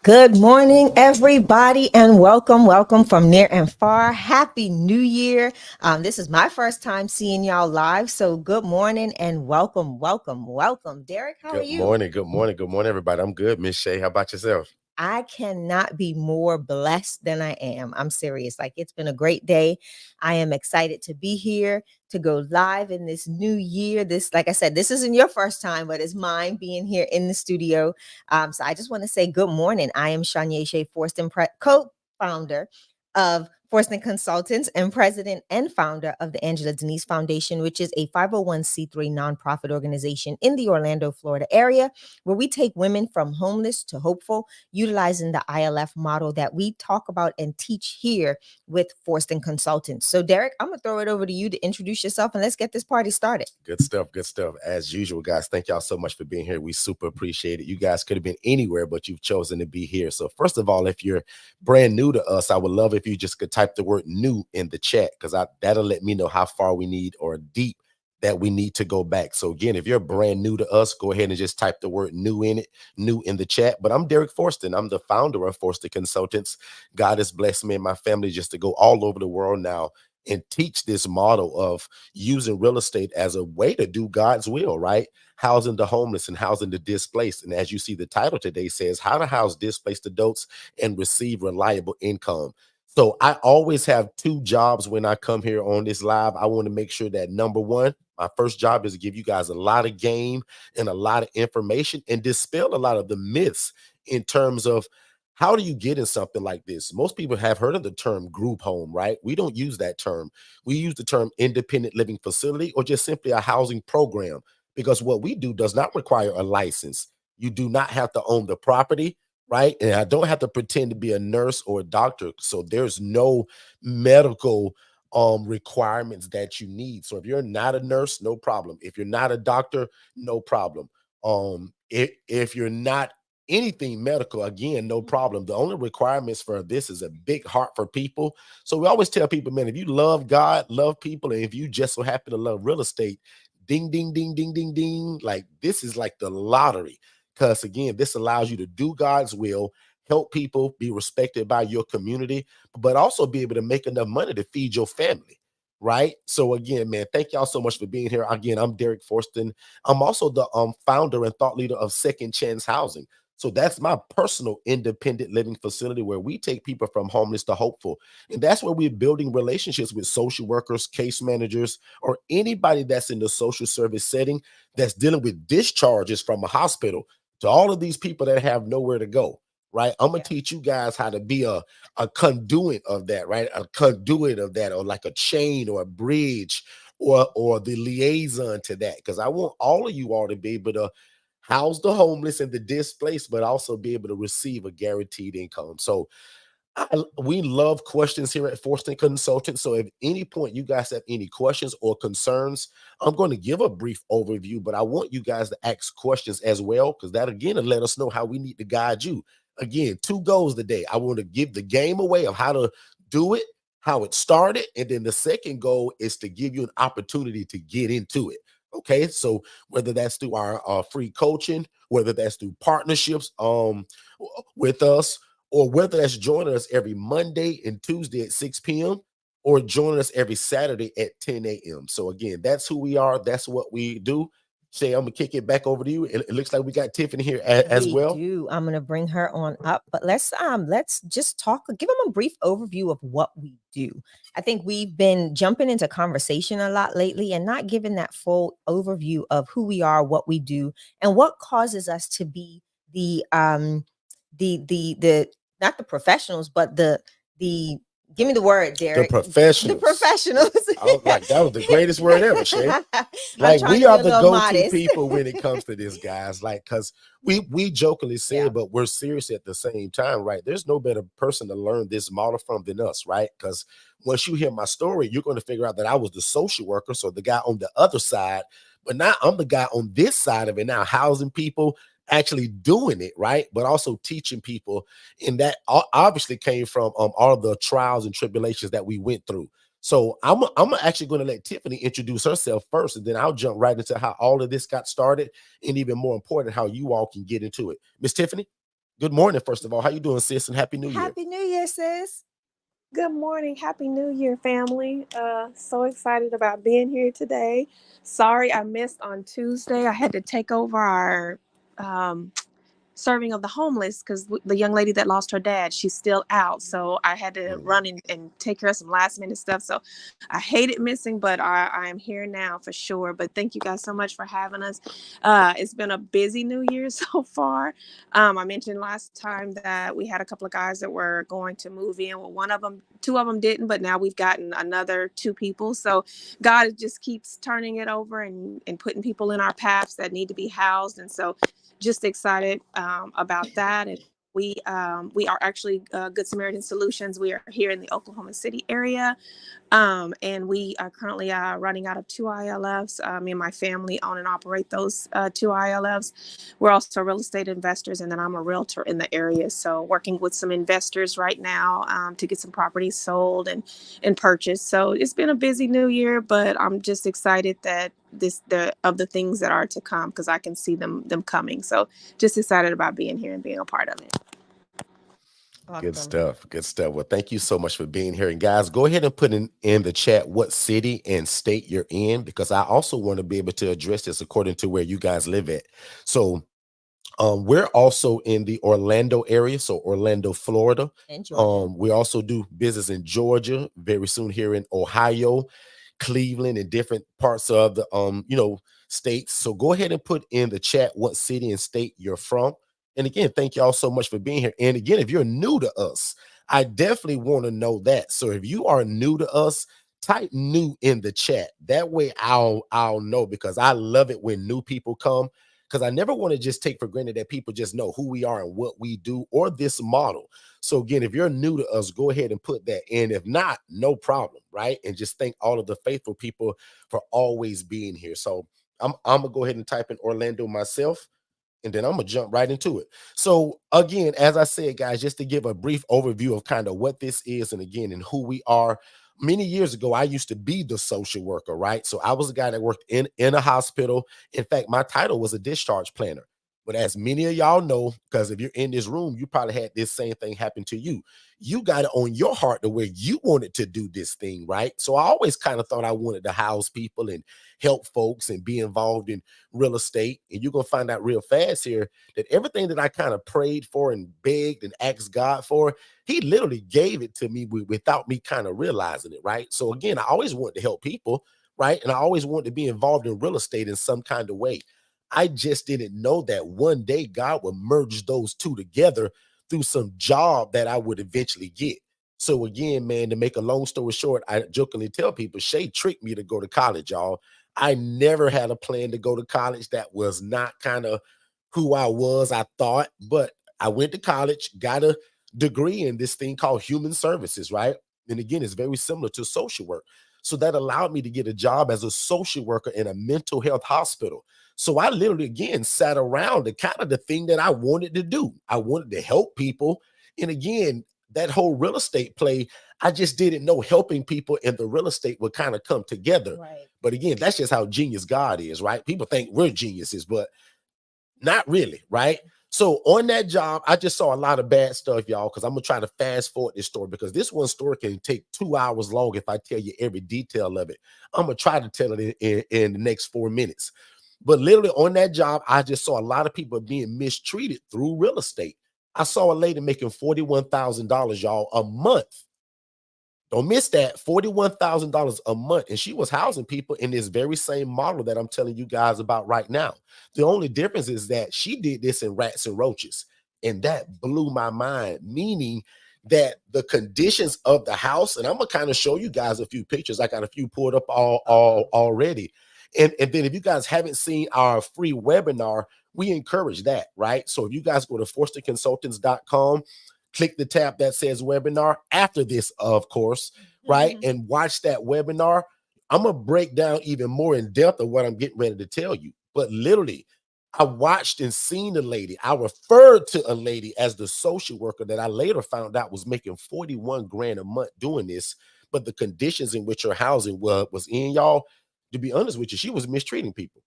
Good morning, everybody, and welcome from near and far. Happy New Year. This is my first time seeing y'all live, so good morning and welcome. Derek, how are Good you? morning, good morning, good morning, everybody. I'm good, Miss Shay. How about yourself? I cannot be more blessed than I am. I'm serious. Like, it's been a great day. I am excited to be here to go live in this new year. This, like I said, this isn't your first time, but it's mine being here in the studio. So I just want to say good morning. I am Shanya Shea Forston, co-founder of Forston Consultants and president and founder of the Angela Denise Foundation, which is a 501c3 nonprofit organization in the Orlando, Florida area, where we take women from homeless to hopeful, utilizing the ILF model that we talk about and teach here with Forston Consultants. So, Derek, I'm going to throw it over to you to introduce yourself and let's get this party started. Good stuff, good stuff. As usual, guys, thank y'all so much for being here. We super appreciate it. You guys could have been anywhere, but you've chosen to be here. So first of all, if you're brand new to us, I would love if you just could type the word new in the chat, because that'll let me know how far we need or deep that we need to go back. So again, if you're brand new to us, go ahead and just type the word new in the chat. But I'm Derek Forston. I'm the founder of Forston Consultants. God has blessed me and my family just to go all over the world now and teach this model of using real estate as a way to do God's will, right? Housing the homeless and housing the displaced. And as you see, the title today says how to house displaced adults and receive reliable income. So I always have two jobs when I come here on this live. I want to make sure that number one, my first job is to give you guys a lot of game and a lot of information and dispel a lot of the myths in terms of how do you get in something like this? Most people have heard of the term group home, right? We don't use that term. We use the term independent living facility or just simply a housing program, because what we do does not require a license. You do not have to own the property, right? And I don't have to pretend to be a nurse or a doctor. So there's no medical requirements that you need. So if you're not a nurse, no problem. If you're not a doctor, no problem. If you're not anything medical, again, no problem. The only requirements for this is a big heart for people. So we always tell people, man, if you love God, love people, and if you just so happen to love real estate, ding ding ding ding ding ding, like this is like the lottery, because again, this allows you to do God's will, help people, be respected by your community, but also be able to make enough money to feed your family, right? So again, man, thank y'all so much for being here. Again, I'm Derek Forston. I'm also the founder and thought leader of Second Chance Housing. So that's my personal independent living facility where we take people from homeless to hopeful. And that's where we're building relationships with social workers, case managers, or anybody that's in the social service setting that's dealing with discharges from a hospital, to all of these people that have nowhere to go, right? I'm going to teach you guys how to be a conduit of that, right? A conduit of that, or like a chain or a bridge or the liaison to that. Because I want all of you all to be able to house the homeless and the displaced, but also be able to receive a guaranteed income. So we love questions here at Forston Consultants. So if any point you guys have any questions or concerns, I'm going to give a brief overview, but I want you guys to ask questions as well, because that again will let us know how we need to guide you. Again, two goals today. I want to give the game away of how to do it, how it started, and then the second goal is to give you an opportunity to get into it. Okay, so whether that's through our free coaching, whether that's through partnerships with us, or whether that's joining us every Monday and Tuesday at 6 p.m. or joining us every Saturday at 10 a.m. So again, that's who we are. That's what we do. Shay, I'm gonna kick it back over to you. It looks like we got Tiffany here as We well. do. I'm gonna bring her on up, but let's just talk, give them a brief overview of what we do. I think we've been jumping into conversation a lot lately and not giving that full overview of who we are, what we do, and what causes us to be the not the professionals, but the give me the word, The Derek. The professionals. professionals. I was like, that was the greatest word ever, Shay. I'm Like trying we to be are a the little go-to modest. people when it comes to this, guys. Like, because we jokingly say Yeah. it, but we're serious at the same time, right? There's no better person to learn this model from than us, right? Because once you hear my story, you're going to figure out that I was the social worker, so the guy on the other side, but now I'm the guy on this side of it now, housing people, actually doing it, right? But also teaching people. And that obviously came from all of the trials and tribulations that we went through. So I'm actually going to let Tiffany introduce herself first, and then I'll jump right into how all of this got started, and even more important, how you all can get into it. Miss Tiffany? Good morning, first of all. How you doing, sis? And Happy New Year. Happy New Year, sis. Good morning. Happy New Year, family. So excited about being here today. Sorry I missed on Tuesday. I had to take over our um, serving of the homeless because the young lady that lost her dad, she's still out. So I had to Mm. run and take care of some last minute stuff. So I hated missing, but I am here now for sure. But thank you guys so much for having us. It's been a busy new year so far. I mentioned last time that we had a couple of guys that were going to move in. Well, one of them, two of them didn't, but now we've gotten another two people. So God just keeps turning it over and putting people in our paths that need to be housed. And so just excited about that. And we are actually Good Samaritan Solutions. We are here in the Oklahoma City area. And we are currently running out of two ILFs. Me and my family own and operate those two ILFs. We're also real estate investors, and then I'm a realtor in the area. So working with some investors right now to get some properties sold and purchased. So it's been a busy new year, but I'm just excited that the things that are to come because I can see them coming. So just excited about being here and being a part of it. Good Awesome. stuff. Good stuff. Well, thank you so much for being here. And guys, go ahead and put in the chat what city and state you're in, because I also want to be able to address this according to where you guys live at. So we're also in the Orlando area, so Orlando, Florida. In Georgia. We also do business in Georgia, very soon here in Ohio, Cleveland, and different parts of the states. So go ahead and put in the chat what city and state you're from. And again, thank y'all so much for being here. And again, if you're new to us, I definitely want to know that. So if you are new to us, type new in the chat. That way I'll know, because I love it when new people come, because I never want to just take for granted that people just know who we are and what we do or this model. So again, if you're new to us, go ahead and put that in. If not, no problem, right? And just thank all of the faithful people for always being here. So I'm gonna go ahead and type in Orlando myself, and then I'm gonna jump right into it. So again, as I said, guys, just to give a brief overview of kind of what this is and again and who we are. Many years ago, I used to be the social worker, right? So I was a guy that worked in a hospital. In fact, my title was a discharge planner. But as many of y'all know, because if you're in this room, you probably had this same thing happen to you. You got it on your heart to where you wanted to do this thing, right? So I always kind of thought I wanted to house people and help folks and be involved in real estate. And you're gonna find out real fast here that everything that I kind of prayed for and begged and asked God for, he literally gave it to me without me kind of realizing it, right? So again, I always wanted to help people, right? And I always wanted to be involved in real estate in some kind of way. I just didn't know that one day God would merge those two together through some job that I would eventually get. So again, man, to make a long story short, I jokingly tell people Shay tricked me to go to college, y'all. I never had a plan to go to college. That was not kind of who I was, I thought, but I went to college, got a degree in this thing called human services, right? And again, it's very similar to social work. So that allowed me to get a job as a social worker in a mental health hospital. So I literally, again, sat around and kind of the thing that I wanted to do. I wanted to help people. And again, that whole real estate play, I just didn't know helping people and the real estate would kind of come together. Right. But again, that's just how genius God is, right? People think we're geniuses, but not really, right? So on that job, I just saw a lot of bad stuff, y'all, because I'm going to try to fast forward this story because this one story can take 2 hours long if I tell you every detail of it. I'm going to try to tell it in the next 4 minutes. But literally on that job, I just saw a lot of people being mistreated through real estate. I saw a lady making $41,000, y'all, a month. Don't miss that, $41,000 a month. And she was housing people in this very same model that I'm telling you guys about right now. The only difference is that she did this in rats and roaches. And that blew my mind, meaning that the conditions of the house, and I'm gonna kind of show you guys a few pictures. I got a few pulled up all already. And then if you guys haven't seen our free webinar, we encourage that, right? So if you guys go to forstonconsultants.com, click the tab that says webinar after this, of course, right? And watch that webinar. I'm going to break down even more in depth of what I'm getting ready to tell you. But literally, I watched and seen a lady. I referred to a lady as the social worker that I later found out was making 41 grand a month doing this. But the conditions in which her housing was in, y'all, to be honest with you, she was mistreating people.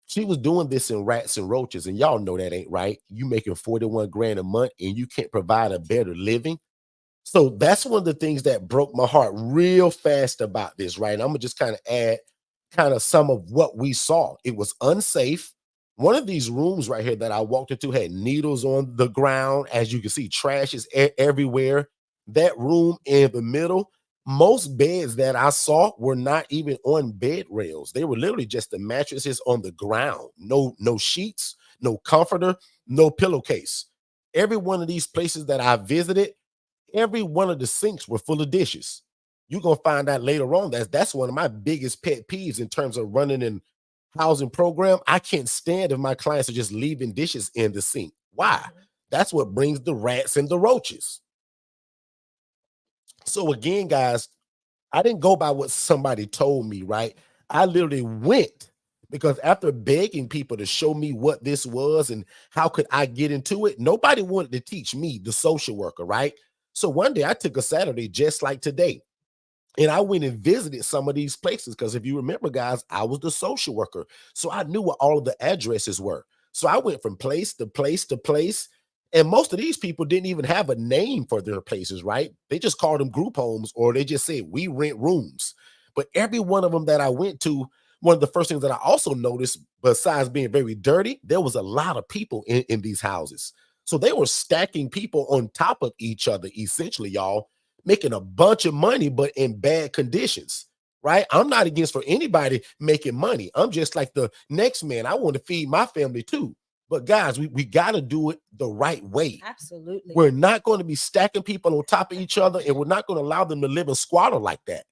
She was doing this in rats and roaches, and y'all know that ain't right. You making 41 grand a month and you can't provide a better living. So that's one of the things that broke my heart real fast about this, right? And I'm gonna just kind of add kind of some of what we saw. It was unsafe. One of these rooms right here that I walked into had needles on the ground. As you can see, trash is everywhere. That room in the middle, most beds that I saw were not even on bed rails. They were literally just the mattresses on the ground. No sheets, no comforter, no pillowcase. Every one of these places that I visited, every one of the sinks were full of dishes. You're gonna find out later on that's one of my biggest pet peeves in terms of running an housing program. I can't stand if my clients are just leaving dishes in the sink. Why? That's what brings the rats and the roaches. So again, guys, I didn't go by what somebody told me, right? I literally went because after begging people to show me what this was and how could I get into it, nobody wanted to teach me, the social worker, right? So one day I took a Saturday just like today, and I went and visited some of these places because if you remember, guys, I was the social worker. So I knew what all of the addresses were. So I went from place to place to place. And most of these people didn't even have a name for their places, right? They just called them group homes, or they just said, we rent rooms. But every one of them that I went to, one of the first things that I also noticed, besides being very dirty, there was a lot of people in these houses. So they were stacking people on top of each other, essentially, y'all, making a bunch of money, but in bad conditions, right? I'm not against for anybody making money. I'm just like the next man. I want to feed my family too. But guys, we got to do it the right way. Absolutely. We're not going to be stacking people on top of each other, and we're not going to allow them to live in squalor like that.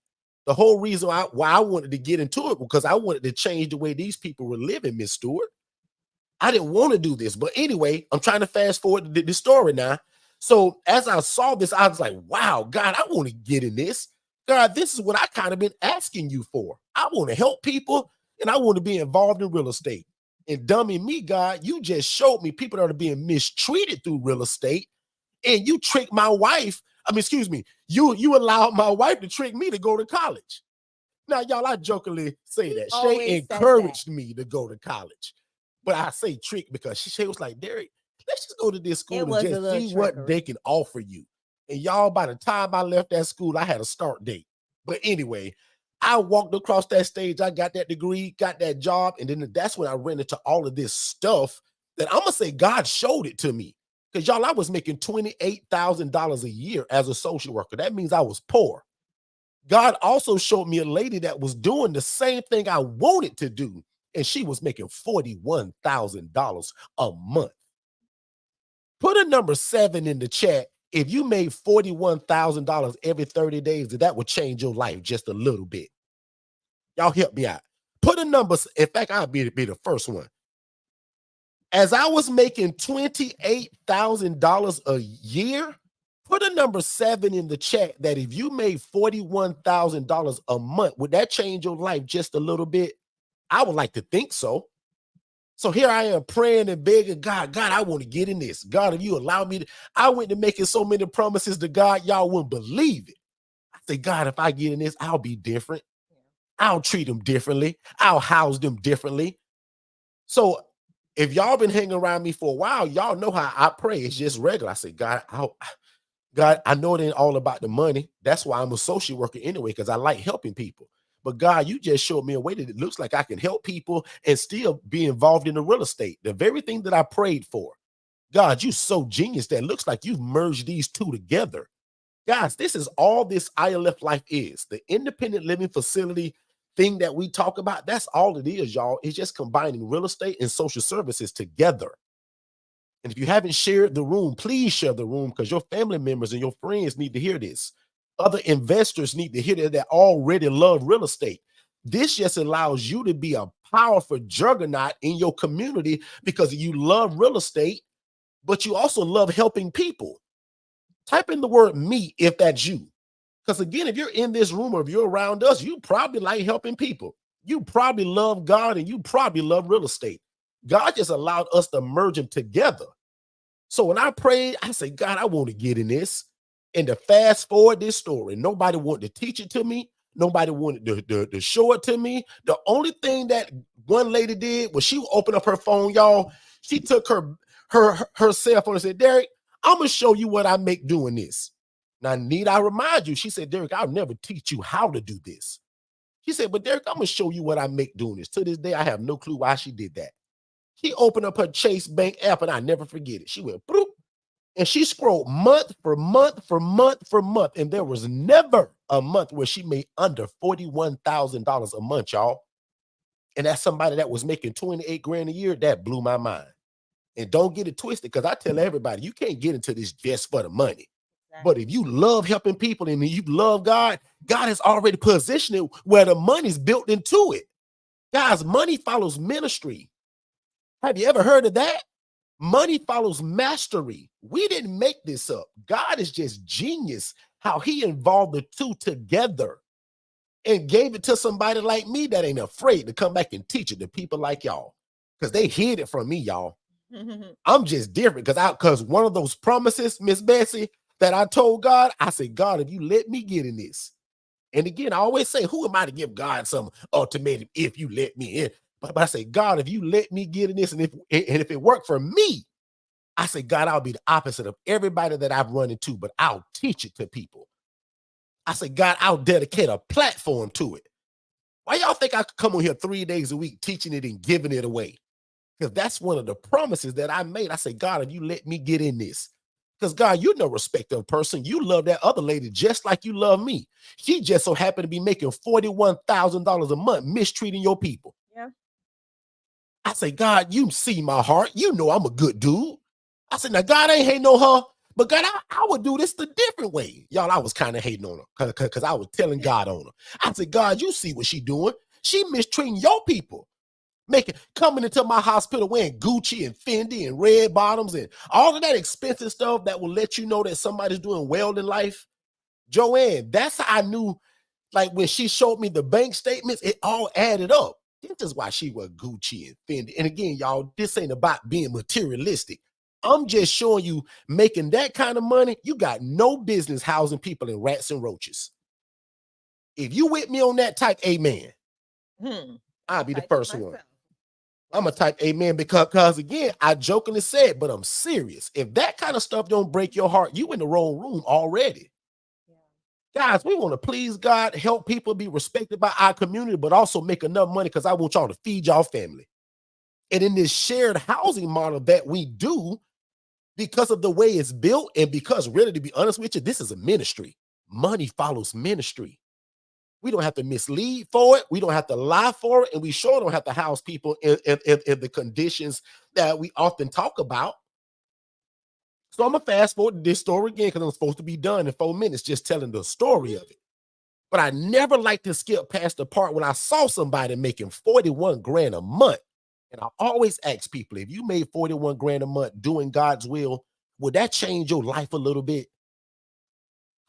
The whole reason why I wanted to get into it, because I wanted to change the way these people were living, Miss Stewart. I didn't want to do this. But anyway, I'm trying to fast forward the story now. So as I saw this, I was like, wow, God, I want to get in this. God, this is what I kind of been asking you for. I want to help people, and I want to be involved in real estate. And dummy me, God, you just showed me people that are being mistreated through real estate, and you tricked my wife. I mean, excuse me, you allowed my wife to trick me to go to college. Now, y'all, I jokingly say that. Shay encouraged me to go to college. But I say trick because Shay was like, Derek, let's just go to this school and just see what they can offer you. And y'all, by the time I left that school, I had a start date. But anyway, I walked across that stage. I got that degree, got that job. And then that's when I ran into all of this stuff that I'm going to say God showed it to me. Because y'all, I was making $28,000 a year as a social worker. That means I was poor. God also showed me a lady that was doing the same thing I wanted to do, and she was making $41,000 a month. Put a number 7 in the chat if you made $41,000 every 30 days, that would change your life just a little bit. Y'all help me out. Put a number. In fact, I'll be the first one. As I was making $28,000 a year, put a number 7 in the chat that if you made $41,000 a month, would that change your life just a little bit? I would like to think so. So here I am praying and begging God, I want to get in this. God, if you allow me to, I went to making so many promises to God, y'all wouldn't believe it. I say, God, if I get in this, I'll be different. I'll treat them differently. I'll house them differently. So if y'all been hanging around me for a while, y'all know how I pray. It's just regular. I say, God, I know it ain't all about the money. That's why I'm a social worker anyway, because I like helping people. But God, you just showed me a way that it looks like I can help people and still be involved in the real estate. The very thing that I prayed for. God, you so genius that it looks like you've merged these two together. Guys, this is all this ILF life is. The independent living facility thing that we talk about, that's all it is, y'all. It's just combining real estate and social services together. And if you haven't shared the room, please share the room because your family members and your friends need to hear this. Other investors need to hear that already love real estate. This just allows you to be a powerful juggernaut in your community because you love real estate, but you also love helping people. Type in the word me if that's you. Because again, if you're in this room or if you're around us, you probably like helping people. You probably love God and you probably love real estate. God just allowed us to merge them together. So when I prayed, I said, God, I want to get in this. And to fast forward this story, nobody wanted to teach it to me. Nobody wanted to show it to me. The only thing that one lady did was she opened up her phone, y'all. She took her cell phone and said, Derek, I'm going to show you what I make doing this. Now, need I remind you, she said, Derek, I'll never teach you how to do this. She said, but Derek, I'm going to show you what I make doing this. To this day, I have no clue why she did that. She opened up her Chase Bank app, and I never forget it. She went, bloop, and she scrolled month for month for month for month, and there was never a month where she made under $41,000 a month, y'all. And that's somebody that was making 28 grand a year. That blew my mind. And don't get it twisted, because I tell everybody, you can't get into this just for the money. But if you love helping people and you love God, God has already positioned it where the money's built into it. Guys, money follows ministry. Have you ever heard of that? Money follows mastery. We didn't make this up. God is just genius how he involved the two together and gave it to somebody like me that ain't afraid to come back and teach it to people like y'all, because they hid it from me, y'all. I'm just different because one of those promises, Miss Bessie, that I told God, I said, God, if you let me get in this. And again, I always say, who am I to give God some ultimatum if you let me in? But I say, God, if you let me get in this, and if it worked for me, I say, God, I'll be the opposite of everybody that I've run into, but I'll teach it to people. I say, God, I'll dedicate a platform to it. Why y'all think I could come on here 3 days a week teaching it and giving it away? Because that's one of the promises that I made. I say, God, if you let me get in this, because God, you're no respecter of person. You love that other lady just like you love me. She just so happened to be making $41,000 a month mistreating your people. Yeah. I say, God, you see my heart. You know I'm a good dude. I said, now, God, I ain't hating on her, but God, I would do this the different way. Y'all, I was kind of hating on her because I was telling God on her. I said, God, you see what she doing. She mistreating your people. Coming into my hospital wearing Gucci and Fendi and red bottoms and all of that expensive stuff that will let you know that somebody's doing well in life. Joanne, that's how I knew, like when she showed me the bank statements, it all added up. This is why she was Gucci and Fendi. And again, y'all, this ain't about being materialistic. I'm just showing you, making that kind of money, you got no business housing people in rats and roaches. If you with me on that, type amen. I'll be the first one. I'm going to type amen because again, I jokingly said, but I'm serious. If that kind of stuff don't break your heart, you in the wrong room already. Yeah. Guys, we want to please God, help people, be respected by our community, but also make enough money because I want y'all to feed y'all family. And in this shared housing model that we do, because of the way it's built and because really, to be honest with you, this is a ministry. Money follows ministry. We don't have to mislead for it. We don't have to lie for it. And we sure don't have to house people in the conditions that we often talk about. So I'm going to fast forward this story again because I'm supposed to be done in 4 minutes just telling the story of it. But I never like to skip past the part when I saw somebody making 41 grand a month. And I always ask people, if you made 41 grand a month doing God's will, would that change your life a little bit?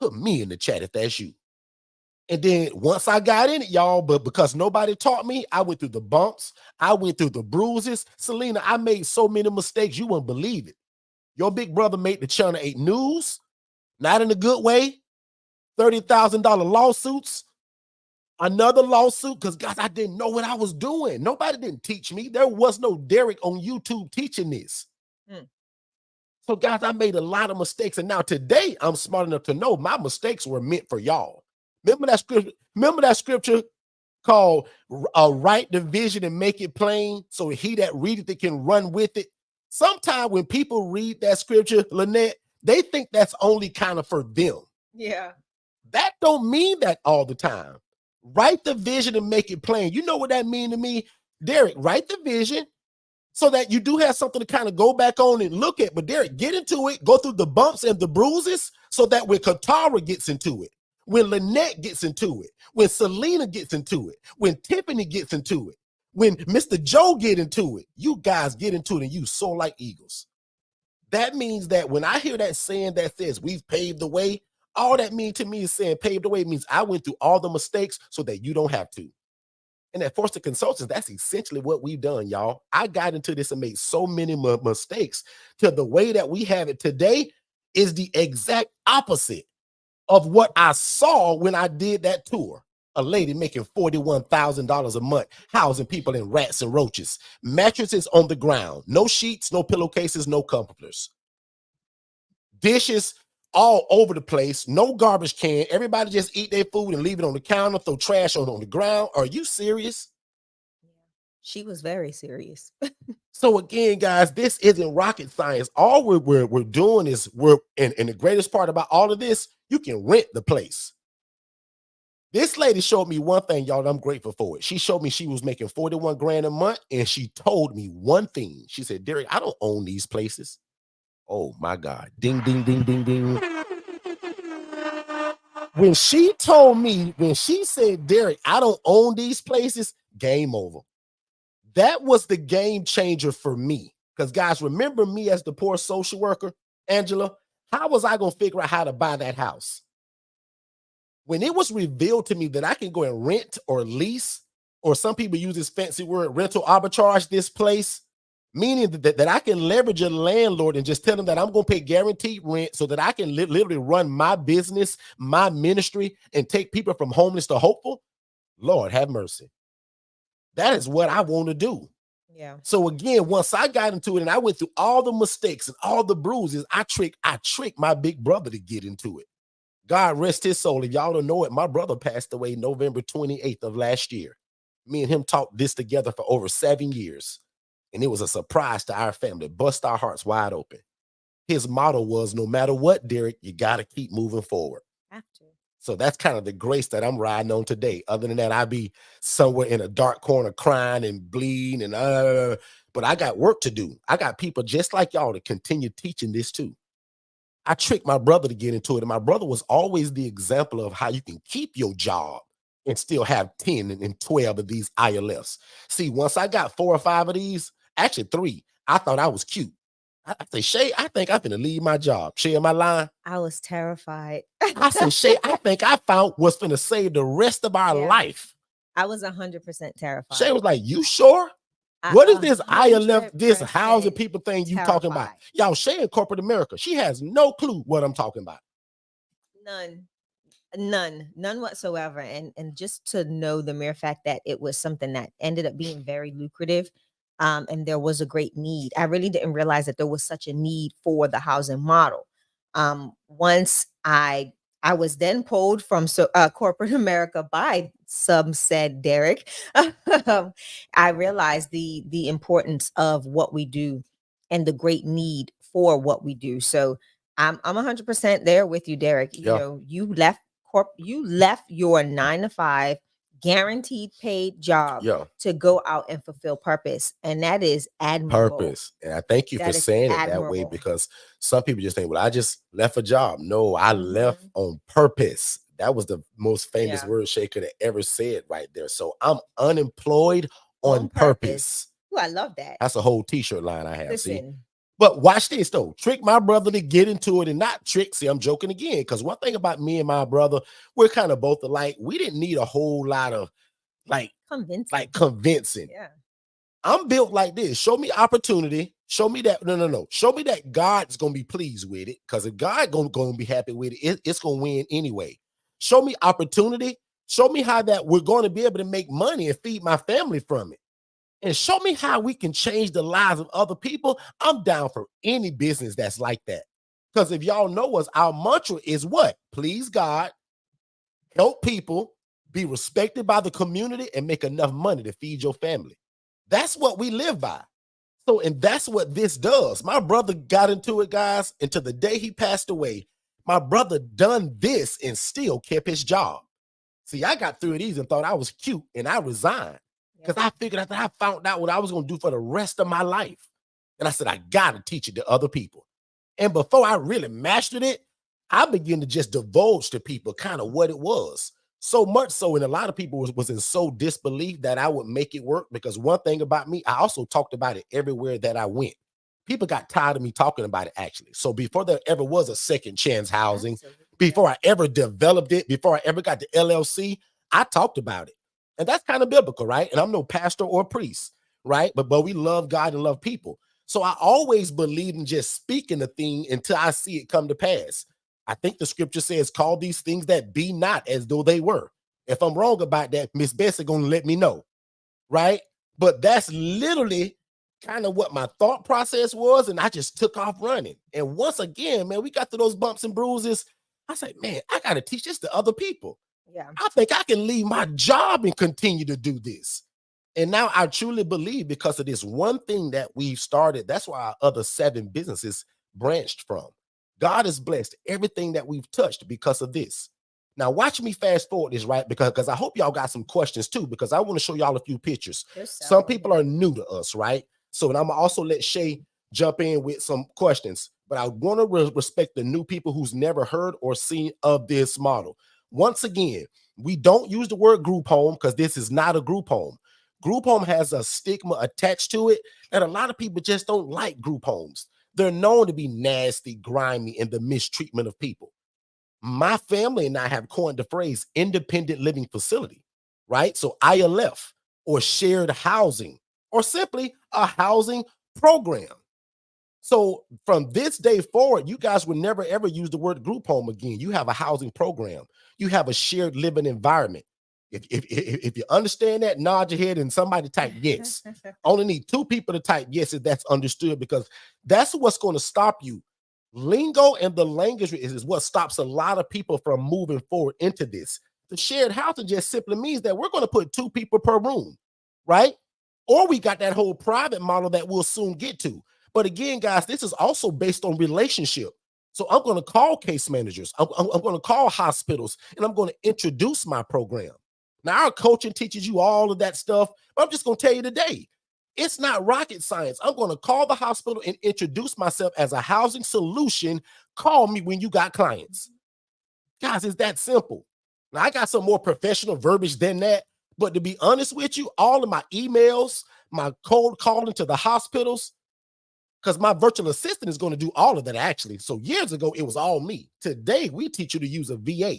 Put me in the chat if that's you. And then once I got in it, y'all, but because nobody taught me, I went through the bumps. I went through the bruises. Selena, I made so many mistakes, you wouldn't believe it. Your big brother made the Channel 8 news, not in a good way. $30,000 lawsuits. Another lawsuit because, guys, I didn't know what I was doing. Nobody didn't teach me. There was no Derek on YouTube teaching this. So, guys, I made a lot of mistakes. And now today, I'm smart enough to know my mistakes were meant for y'all. Remember that scripture called write the vision and make it plain so he that readeth it can run with it. Sometimes when people read that scripture, Lynette, they think that's only kind of for them. Yeah. That don't mean that all the time. Write the vision and make it plain. You know what that means to me? Derek, write the vision so that you do have something to kind of go back on and look at. But Derek, get into it, go through the bumps and the bruises so that when Katara gets into it, when Lynette gets into it, when Selena gets into it, when Tiffany gets into it, when Mr. Joe get into it, you guys get into it and you soar like eagles. That means that when I hear that saying that says we've paved the way, all that means to me is saying paved the way means I went through all the mistakes so that you don't have to. And at Forston Consultants, that's essentially what we've done, y'all. I got into this and made so many mistakes to the way that we have it today is the exact opposite of what I saw when I did that tour. A lady making $41,000 a month, housing people in rats and roaches. Mattresses on the ground. No sheets, no pillowcases, no comforters. Dishes all over the place. No garbage can. Everybody just eat their food and leave it on the counter, throw trash on the ground. Are you serious? She was very serious. So again, guys, this isn't rocket science. All we're doing is and the greatest part about all of this, you can rent the place. This lady showed me one thing, y'all, and I'm grateful for it. She showed me she was making 41 grand a month, and she told me one thing. She said, Derek, I don't own these places. Oh my God. Ding, ding, ding, ding, ding. When she told me, when she said, Derek, I don't own these places, game over. That was the game changer for me. Because guys, remember me as the poor social worker, Angela? How was I going to figure out how to buy that house? When it was revealed to me that I can go and rent or lease, or some people use this fancy word, rental arbitrage this place, meaning that I can leverage a landlord and just tell them that I'm going to pay guaranteed rent so that I can literally run my business, my ministry, and take people from homeless to hopeful. Lord, have mercy. That is what I want to do. Yeah. So again, once I got into it and I went through all the mistakes and all the bruises, I tricked my big brother to get into it. God rest his soul. If y'all don't know it, my brother passed away November 28th of last year. Me and him talked this together for over 7 years. And it was a surprise to our family, bust our hearts wide open. His motto was, no matter what, Derek, you got to keep moving forward. Have to. So that's kind of the grace that I'm riding on today. Other than that, I'd be somewhere in a dark corner crying and bleeding. But I got work to do. I got people just like y'all to continue teaching this too. I tricked my brother to get into it. And my brother was always the example of how you can keep your job and still have 10 and 12 of these ILFs. See, once I got 4 or 5 of these, actually 3, I thought I was cute. I say, Shay, I think I'm finna leave my job. Shay, am I lying? I was terrified. I said, Shay, I think I found what's finna save the rest of our life. I was 100% terrified. Shay was like, you sure? What is this ILF, this housing people thing you talking about? Y'all, Shay in corporate America, she has no clue what I'm talking about. None whatsoever. And just to know the mere fact that it was something that ended up being very lucrative, and there was a great need. I really didn't realize that there was such a need for the housing model. Once I was then pulled from corporate America by some said Derek, I realized the importance of what we do and the great need for what we do. So I'm 100% there with you, Derek. You know, you left your 9-to-5 guaranteed paid job to go out and fulfill purpose. And that is admirable. Purpose. And I thank you for saying it that way, because some people just think, well, I just left a job. No, I left on purpose. That was the most famous word Shay could have ever said right there. So I'm unemployed on purpose. Ooh, I love that. That's a whole t-shirt line I have. Listen. See? But watch this though. Trick my brother to get into it and not trick. See, I'm joking again. Because one thing about me and my brother, we're kind of both alike. We didn't need a whole lot of convincing. Yeah. I'm built like this. Show me opportunity. Show me that. No. Show me that God's gonna be pleased with it. Because if God gonna be happy with it, it's gonna win anyway. Show me opportunity. Show me how that we're going to be able to make money and feed my family from it. And show me how we can change the lives of other people. I'm down for any business that's like that. Because if y'all know us, our mantra is what? Please God, help people, be respected by the community, and make enough money to feed your family. That's what we live by. So, and that's what this does. My brother got into it, guys, and to the day he passed away, my brother done this and still kept his job. See, I got through these and thought I was cute, and I resigned. Because I figured out that I found out what I was going to do for the rest of my life. And I said, I got to teach it to other people. And before I really mastered it, I began to just divulge to people kind of what it was. So much so, and a lot of people was in so disbelief that I would make it work. Because one thing about me, I also talked about it everywhere that I went. People got tired of me talking about it, actually. So before there ever was a second chance housing, before I ever developed it, before I ever got the LLC, I talked about it. And that's kind of biblical, right? And I'm no pastor or priest, right? But we love God and love people. So I always believe in just speaking the thing until I see it come to pass. I think the scripture says, call these things that be not as though they were. If I'm wrong about that, Miss Bessie gonna let me know, right? But that's literally kind of what my thought process was, and I just took off running. And once again, man, we got to those bumps and bruises. I said, man, I got to teach this to other people. Yeah. I think I can leave my job and continue to do this. And now I truly believe, because of this one thing that we've started, that's why our other 7 businesses branched from. God has blessed everything that we've touched because of this. Now watch me fast forward this, right? Because I hope y'all got some questions too, because I want to show y'all a few pictures. Some people are new to us, right? So, and I'm gonna also let Shay jump in with some questions, but I want to respect the new people who's never heard or seen of this model. Once again, we don't use the word group home because this is not a group home. Group home has a stigma attached to it, and a lot of people just don't like group homes. They're known to be nasty, grimy, and the mistreatment of people. My family and I have coined the phrase independent living facility, right? So ILF, or shared housing, or simply a housing program. So from this day forward, you guys will never ever use the word group home again. You have a housing program. You have a shared living environment. If you understand that, nod your head and somebody type yes. Only need 2 people to type yes if that's understood, because that's what's going to stop you. Lingo and the language is what stops a lot of people from moving forward into this. The shared housing just simply means that we're going to put 2 people per room, right? Or we got that whole private model that we'll soon get to. But again, guys, this is also based on relationship. So I'm going to call case managers. I'm going to call hospitals, and I'm going to introduce my program. Now, our coaching teaches you all of that stuff, but I'm just going to tell you today, it's not rocket science. I'm going to call the hospital and introduce myself as a housing solution. Call me when you got clients. Guys, it's that simple. Now, I got some more professional verbiage than that, but to be honest with you, all of my emails, my cold calling to the hospitals, because my virtual assistant is going to do all of that actually. So years ago, it was all me. Today, we teach you to use a VA,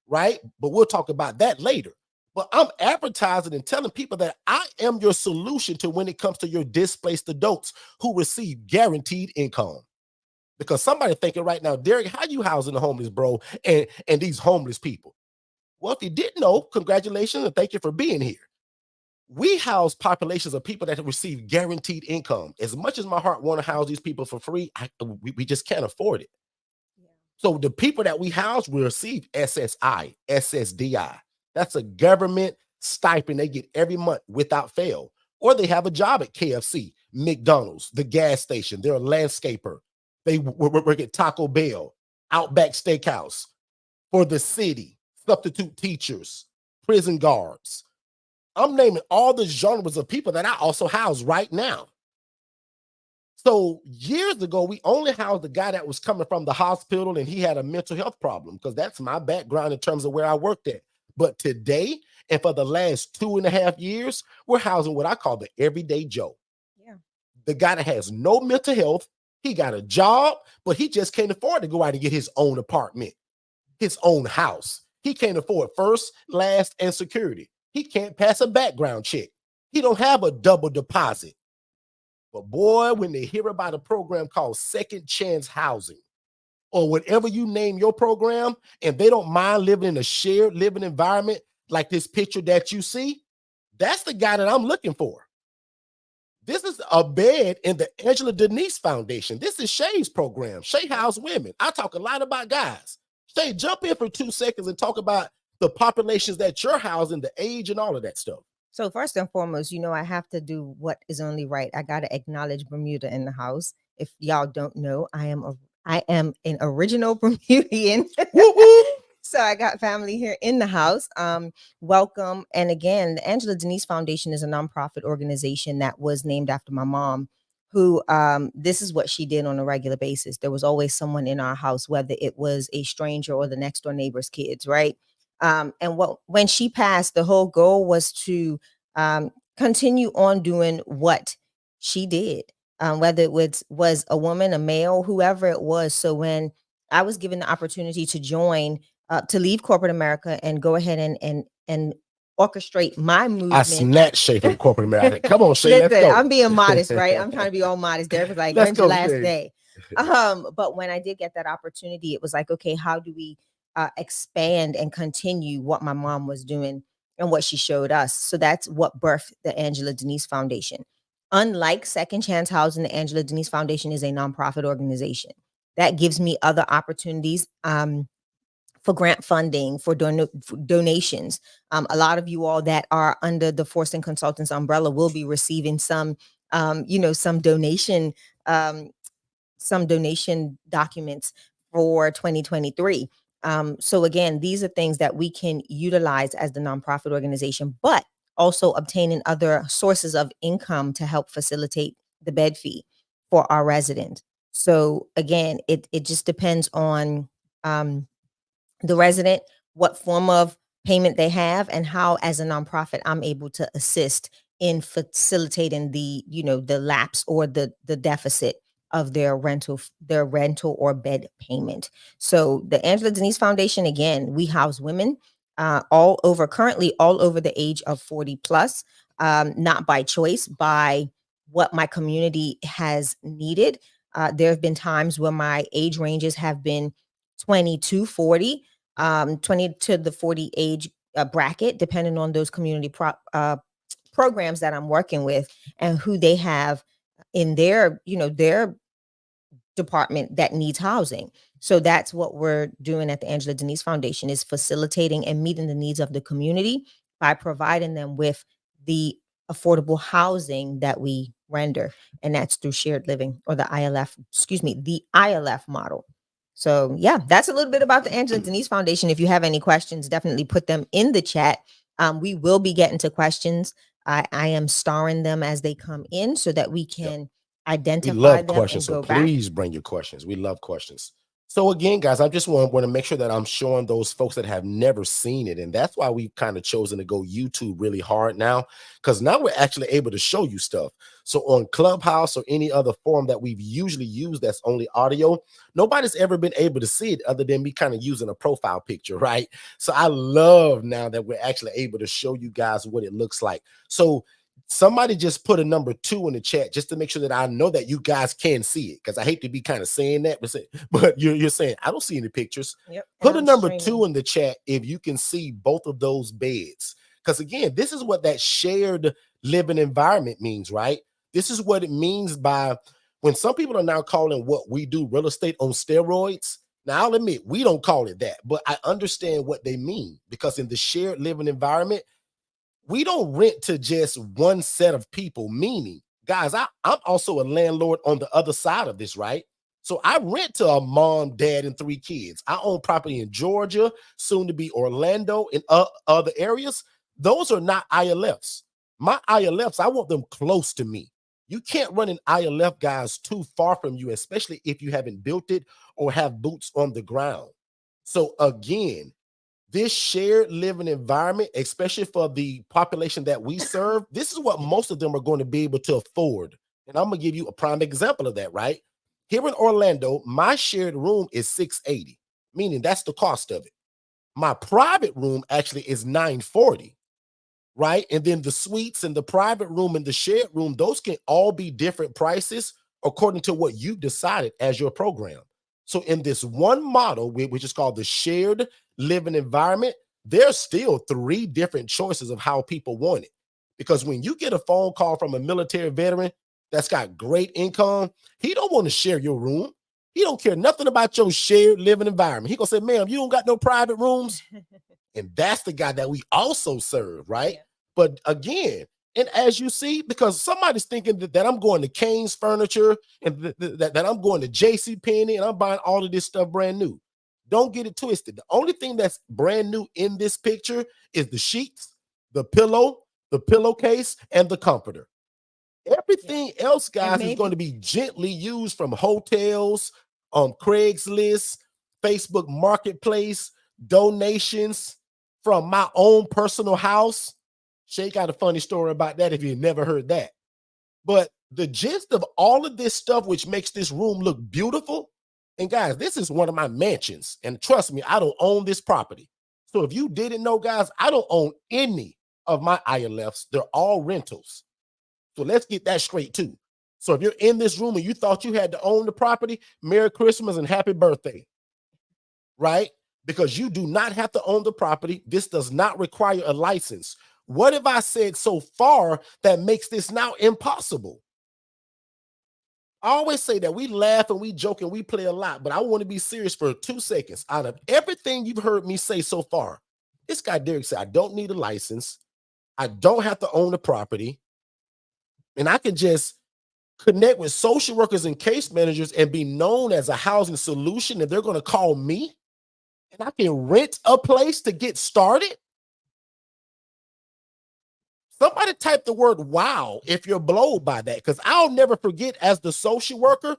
right? But we'll talk about that later. But I'm advertising and telling people that I am your solution to when it comes to your displaced adults who receive guaranteed income. Because somebody thinking right now, Derek, how you housing the homeless, bro, and these homeless people? Well, if you didn't know, congratulations and thank you for being here. We house populations of people that receive guaranteed income. As much as my heart want to house these people for free, we just can't afford it. Yeah. So the people that we house will receive SSI, SSDI. That's a government stipend they get every month without fail. Or they have a job at KFC, McDonald's, the gas station. They're a landscaper. They work at Taco Bell, Outback Steakhouse, for the city, substitute teachers, prison guards. I'm naming all the genres of people that I also house right now. So years ago, we only housed the guy that was coming from the hospital and he had a mental health problem, because that's my background in terms of where I worked at. But today, and for the last 2.5 years, we're housing what I call the everyday Joe. Yeah. The guy that has no mental health, he got a job, but he just can't afford to go out and get his own apartment, his own house. He can't afford first, last, and security. He can't pass a background check. He don't have a double deposit. But boy, when they hear about a program called Second Chance Housing, or whatever you name your program, and they don't mind living in a shared living environment like this picture that you see, that's the guy that I'm looking for. This is a bed in the Angela Denise Foundation. This is Shay's program, Shay House Women. I talk a lot about guys. Shay, jump in for 2 seconds and talk about the populations that you're housing, the age and all of that stuff. So first and foremost, I have to do what is only right. I got to acknowledge Bermuda in the house. If y'all don't know, I am an original Bermudian. So I got family here in the house. Welcome. And again, the Angela Denise Foundation is a nonprofit organization that was named after my mom, who this is what she did on a regular basis. There was always someone in our house, whether it was a stranger or the next door neighbor's kids, right? And when she passed, the whole goal was to continue on doing what she did, whether it was a woman, a male, whoever it was. So when I was given the opportunity to join, to leave corporate America and go ahead and orchestrate my movement. I snatched Shay from corporate America. Come on, Shay, let's go. I'm being modest, right? I'm trying to be all modest. Derek was like, when's your last day? But when I did get that opportunity, it was like, okay, how do we expand and continue what my mom was doing and what she showed us. So that's what birthed the Angela Denise Foundation. Unlike Second Chance Housing, the Angela Denise Foundation is a nonprofit organization that gives me other opportunities for grant funding, for donations. A lot of you all that are under the Forston Consultants umbrella will be receiving some, some donation documents for 2023. So again, these are things that we can utilize as the nonprofit organization, but also obtaining other sources of income to help facilitate the bed fee for our residents. So again, it just depends on the resident, what form of payment they have, and how, as a nonprofit, I'm able to assist in facilitating the lapse or the deficit of their rental or bed payment. So the Angela Denise Foundation, again, we house women currently all over the age of 40 plus, not by choice, by what my community has needed. There have been times where my age ranges have been 20 to 40, 20 to the 40 age bracket, depending on those community programs that I'm working with and who they have in their department that needs housing. So that's what we're doing at the Angela Denise Foundation, is facilitating and meeting the needs of the community by providing them with the affordable housing that we render. And that's through shared living, or the ILF model. So yeah, that's a little bit about the Angela Denise Foundation. If you have any questions, definitely put them in the chat. We will be getting to questions. I am starring them as they come in so that we can identify we love them questions, and go so please bring your questions. We love questions. So again, guys, I just want to make sure that I'm showing those folks that have never seen it. And that's why we've kind of chosen to go YouTube really hard now, because now we're actually able to show you stuff. So on Clubhouse or any other forum that we've usually used that's only audio, nobody's ever been able to see it other than me kind of using a profile picture, right? So I love now that we're actually able to show you guys what it looks like. So somebody just put a number 2 in the chat just to make sure that I know that you guys can see it, because I hate to be kind of saying that, but you're saying I don't see any pictures. Yep. Put a number 2 in the chat if you can see both of those beds, because again, this is what that shared living environment means, right? This is what it means by when some people are now calling what we do real estate on steroids. Now, I'll admit we don't call it that, but I understand what they mean, because in the shared living environment, we don't rent to just one set of people, meaning, guys, I'm also a landlord on the other side of this, right? So I rent to a mom, dad, and 3 kids. I own property in Georgia, soon to be Orlando, and other areas. Those are not ILFs. My ILFs, I want them close to me. You can't run an ILF, guys, too far from you, especially if you haven't built it or have boots on the ground. So again, this shared living environment, especially for the population that we serve, this is what most of them are going to be able to afford. And I'm going to give you a prime example of that, right? Here in Orlando, my shared room is $680, meaning that's the cost of it. My private room actually is $940, right? And then the suites and the private room and the shared room, those can all be different prices according to what you decided as your program. So in this one model, which is called the shared living environment, there's still 3 different choices of how people want it. Because when you get a phone call from a military veteran that's got great income, he don't want to share your room. He don't care nothing about your shared living environment. He gonna say, ma'am, you don't got no private rooms. And that's the guy that we also serve, right? Yeah. But again, and as you see, because somebody's thinking that I'm going to Kane's Furniture and that I'm going to JCPenney and I'm buying all of this stuff brand new. Don't get it twisted. The only thing that's brand new in this picture is the sheets, the pillow, the pillowcase, and the comforter. Everything else, guys, is going to be gently used from hotels, Craigslist, Facebook Marketplace, donations from my own personal house. Shay got a funny story about that if you've never heard that. But the gist of all of this stuff, which makes this room look beautiful, and guys, this is one of my mansions. And trust me, I don't own this property. So if you didn't know, guys, I don't own any of my ILFs. They're all rentals. So let's get that straight too. So if you're in this room and you thought you had to own the property, Merry Christmas and happy birthday, right? because you do not have to own the property. This does not require a license. What have I said so far that makes this now impossible? I always say that we laugh and we joke and we play a lot, but I want to be serious for 2 seconds. Out of everything you've heard me say so far, this guy Derek said, I don't need a license. I don't have to own the property. And I can just connect with social workers and case managers and be known as a housing solution, and they're going to call me, and I can rent a place to get started. Somebody type the word wow if you're blown by that, because I'll never forget as the social worker,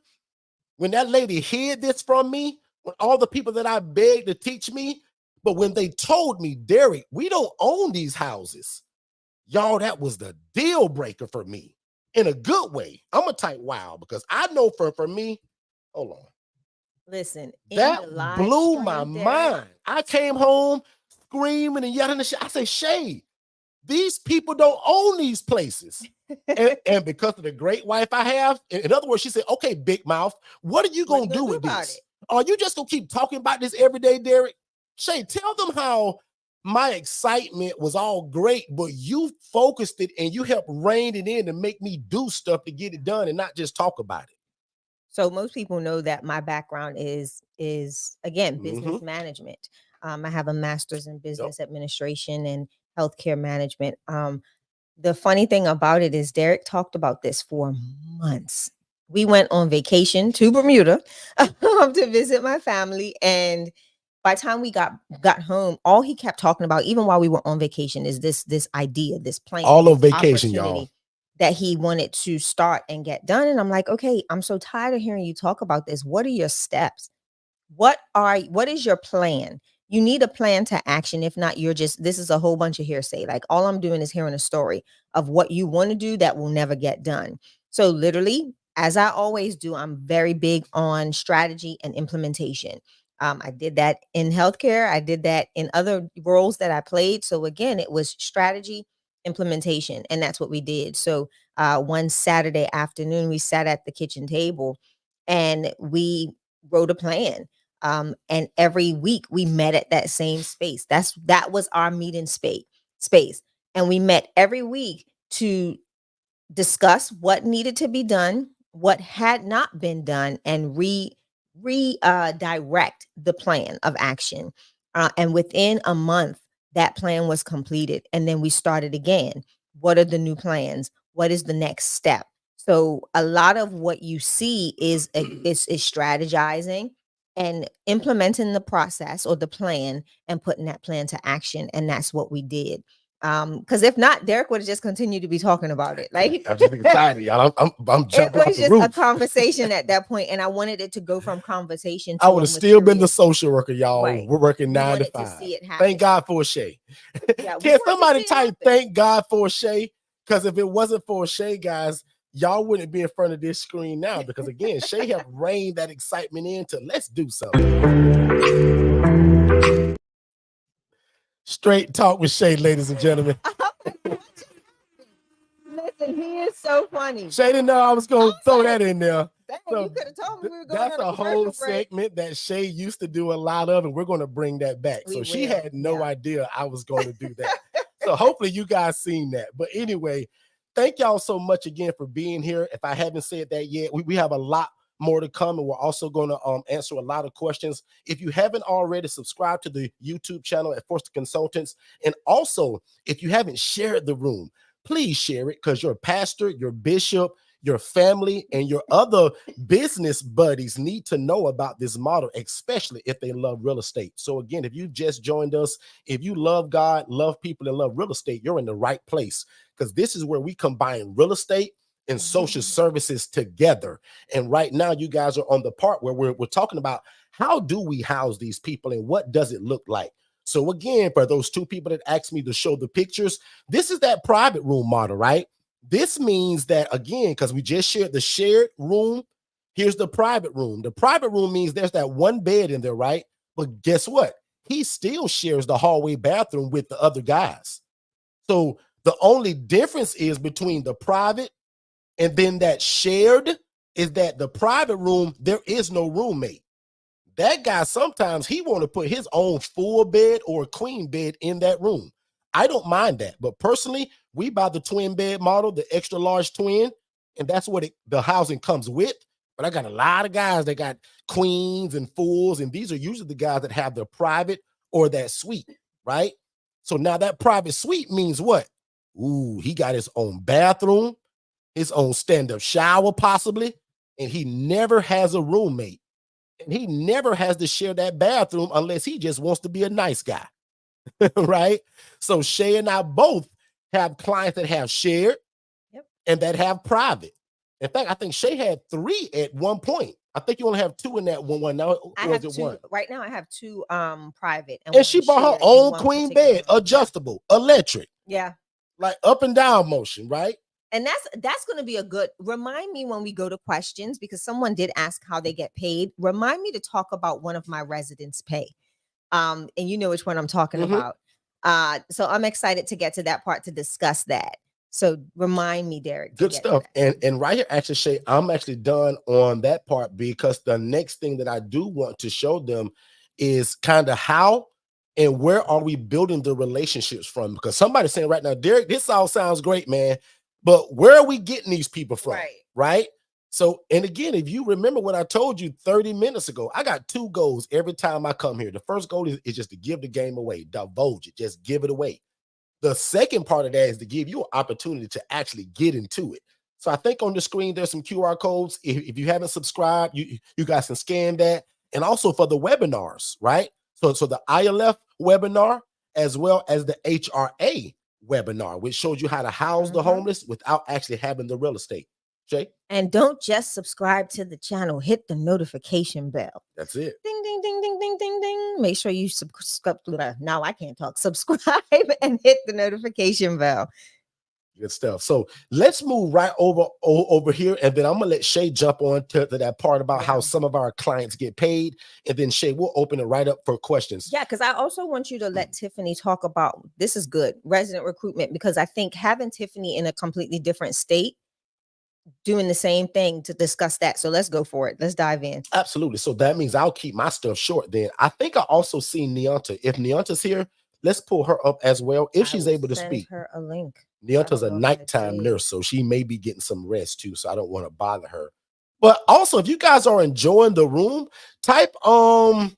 when that lady hid this from me, when all the people that I begged to teach me, but when they told me, Derek, we don't own these houses. Y'all, that was the deal breaker for me in a good way. I'm going to type wow, because I know for me, hold on. Listen, That blew my mind. I came home screaming and yelling and shit. I say, Shay, these people don't own these places. and because of the great wife I have, in other words, she said, okay, big mouth, what are you going to do with this? Are you just going to keep talking about this every day, Derek? Shay, tell them how my excitement was all great, but you focused it and you helped rein it in to make me do stuff to get it done and not just talk about it. So most people know that my background is again, business management. I have a master's in business administration and healthcare management. The funny thing about it is Derek talked about this for months. We went on vacation to Bermuda to visit my family, and by the time we got home, all he kept talking about, even while we were on vacation, is this idea, this plan, all on vacation, y'all, that he wanted to start and get done. And I'm like, okay, I'm so tired of hearing you talk about this. What are your steps? What is your plan? You need a plan to action. If not, this is a whole bunch of hearsay. Like, all I'm doing is hearing a story of what you want to do that will never get done. So literally, as I always do, I'm very big on strategy and implementation. I did that in healthcare. I did that in other roles that I played. So again, it was strategy, implementation, and that's what we did. So one Saturday afternoon, we sat at the kitchen table and we wrote a plan. And every week we met at that same space. That was our meeting space. And we met every week to discuss what needed to be done, what had not been done, and redirect the plan of action. And within a month, that plan was completed. And then we started again. What are the new plans? What is the next step? So a lot of what you see is strategizing and implementing the process or the plan and putting that plan to action. And that's what we did. Because if not, Derek would have just continued to be talking about it. Like, I'm just excited, y'all. I'm jumping. It was just a conversation at that point, and I wanted it to go from conversation to I would have still been the social worker, y'all. Right. We're working 9 to 5. Thank God for Shay. Yeah, can somebody type thank God for Shay? Because if it wasn't for Shay, guys, y'all wouldn't be in front of this screen now. Because again, Shay have reined that excitement into let's do something. Straight talk with Shay, ladies and gentlemen. Listen, he is so funny. Shay didn't know I was going to throw that in there. Dang, so you could have told me we were going that's a whole segment that Shay used to do a lot of, and we're going to bring that back. She had no idea I was going to do that. So hopefully you guys seen that. But anyway, thank y'all so much again for being here. If I haven't said that yet, we have a lot more to come, and we're also going to answer a lot of questions. If you haven't already, subscribed to the YouTube channel at Forston Consultants. And also, if you haven't shared the room, please share it, because your pastor, your bishop, your family, and your other business buddies need to know about this model, especially if they love real estate. So again, if you just joined us, if you love God, love people, and love real estate, you're in the right place, because this is where we combine real estate and social services together. And right now, you guys are on the part where we're talking about how do we house these people and what does it look like? So again, for those 2 people that asked me to show the pictures, this is that private room model, right? This means that, again, because we just shared the shared room, here's the private room. The private room means there's that one bed in there, right? But guess what? He still shares the hallway bathroom with the other guys. So the only difference is between the private and then that shared is that the private room, there is no roommate. that guy, sometimes he want to put his own full bed or queen bed in that room. I don't mind that. But personally, we buy the twin bed model, the extra large twin, and that's what the housing comes with. But I got a lot of guys that got queens and fulls, and these are usually the guys that have the private or that suite, right? So now that private suite means what? Ooh, he got his own bathroom, his own stand-up shower possibly, and he never has a roommate. And he never has to share that bathroom unless he just wants to be a nice guy, right? So Shay and I both have clients that have shared and that have private. In fact, I think Shay had 3 at one point. I think you only have 2 in that one now. I have 2. Right now I have 2 private. And she bought her own queen bed, adjustable, electric. Yeah. Like up and down motion, right? And that's going to be a good, remind me when we go to questions, because someone did ask how they get paid. Remind me to talk about one of my residents' pay. And you know which one I'm talking about. So I'm excited to get to that part to discuss that. So remind me, Derek. Good stuff. And right here, actually, Shay, I'm actually done on that part, because the next thing that I do want to show them is kind of how and where are we building the relationships from? Because somebody's saying right now, Derek, this all sounds great, man, but where are we getting these people from? Right? So, and again, if you remember what I told you 30 minutes ago, I got 2 goals every time I come here. The first goal is just to give the game away, divulge it, just give it away. The second part of that is to give you an opportunity to actually get into it. So I think on the screen, there's some QR codes. If you haven't subscribed, you guys can scan that. And also for the webinars, right? So the ILF webinar, as well as the HRA webinar, which shows you how to house the homeless without actually having the real estate. Jay? And don't just subscribe to the channel, hit the notification bell. That's it. Ding, ding, ding, ding, ding, ding, ding. Make sure you subscribe. Now I can't talk. Subscribe and hit the notification bell. Good stuff. So let's move right over here, and then I'm gonna let Shay jump on to that part about how some of our clients get paid, and then Shay, we'll open it right up for questions. Yeah, because I also want you to let Tiffany talk about, this is good, resident recruitment, because I think having Tiffany in a completely different state doing the same thing to discuss that. So let's go for it. Let's dive in. Absolutely. So that means I'll keep my stuff short then. I think I also see Neonta. If Neonta's here, let's pull her up as well, if she's able to speak. Her a link. Neonta's a nighttime nurse, so she may be getting some rest too, so I don't want to bother her. But also, if you guys are enjoying the room, type the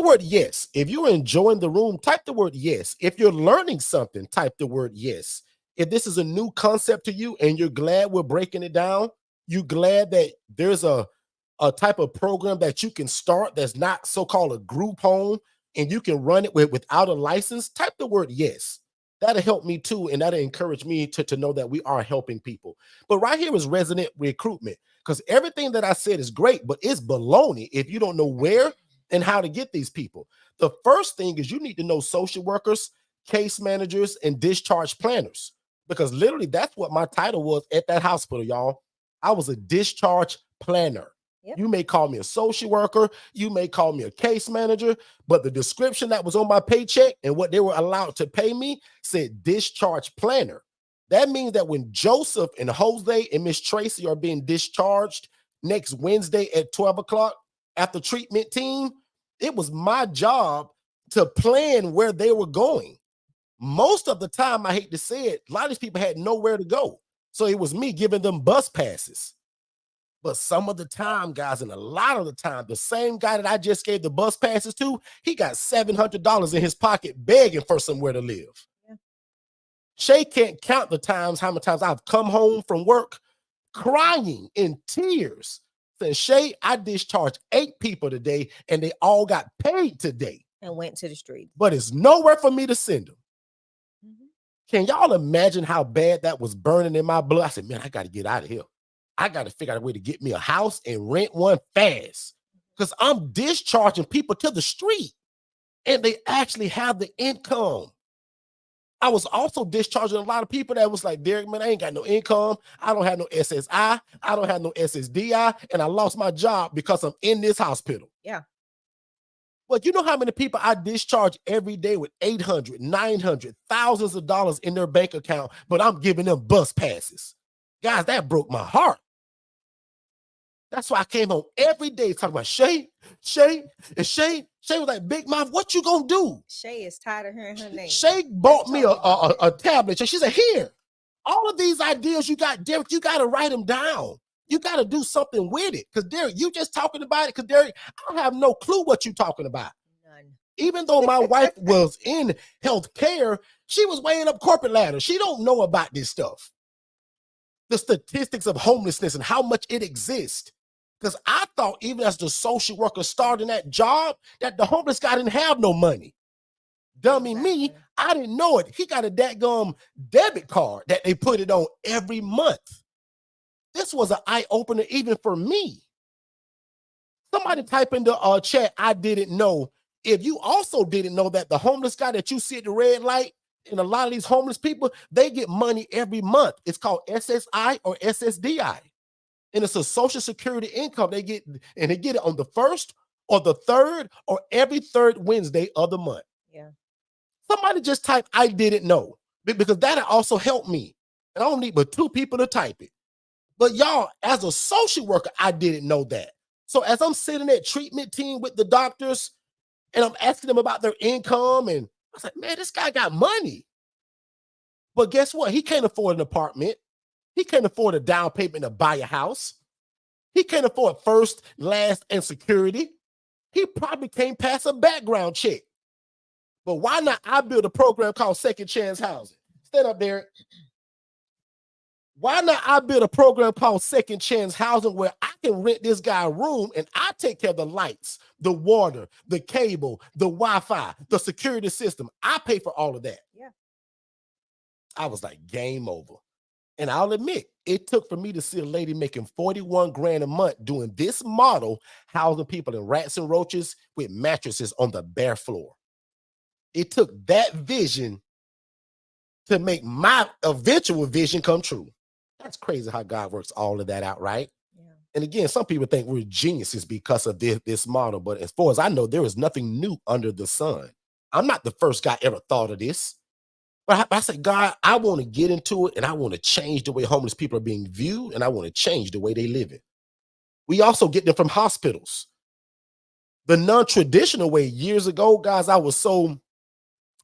word yes. If you're enjoying the room, type the word yes. If you're learning something, type the word yes. If this is a new concept to you and you're glad we're breaking it down, you're glad that there's a type of program that you can start that's not so-called a group home and you can run it without a license, type the word yes. That'll help me too, and that'll encourage me to know that we are helping people. But right here is resident recruitment, because everything that I said is great, but it's baloney if you don't know where and how to get these people. The first thing is you need to know social workers, case managers, and discharge planners, because literally that's what my title was at that hospital, y'all. I was a discharge planner. Yep. You may call me a social worker, you may call me a case manager, but the description that was on my paycheck and what they were allowed to pay me said discharge planner. That means that when Joseph and Jose and Miss Tracy are being discharged next Wednesday at 12 o'clock after treatment team, it was my job to plan where they were going. Most of the time, I hate to say it, a lot of these people had nowhere to go. So it was me giving them bus passes. But some of the time, guys, and a lot of the time, the same guy that I just gave the bus passes to, he got $700 in his pocket begging for somewhere to live. Yeah. Shay can't count the times, how many times I've come home from work crying in tears saying, Shay, I discharged 8 people today and they all got paid today. And went to the street. But it's nowhere for me to send them. Mm-hmm. Can y'all imagine how bad that was burning in my blood? I said, man, I got to get out of here. I got to figure out a way to get me a house and rent one fast, because I'm discharging people to the street and they actually have the income. I was also discharging a lot of people that was like, Derek, man, I ain't got no income. I don't have no SSI. I don't have no SSDI. And I lost my job because I'm in this hospital. Yeah. But you know how many people I discharge every day with 800, 900, thousands of dollars in their bank account, but I'm giving them bus passes. Guys, that broke my heart. That's why I came home every day talking about Shay. And Shay was like, Big Mouth, what you gonna do? Shay is tired of hearing her name. Shay bought me a tablet. She said, here, all of these ideas you got, Derek, you got to write them down. You got to do something with it. Because Derek, you just talking about it. Because Derek, I have no clue what you're talking about. None. Even though my wife was in healthcare, she was weighing up corporate ladder. She don't know about this stuff. The statistics of homelessness and how much it exists. Because I thought even as the social worker starting that job, that the homeless guy didn't have no money. Dummy me, I didn't know it. He got a dadgum debit card that they put it on every month. This was an eye-opener even for me. Somebody type in the chat, I didn't know. If you also didn't know that the homeless guy that you see at the red light, and a lot of these homeless people, they get money every month. It's called SSI or SSDI. And it's a social security income they get, and they get it on the 1st or the 3rd or every 3rd Wednesday of the month. Yeah. Somebody just type, I didn't know, because that'll also help me. And I don't need but 2 people to type it. But y'all, as a social worker, I didn't know that. So as I'm sitting at treatment team with the doctors and I'm asking them about their income, and I was like, man, this guy got money. But guess what? He can't afford an apartment. He can't afford a down payment to buy a house. He can't afford first, last, and security. He probably can't pass a background check. But why not I build a program called Second Chance Housing? Stand up, Derek. Why not I build a program called Second Chance Housing where I can rent this guy a room and I take care of the lights, the water, the cable, the Wi-Fi, the security system. I pay for all of that. Yeah. I was like, game over. And I'll admit, it took for me to see a lady making 41 grand a month doing this model, housing people in rats and roaches with mattresses on the bare floor. It took that vision to make my eventual vision come true. That's crazy how God works all of that out, right? Yeah. And again, some people think we're geniuses because of this model, but as far as I know, there is nothing new under the sun. I'm not the first guy ever thought of this. But I said, God, I want to get into it, and I want to change the way homeless people are being viewed, and I want to change the way they live it. We also get them from hospitals. The non-traditional way, years ago, guys, I was so,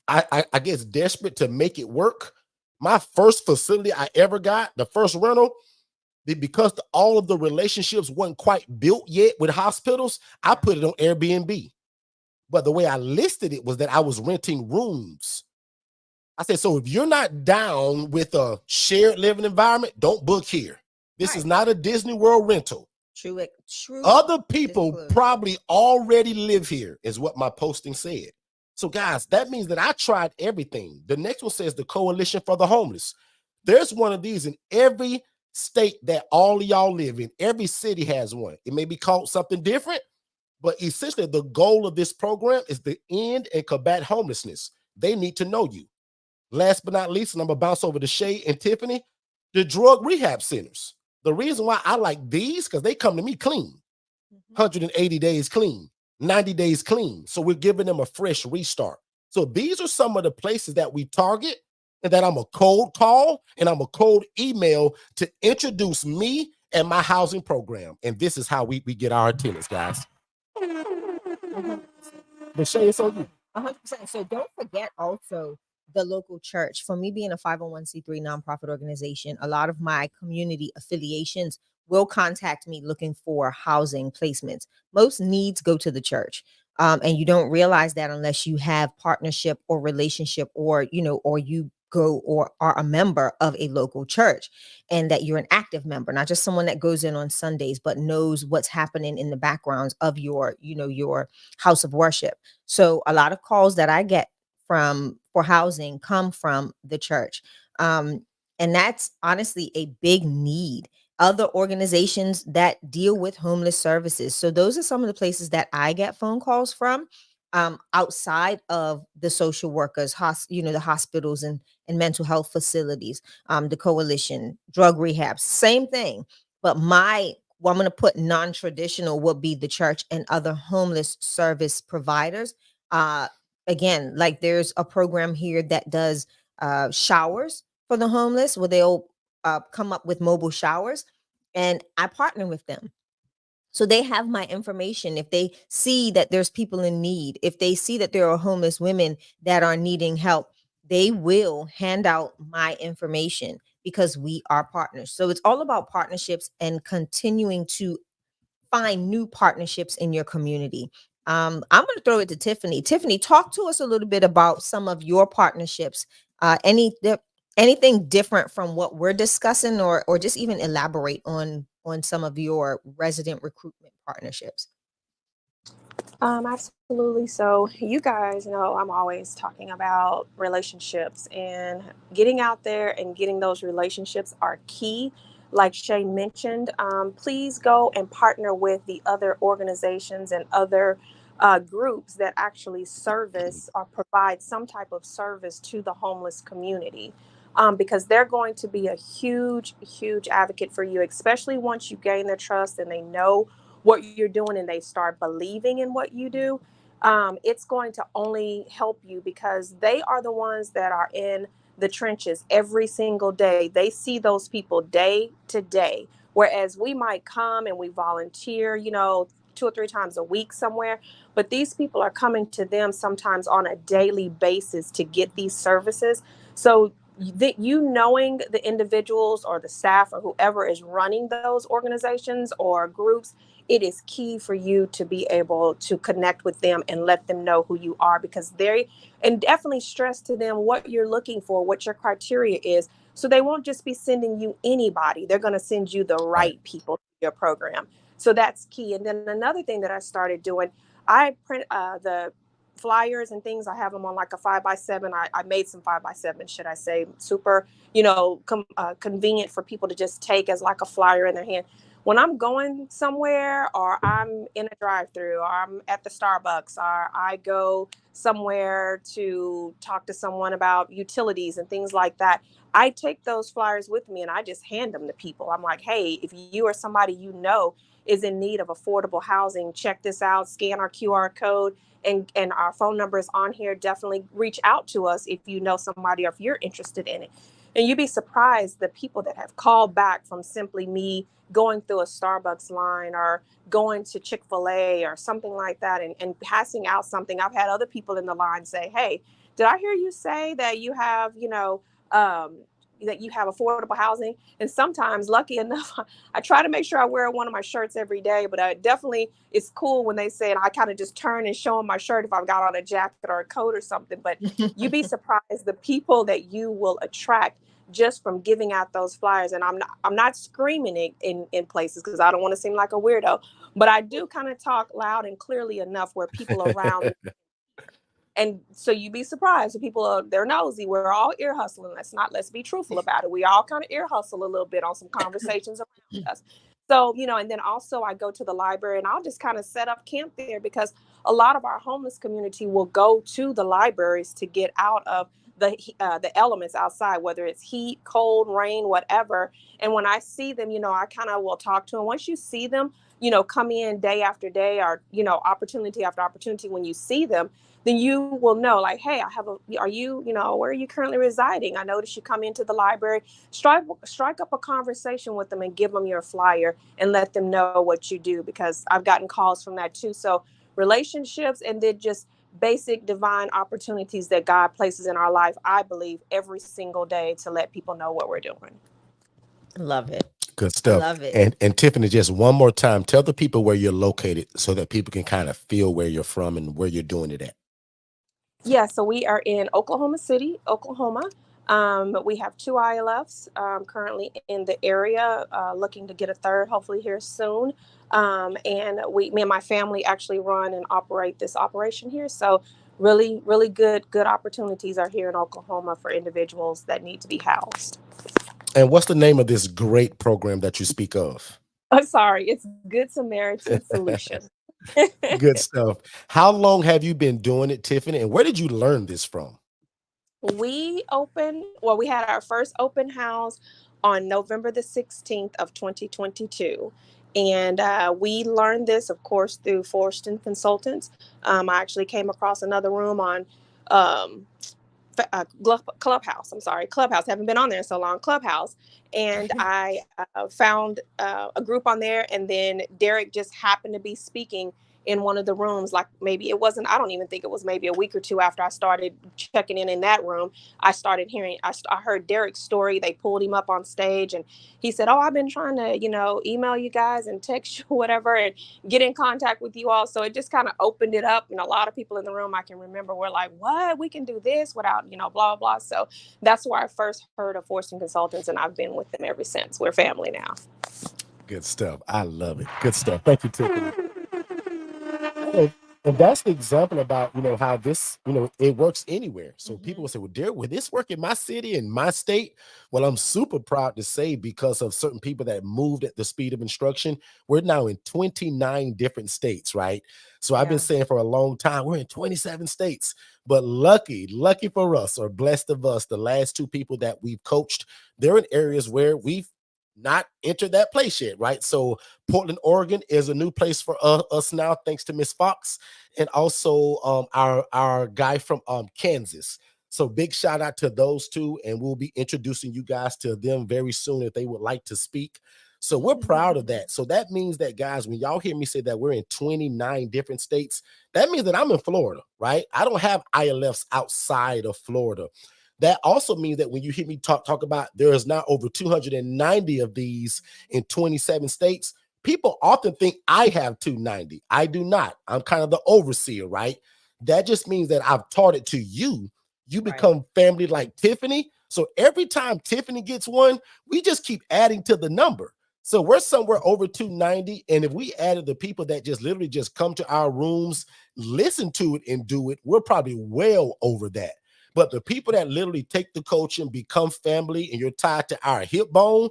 I guess, desperate to make it work. My first facility I ever got, the first rental, because all of the relationships weren't quite built yet with hospitals, I put it on Airbnb. But the way I listed it was that I was renting rooms. I said, so if you're not down with a shared living environment, don't book here. This is not a Disney World rental. True. Other people probably already live here, is what my posting said. So guys, that means that I tried everything. The next one says the Coalition for the Homeless. There's one of these in every state that all of y'all live in. Every city has one. It may be called something different, but essentially the goal of this program is to end and combat homelessness. They need to know you. Last but not least, and I'm going to bounce over to Shay and Tiffany, the drug rehab centers. The reason why I like these, because they come to me clean. 180 days clean, 90 days clean. So we're giving them a fresh restart. So these are some of the places that we target, and that I'm a cold call and I'm a cold email to introduce me and my housing program. And this is how we get our attendance, guys. But Shay, it's on you. 100%. So don't forget also the local church. For me being a 501c3 nonprofit organization, a lot of my community affiliations will contact me looking for housing placements. Most needs go to the church. And you don't realize that unless you have partnership or relationship, or, or you go or are a member of a local church, and that you're an active member, not just someone that goes in on Sundays, but knows what's happening in the backgrounds of your house of worship. So a lot of calls that I get for housing come from the church. And that's honestly a big need. Other organizations that deal with homeless services. So those are some of the places that I get phone calls from, outside of the social workers, the hospitals and mental health facilities, the coalition, drug rehab, same thing. But I'm going to put non-traditional would be the church and other homeless service providers. Again, like there's a program here that does showers for the homeless, where they'll come up with mobile showers, and I partner with them. So they have my information. If they see that there's people in need, if they see that there are homeless women that are needing help, they will hand out my information because we are partners. So it's all about partnerships and continuing to find new partnerships in your community. I'm going to throw it to Tiffany. Tiffany, talk to us a little bit about some of your partnerships. Anything different from what we're discussing, or just even elaborate on some of your resident recruitment partnerships. Absolutely. So you guys know I'm always talking about relationships, and getting out there and getting those relationships are key. Like Shay mentioned, please go and partner with the other organizations and other groups that actually service or provide some type of service to the homeless community. Because they're going to be a huge, huge advocate for you, especially once you gain their trust and they know what you're doing and they start believing in what you do. It's going to only help you because they are the ones that are in the trenches every single day. They see those people day to day. Whereas we might come and we volunteer, 2 or 3 times a week somewhere, but these people are coming to them sometimes on a daily basis to get these services. So that you knowing the individuals or the staff or whoever is running those organizations or groups, it is key for you to be able to connect with them and let them know who you are, because they, and definitely stress to them what you're looking for, what your criteria is, so they won't just be sending you anybody. They're going to send you the Right. right people to your program. So that's key. And then another thing that I started doing, I print the flyers and things. I have them on like a 5x7. I made some 5x7, should I say, super, convenient for people to just take as like a flyer in their hand. When I'm going somewhere, or I'm in a drive-through, or I'm at the Starbucks, or I go somewhere to talk to someone about utilities and things like that, I take those flyers with me and I just hand them to people. I'm like, hey, if you or somebody is in need of affordable housing, check this out, scan our QR code, and our phone number is on here. Definitely reach out to us if you know somebody or if you're interested in it. And you'd be surprised the people that have called back from simply me going through a Starbucks line or going to Chick-fil-A or something like that, and passing out something. I've had other people in the line say, hey, did I hear you say that you have, that you have affordable housing? And sometimes, lucky enough, I try to make sure I wear one of my shirts every day, but definitely it's cool when they say, and I kind of just turn and show them my shirt if I've got on a jacket or a coat or something. But you'd be surprised the people that you will attract just from giving out those flyers. And I'm not screaming it in places because I don't want to seem like a weirdo, but I do kind of talk loud and clearly enough where people around. And so you'd be surprised. People they're nosy. We're all ear hustling. Let's be truthful about it. We all kind of ear hustle a little bit on some conversations around us. So, and then also I go to the library and I'll just kind of set up camp there, because a lot of our homeless community will go to the libraries to get out of the elements outside, whether it's heat, cold, rain, whatever. And when I see them, I kind of will talk to them. Once you see them, come in day after day, or, opportunity after opportunity, when you see them, then you will know, like, hey, are you, where are you currently residing? I noticed you come into the library. Strike up a conversation with them and give them your flyer and let them know what you do, because I've gotten calls from that too. So relationships, and then just basic divine opportunities that God places in our life, I believe, every single day, to let people know what we're doing. Love it. Good I stuff. love it. And Tiffany, just one more time, tell the people where you're located so that people can kind of feel where you're from and where you're doing it at. Yeah, so we are in Oklahoma City, Oklahoma. We have 2 ILFs currently in the area, looking to get a third, hopefully here soon. And me and my family actually run and operate this operation here. So really, really good opportunities are here in Oklahoma for individuals that need to be housed. And what's the name of this great program that you speak of? I'm sorry, it's Good Samaritan Solution. Good stuff. How long have you been doing it, Tiffany? And where did you learn this from? We had our first open house on November the 16th of 2022. And we learned this, of course, through Forston Consultants. I actually came across another room on um, Clubhouse. I'm sorry, Clubhouse. Haven't been on there in so long. Clubhouse, and I found a group on there, and then Derek just happened to be speaking in one of the rooms. Like maybe it wasn't. I don't even think it was maybe a week or two after I started checking in that room. I started hearing. I heard Derek's story. They pulled him up on stage, and he said, "Oh, I've been trying to, email you guys and text you, whatever, and get in contact with you all." So it just kind of opened it up, and a lot of people in the room I can remember were like, "What? We can do this without, blah blah." So that's where I first heard of Forston Consultants, and I've been with them ever since. We're family now. Good stuff. I love it. Good stuff. Thank you, Tiffany. And that's the example about, how this, it works anywhere. So people will say, well, Derek, will this work in my city, in my state? Well, I'm super proud to say, because of certain people that moved at the speed of instruction, we're now in 29 different states, right? So I've been saying for a long time, we're in 27 states, but lucky for us, or blessed of us, the last two people that we've coached, they're in areas where we've not entered that place yet, right? So Portland, Oregon is a new place for us now, thanks to Miss Fox, and also our guy from Kansas. So big shout out to those two, and we'll be introducing you guys to them very soon if they would like to speak. So we're proud of that. So that means that, guys, when y'all hear me say that we're in 29 different states, that means that I'm in Florida, right? I don't have ILFs outside of Florida. That also means that when you hear me talk about there is now over 290 of these in 27 states, people often think I have 290. I do not. I'm kind of the overseer, right? That just means that I've taught it to you. You become family like Tiffany. So every time Tiffany gets one, we just keep adding to the number. So we're somewhere over 290. And if we added the people that just literally just come to our rooms, listen to it and do it, we're probably well over that. But the people that literally take the coaching, become family, and you're tied to our hip bone,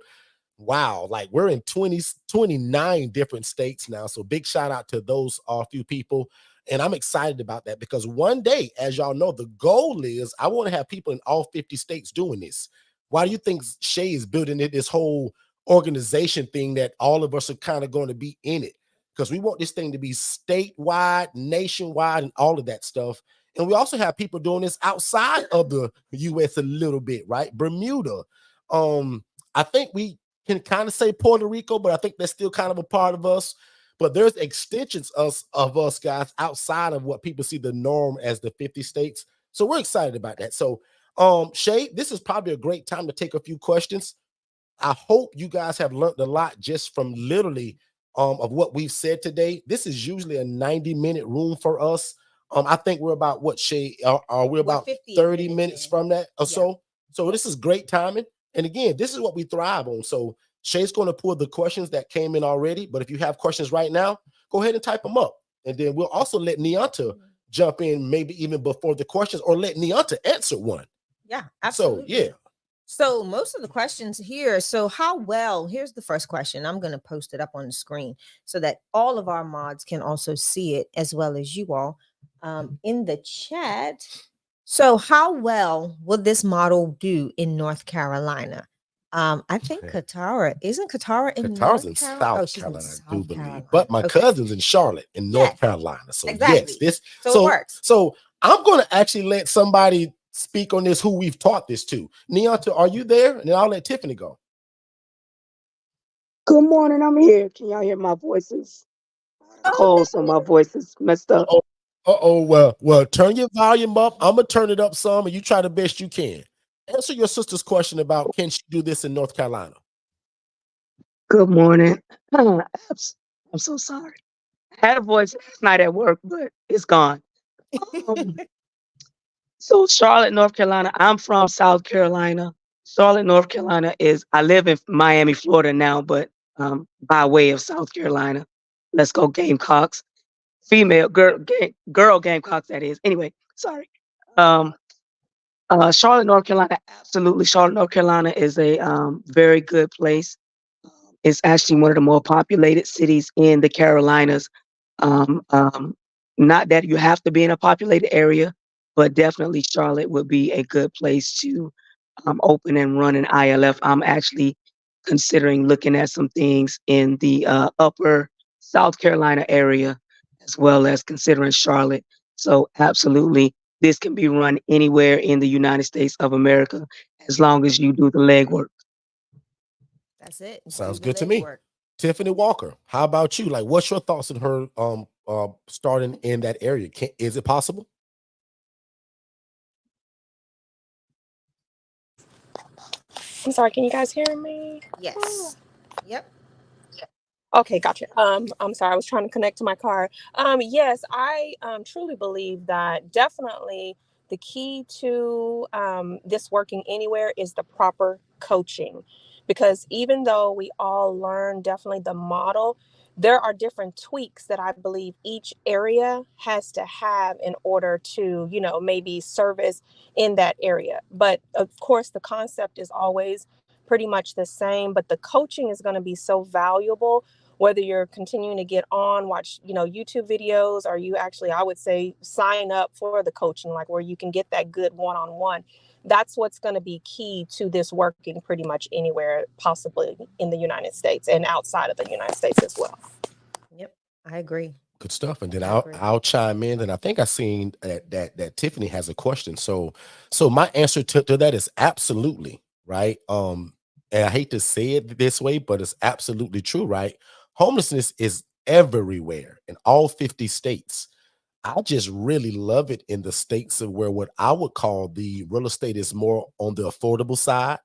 wow, like we're in 29 different states now. So big shout out to those few people. And I'm excited about that, because one day, as y'all know, the goal is I want to have people in all 50 states doing this. Why do you think Shay is building this whole organization thing that all of us are kind of going to be in it? Because we want this thing to be statewide, nationwide, and all of that stuff. And we also have people doing this outside of the U.S. a little bit, right? Bermuda. I think we can kind of say Puerto Rico, but I think that's still kind of a part of us. But there's extensions of us guys outside of what people see the norm as the 50 states. So we're excited about that. So Shay, this is probably a great time to take a few questions. I hope you guys have learned a lot just from literally of what we've said today. This is usually a 90-minute room for us. I think we're about what, Shay? We're about 30 minutes from that or so. So this is great timing. And again, this is what we thrive on. So Shay's going to pull the questions that came in already. But if you have questions right now, go ahead and type them up. And then we'll also let Neonta jump in, maybe even before the questions, or let Neonta answer one. Yeah, absolutely. So, yeah. So most of the questions here. So here's the first question. I'm going to post it up on the screen so that all of our mods can also see it, as well as you all in the chat. So how well will this model do in North Carolina? I think Katara, isn't Katara in Katara's North in Carolina? South Carolina, I do believe. But my cousin's in Charlotte, in North Carolina. So exactly. Yes, it works. So I'm going to actually let somebody speak on this who we've taught this to. Neonta, are you there? And then I'll let Tiffany go. Good morning, I'm here. Can y'all hear my voices? Cold, so my voice is messed up. Well, turn your volume up. I'm going to turn it up some, and you try the best you can. Answer your sister's question about, can she do this in North Carolina? Good morning. I'm so sorry. I had a voice last night at work, but it's gone. So Charlotte, North Carolina, I'm from South Carolina. Charlotte, North Carolina I live in Miami, Florida now, but by way of South Carolina. Let's go Gamecocks. Female, girl Gamecocks, that is. Anyway, sorry. Charlotte, North Carolina, absolutely. Charlotte, North Carolina is a very good place. It's actually one of the more populated cities in the Carolinas. Not that you have to be in a populated area, but definitely Charlotte would be a good place to open and run an ILF. I'm actually considering looking at some things in the upper South Carolina area, as well as considering Charlotte. So absolutely, this can be run anywhere in the United States of America as long as you do the legwork. That's it. Sounds Do the good to me. legwork. Tiffany Walker, how about you? Like, what's your thoughts on her starting in that area? Is it possible? I'm sorry, can you guys hear me? Yes. Yep. Okay, gotcha. I'm sorry, I was trying to connect to my car. Yes, I truly believe that definitely the key to this working anywhere is the proper coaching. Because even though we all learn definitely the model, there are different tweaks that I believe each area has to have in order to, maybe service in that area. But of course, the concept is always pretty much the same, but the coaching is going to be so valuable whether you're continuing to get on, watch, YouTube videos, or you actually, I would say, sign up for the coaching, like where you can get that good one-on-one. That's what's going to be key to this working pretty much anywhere, possibly in the United States and outside of the United States as well. Yep. I agree. Good stuff. And then I I'll agree. I'll chime in. And I think I seen that Tiffany has a question. So my answer to that is absolutely, right. And I hate to say it this way, but it's absolutely true, right? Homelessness is everywhere in all 50 states. I just really love it in the states of where what I would call the real estate is more on the affordable side.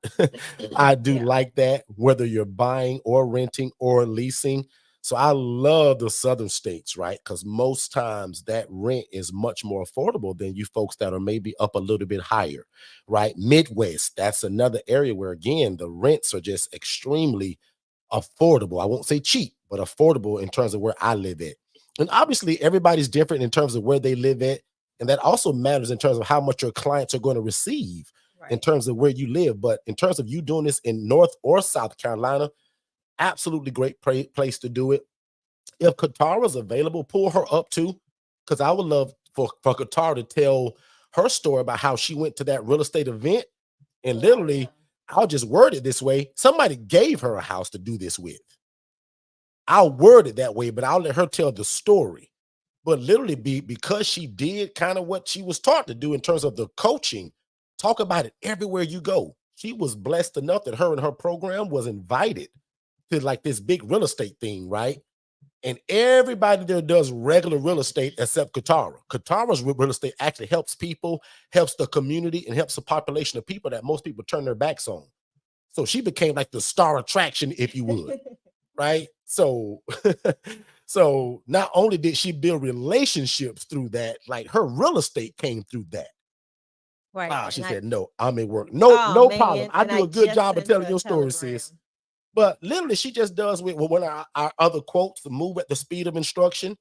I do Yeah. like that, whether you're buying or renting or leasing. So I love the southern states, right? Because most times that rent is much more affordable than you folks that are maybe up a little bit higher, right? Midwest, that's another area where, again, the rents are just extremely affordable. I won't say cheap, but affordable in terms of where I live at. And obviously, everybody's different in terms of where they live at. And that also matters in terms of how much your clients are going to receive in Right. terms of where you live. But in terms of you doing this in North or South Carolina, absolutely great place to do it. If Katara's available, pull her up too, because I would love for Katara to tell her story about how she went to that real estate event. And literally, I'll just word it this way. Somebody gave her a house to do this with. I'll word it that way, but I'll let her tell the story. But literally, because she did kind of what she was taught to do in terms of the coaching, talk about it everywhere you go. She was blessed enough that her and her program was invited to like this big real estate thing, right? And everybody there does regular real estate except Katara. Katara's real estate actually helps people, helps the community, and helps the population of people that most people turn their backs on. So she became like the star attraction, if you would, right? So, so not only did she build relationships through that, like her real estate came through that. Right. Wow, she And said, "No, I'm in work. No, oh no problem. man, I and do I a good just job of sent you telling a your story, telegram. sis." But literally, she just does with one of our other quotes, the move at the speed of instruction.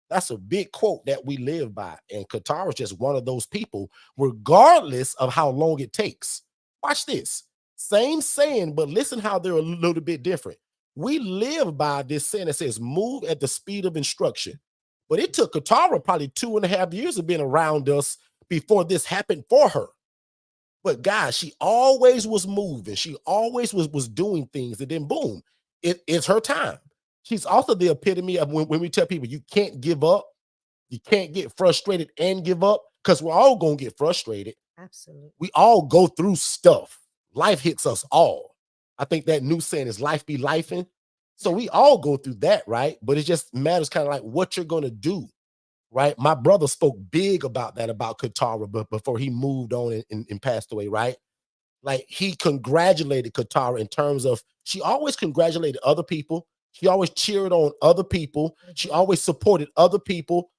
That's a big quote that we live by. And Qatar is just one of those people, regardless of how long it takes. Watch this. Same saying, but listen how they're a little bit different. We live by this saying that says move at the speed of instruction. But it took Katara probably 2.5 years of being around us before this happened for her. But guys, she always was moving. She always was doing things. And then boom, it's her time. She's also the epitome of when we tell people you can't give up, you can't get frustrated and give up, because we're all gonna get frustrated. Absolutely. We all go through stuff. Life hits us all. I think that new saying is life be lifing. So we all go through that, right? But it just matters kind of like what you're gonna do, right? My brother spoke big about that about Katara, but before he moved on and passed away, right? Like he congratulated Katara in terms of she always congratulated other people. She always cheered on other people. She always supported other people.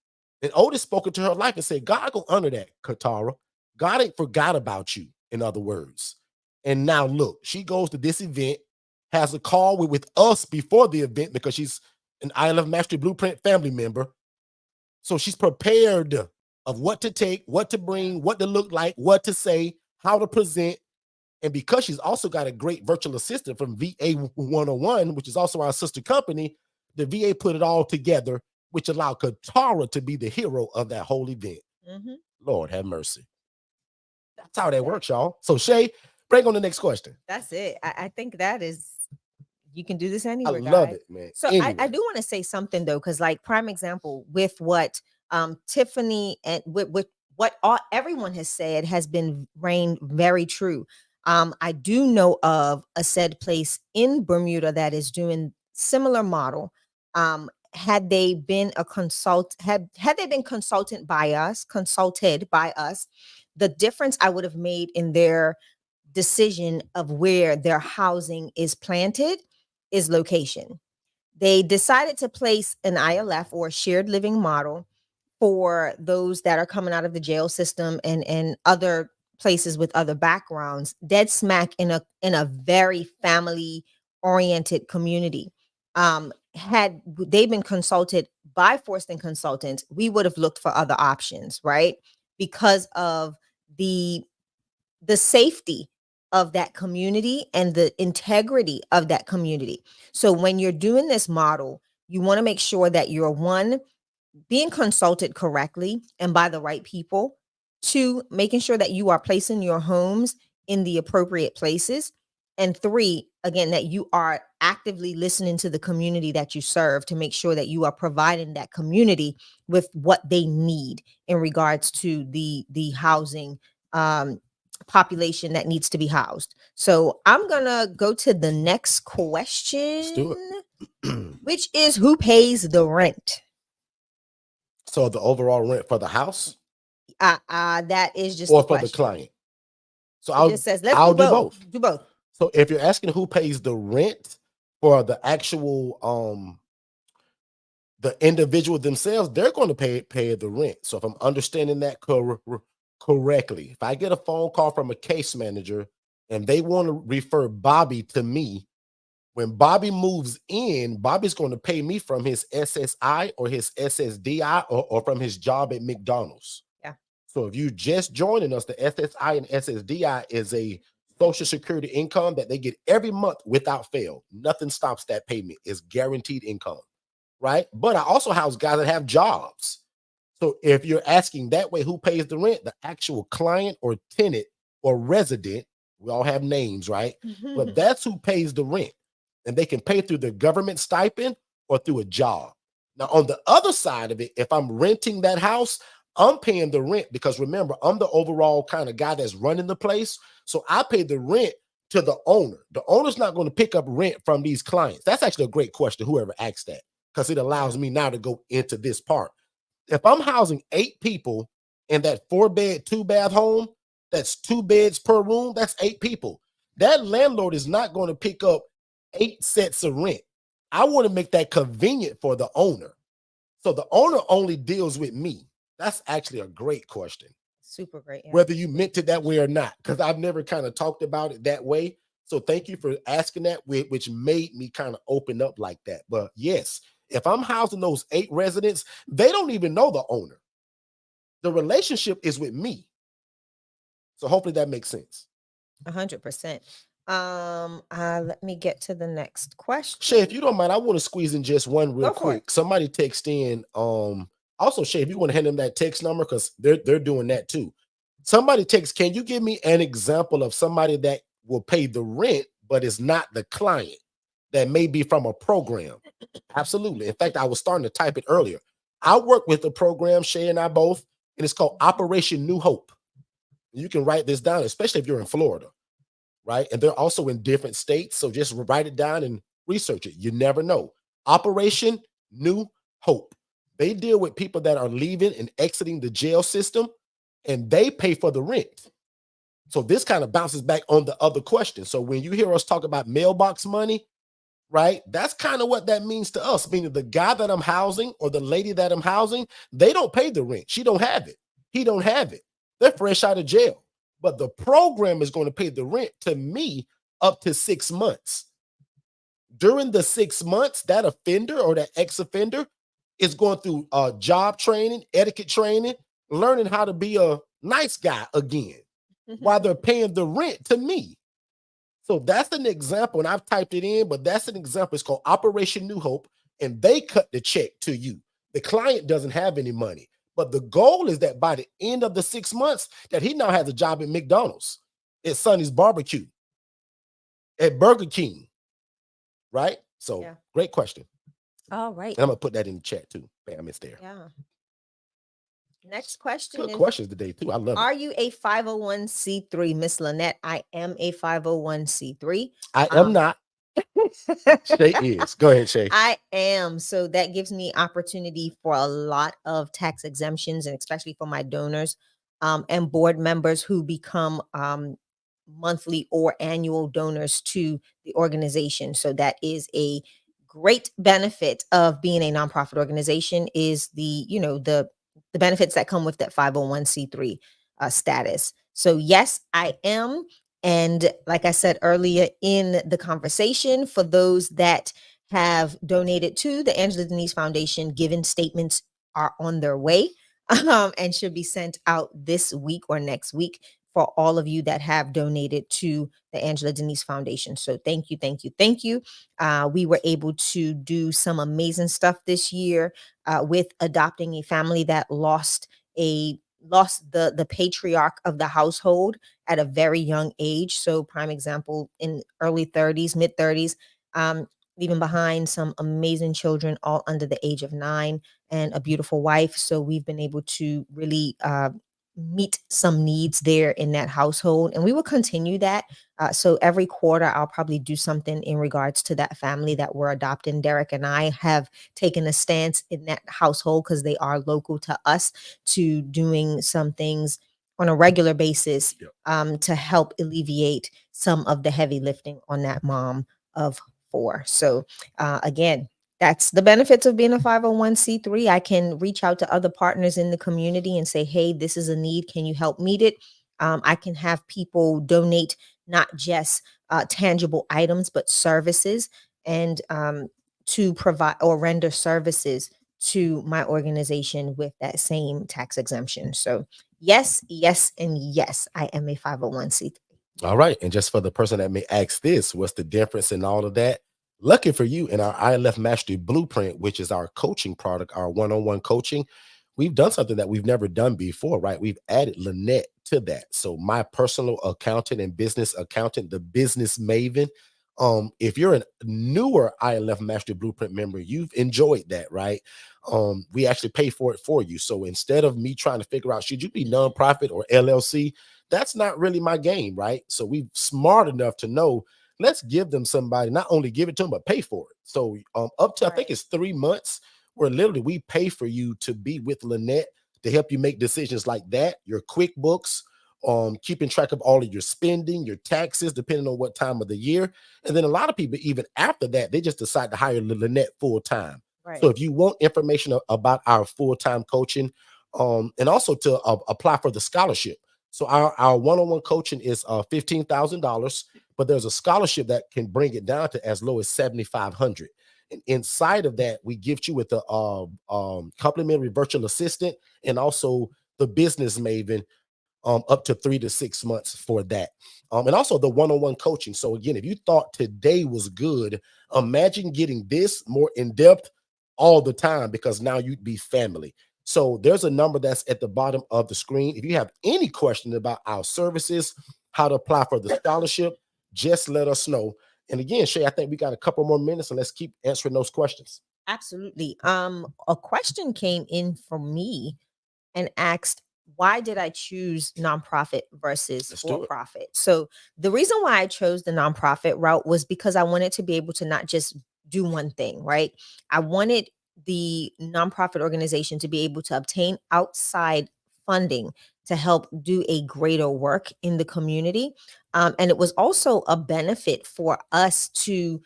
And Otis spoke into her life and said, God gonna honor that, Katara. God ain't forgot about you, in other words. And now look, she goes to this event, has a call with us before the event because she's an Island of Mastery Blueprint family member. So she's prepared of what to take, what to bring, what to look like, what to say, how to present. And because she's also got a great virtual assistant from VA 101, which is also our sister company, the VA put it all together, which allowed Katara to be the hero of that whole event. Mm-hmm. Lord have mercy. That's how that works, y'all. So Shay, bring on the next question. That's it. I think that is, you can do this I anywhere, love guys. it, man. So Anyway. I do want to say something though, because like prime example with what Tiffany and with what everyone has said has been reigned very true. I do know of a said place in Bermuda that is doing similar model. Had they been had they been consulted by us, the difference I would have made in their decision of where their housing is planted is location. They decided to place an ILF, or shared living model, for those that are coming out of the jail system and other places with other backgrounds, dead smack in a very family oriented community. Had they been consulted by Forston Consultants, we would have looked for other options, right? Because of the safety of that community and the integrity of that community. So when you're doing this model, you want to make sure that you're, one, being consulted correctly and by the right people; two, making sure that you are placing your homes in the appropriate places; and three, again, that you are actively listening to the community that you serve to make sure that you are providing that community with what they need in regards to the housing population that needs to be housed. So I'm gonna go to the next Let's do question, it. which is, who pays the rent? So the overall rent for the house That is just or the for the question. client? So It just says, let's I'll do do both. both. Do both. So if you're asking who pays the rent for the actual the individual themselves, they're going to pay the rent. So if I'm understanding that correctly, if I get a phone call from a case manager and they want to refer Bobby to me, when Bobby moves in, Bobby's going to pay me from his SSI or his SSDI, or from his job at McDonald's. Yeah. So if you just joining us, the SSI and SSDI is a Social Security income that they get every month without fail. Nothing stops that payment. It's guaranteed income, right? But I also house guys that have jobs. So if you're asking that way, who pays the rent? The actual client or tenant or resident. We all have names, right? But that's who pays the rent. And they can pay through the government stipend or through a job. Now, on the other side of it, if I'm renting that house, I'm paying the rent because, remember, I'm the overall kind of guy that's running the place. So I pay the rent to the owner. The owner's not going to pick up rent from these clients. That's actually a great question, whoever asked that, because it allows me now to go into this part. If I'm housing 8 people in that 4-bed, 2-bath home, that's 2 beds per room, that's 8 people. That landlord is not going to pick up 8 sets of rent. I want to make that convenient for the owner. So the owner only deals with me. That's actually a great question. Super great. Yeah. Whether you meant it that way or not, because I've never kind of talked about it that way. So thank you for asking that, which made me kind of open up like that. But yes, if I'm housing those 8 residents, they don't even know the owner. The relationship is with me. So hopefully that makes sense. 100%. Let me get to the next question. Shay, if you don't mind, I want to squeeze in just one real Go for quick. it. Somebody text in. Also, Shay, if you want to hand them that text number, because they're doing that too. Somebody text, can you give me an example of somebody that will pay the rent, but is not the client, that may be from a program? Absolutely. In fact, I was starting to type it earlier. I work with a program, Shay and I both, and it's called Operation New Hope. You can write this down, especially if you're in Florida, right? And they're also in different states. So just write it down and research it. You never know. Operation New Hope. They deal with people that are leaving and exiting the jail system, and they pay for the rent. So this kind of bounces back on the other question. So when you hear us talk about mailbox money, right, that's kind of what that means to us, meaning the guy that I'm housing or the lady that I'm housing, they don't pay the rent. She don't have it. He don't have it. They're fresh out of jail. But the program is going to pay the rent to me up to 6 months. During the 6 months, that offender or that ex-offender is going through job training, etiquette training, learning how to be a nice guy again, while they're paying the rent to me. So that's an example, and I've typed it in, but that's an example. It's called Operation New Hope, and they cut the check to you. The client doesn't have any money, but the goal is that by the end of the 6 months, that he now has a job at McDonald's, at Sonny's Barbecue, at Burger King, right? So Yeah. great question. All right. And I'm gonna put that in the chat too. Bam, it's there. Yeah. Next question Good is, questions today too. I love it. are you a 501c3? Miss Lynette, I am a 501c3. I am not. Shay is. Go ahead, Shay. I am. So that gives me opportunity for a lot of tax exemptions, and especially for my donors and board members who become monthly or annual donors to the organization. So that is a great benefit of being a nonprofit organization, is the benefits that come with that 501c3 status. So yes, I am. And like I said earlier in the conversation, for those that have donated to the Angela Denise Foundation, given statements are on their way and should be sent out this week or next week for all of you that have donated to the Angela Denise Foundation. So thank you, thank you, thank you. We were able to do some amazing stuff this year with adopting a family that lost the patriarch of the household at a very young age. So prime example, in early 30s, mid 30s, leaving behind some amazing children, all under the age of 9, and a beautiful wife. So we've been able to really meet some needs there in that household, and we will continue that. So every quarter I'll probably do something in regards to that family that we're adopting. Derek and I have taken a stance in that household, because they are local to us, to doing some things on a regular basis to help alleviate some of the heavy lifting on that mom of 4. So again, that's the benefits of being a 501c3. I can reach out to other partners in the community and say, hey, this is a need. Can you help meet it? I can have people donate not just tangible items, but services, and to provide or render services to my organization with that same tax exemption. So yes, yes, and yes, I am a 501c3. All right. And just for the person that may ask this, what's the difference in all of that? Lucky for you, in our ILF Mastery Blueprint, which is our coaching product, our one-on-one coaching, we've done something that we've never done before, right? We've added Lynette to that. So my personal accountant and business accountant, the business maven. If you're a newer ILF Mastery Blueprint member, you've enjoyed that, right? We actually pay for it for you. So instead of me trying to figure out, should you be nonprofit or LLC, that's not really my game, right? So we smart enough to know, let's give them somebody, not only give it to them, but pay for it. So up to, I think it's 3 months, where literally we pay for you to be with Lynette to help you make decisions like that, your QuickBooks, keeping track of all of your spending, your taxes, depending on what time of the year. And then a lot of people, even after that, they just decide to hire Lynette full time. So if you want information about our full-time coaching, and also to apply for the scholarship. So our one-on-one coaching is $15,000, but there's a scholarship that can bring it down to as low as $7,500. And inside of that, we gift you with the complimentary virtual assistant, and also the business maven, up to 3 to 6 months for that. And also the one-on-one coaching. So again, if you thought today was good, imagine getting this more in depth all the time, because now you'd be family. So there's a number that's at the bottom of the screen. If you have any question about our services, how to apply for the scholarship, just let us know. And again, Shay, I think we got a couple more minutes, and let's keep answering those questions. Absolutely. A question came in from me and asked, why did I choose nonprofit versus for-profit? So the reason why I chose the nonprofit route was because I wanted to be able to not just do one thing, right? I wanted the nonprofit organization to be able to obtain outside funding to help do a greater work in the community. And it was also a benefit for us to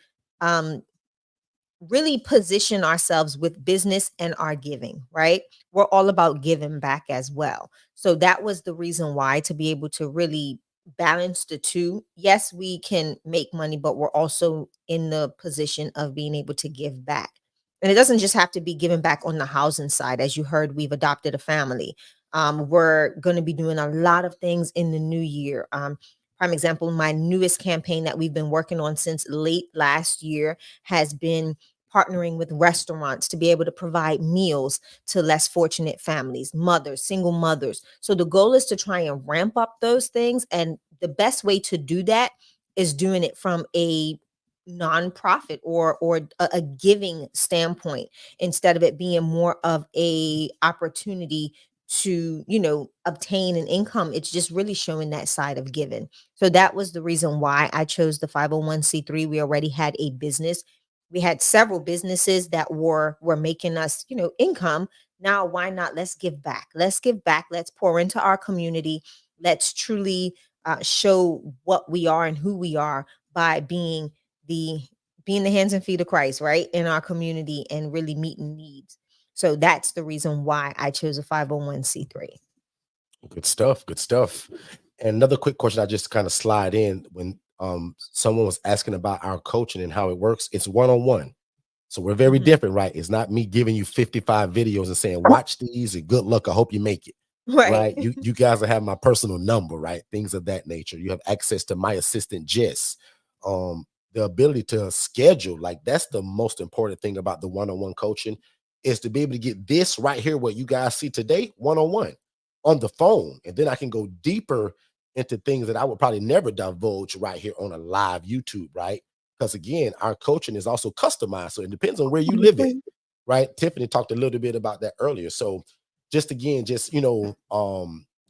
really position ourselves with business and our giving, right? We're all about giving back as well. So that was the reason why, to be able to really balance the two. Yes, we can make money, but we're also in the position of being able to give back. And it doesn't just have to be giving back on the housing side. As you heard, we've adopted a family. We're going to be doing a lot of things in the new year. Prime example, my newest campaign that we've been working on since late last year has been partnering with restaurants to be able to provide meals to less fortunate families, mothers, single mothers. So the goal is to try and ramp up those things. And the best way to do that is doing it from a nonprofit or a giving standpoint, instead of it being more of a opportunity to, you know, obtain an income. It's just really showing that side of giving. So that was the reason why I chose the 501c3. We already had a business. We had several businesses that were making us, you know, income. Now, why not? Let's give back. Let's give back. Let's pour into our community. Let's truly show what we are and who we are by the being the hands and feet of Christ, right, in our community and really meeting needs. So that's the reason why I chose a 501c3. Good stuff. Good stuff. And another quick question I just kind of slide in when someone was asking about our coaching and how it works. It's one-on-one. So we're very different, right? It's not me giving you 55 videos and saying, watch these and good luck. I hope you make it. Right. You guys will have my personal number, right? Things of that nature. You have access to my assistant, Jess. The ability to schedule, like that's the most important thing about the one-on-one coaching, is to be able to get this right here, what you guys see today, one-on-one on the phone. And then I can go deeper into things that I would probably never divulge right here on a live YouTube, right? Because again, our coaching is also customized. So it depends on where you live at, right? Tiffany talked a little bit about that earlier. So just again, just, you know,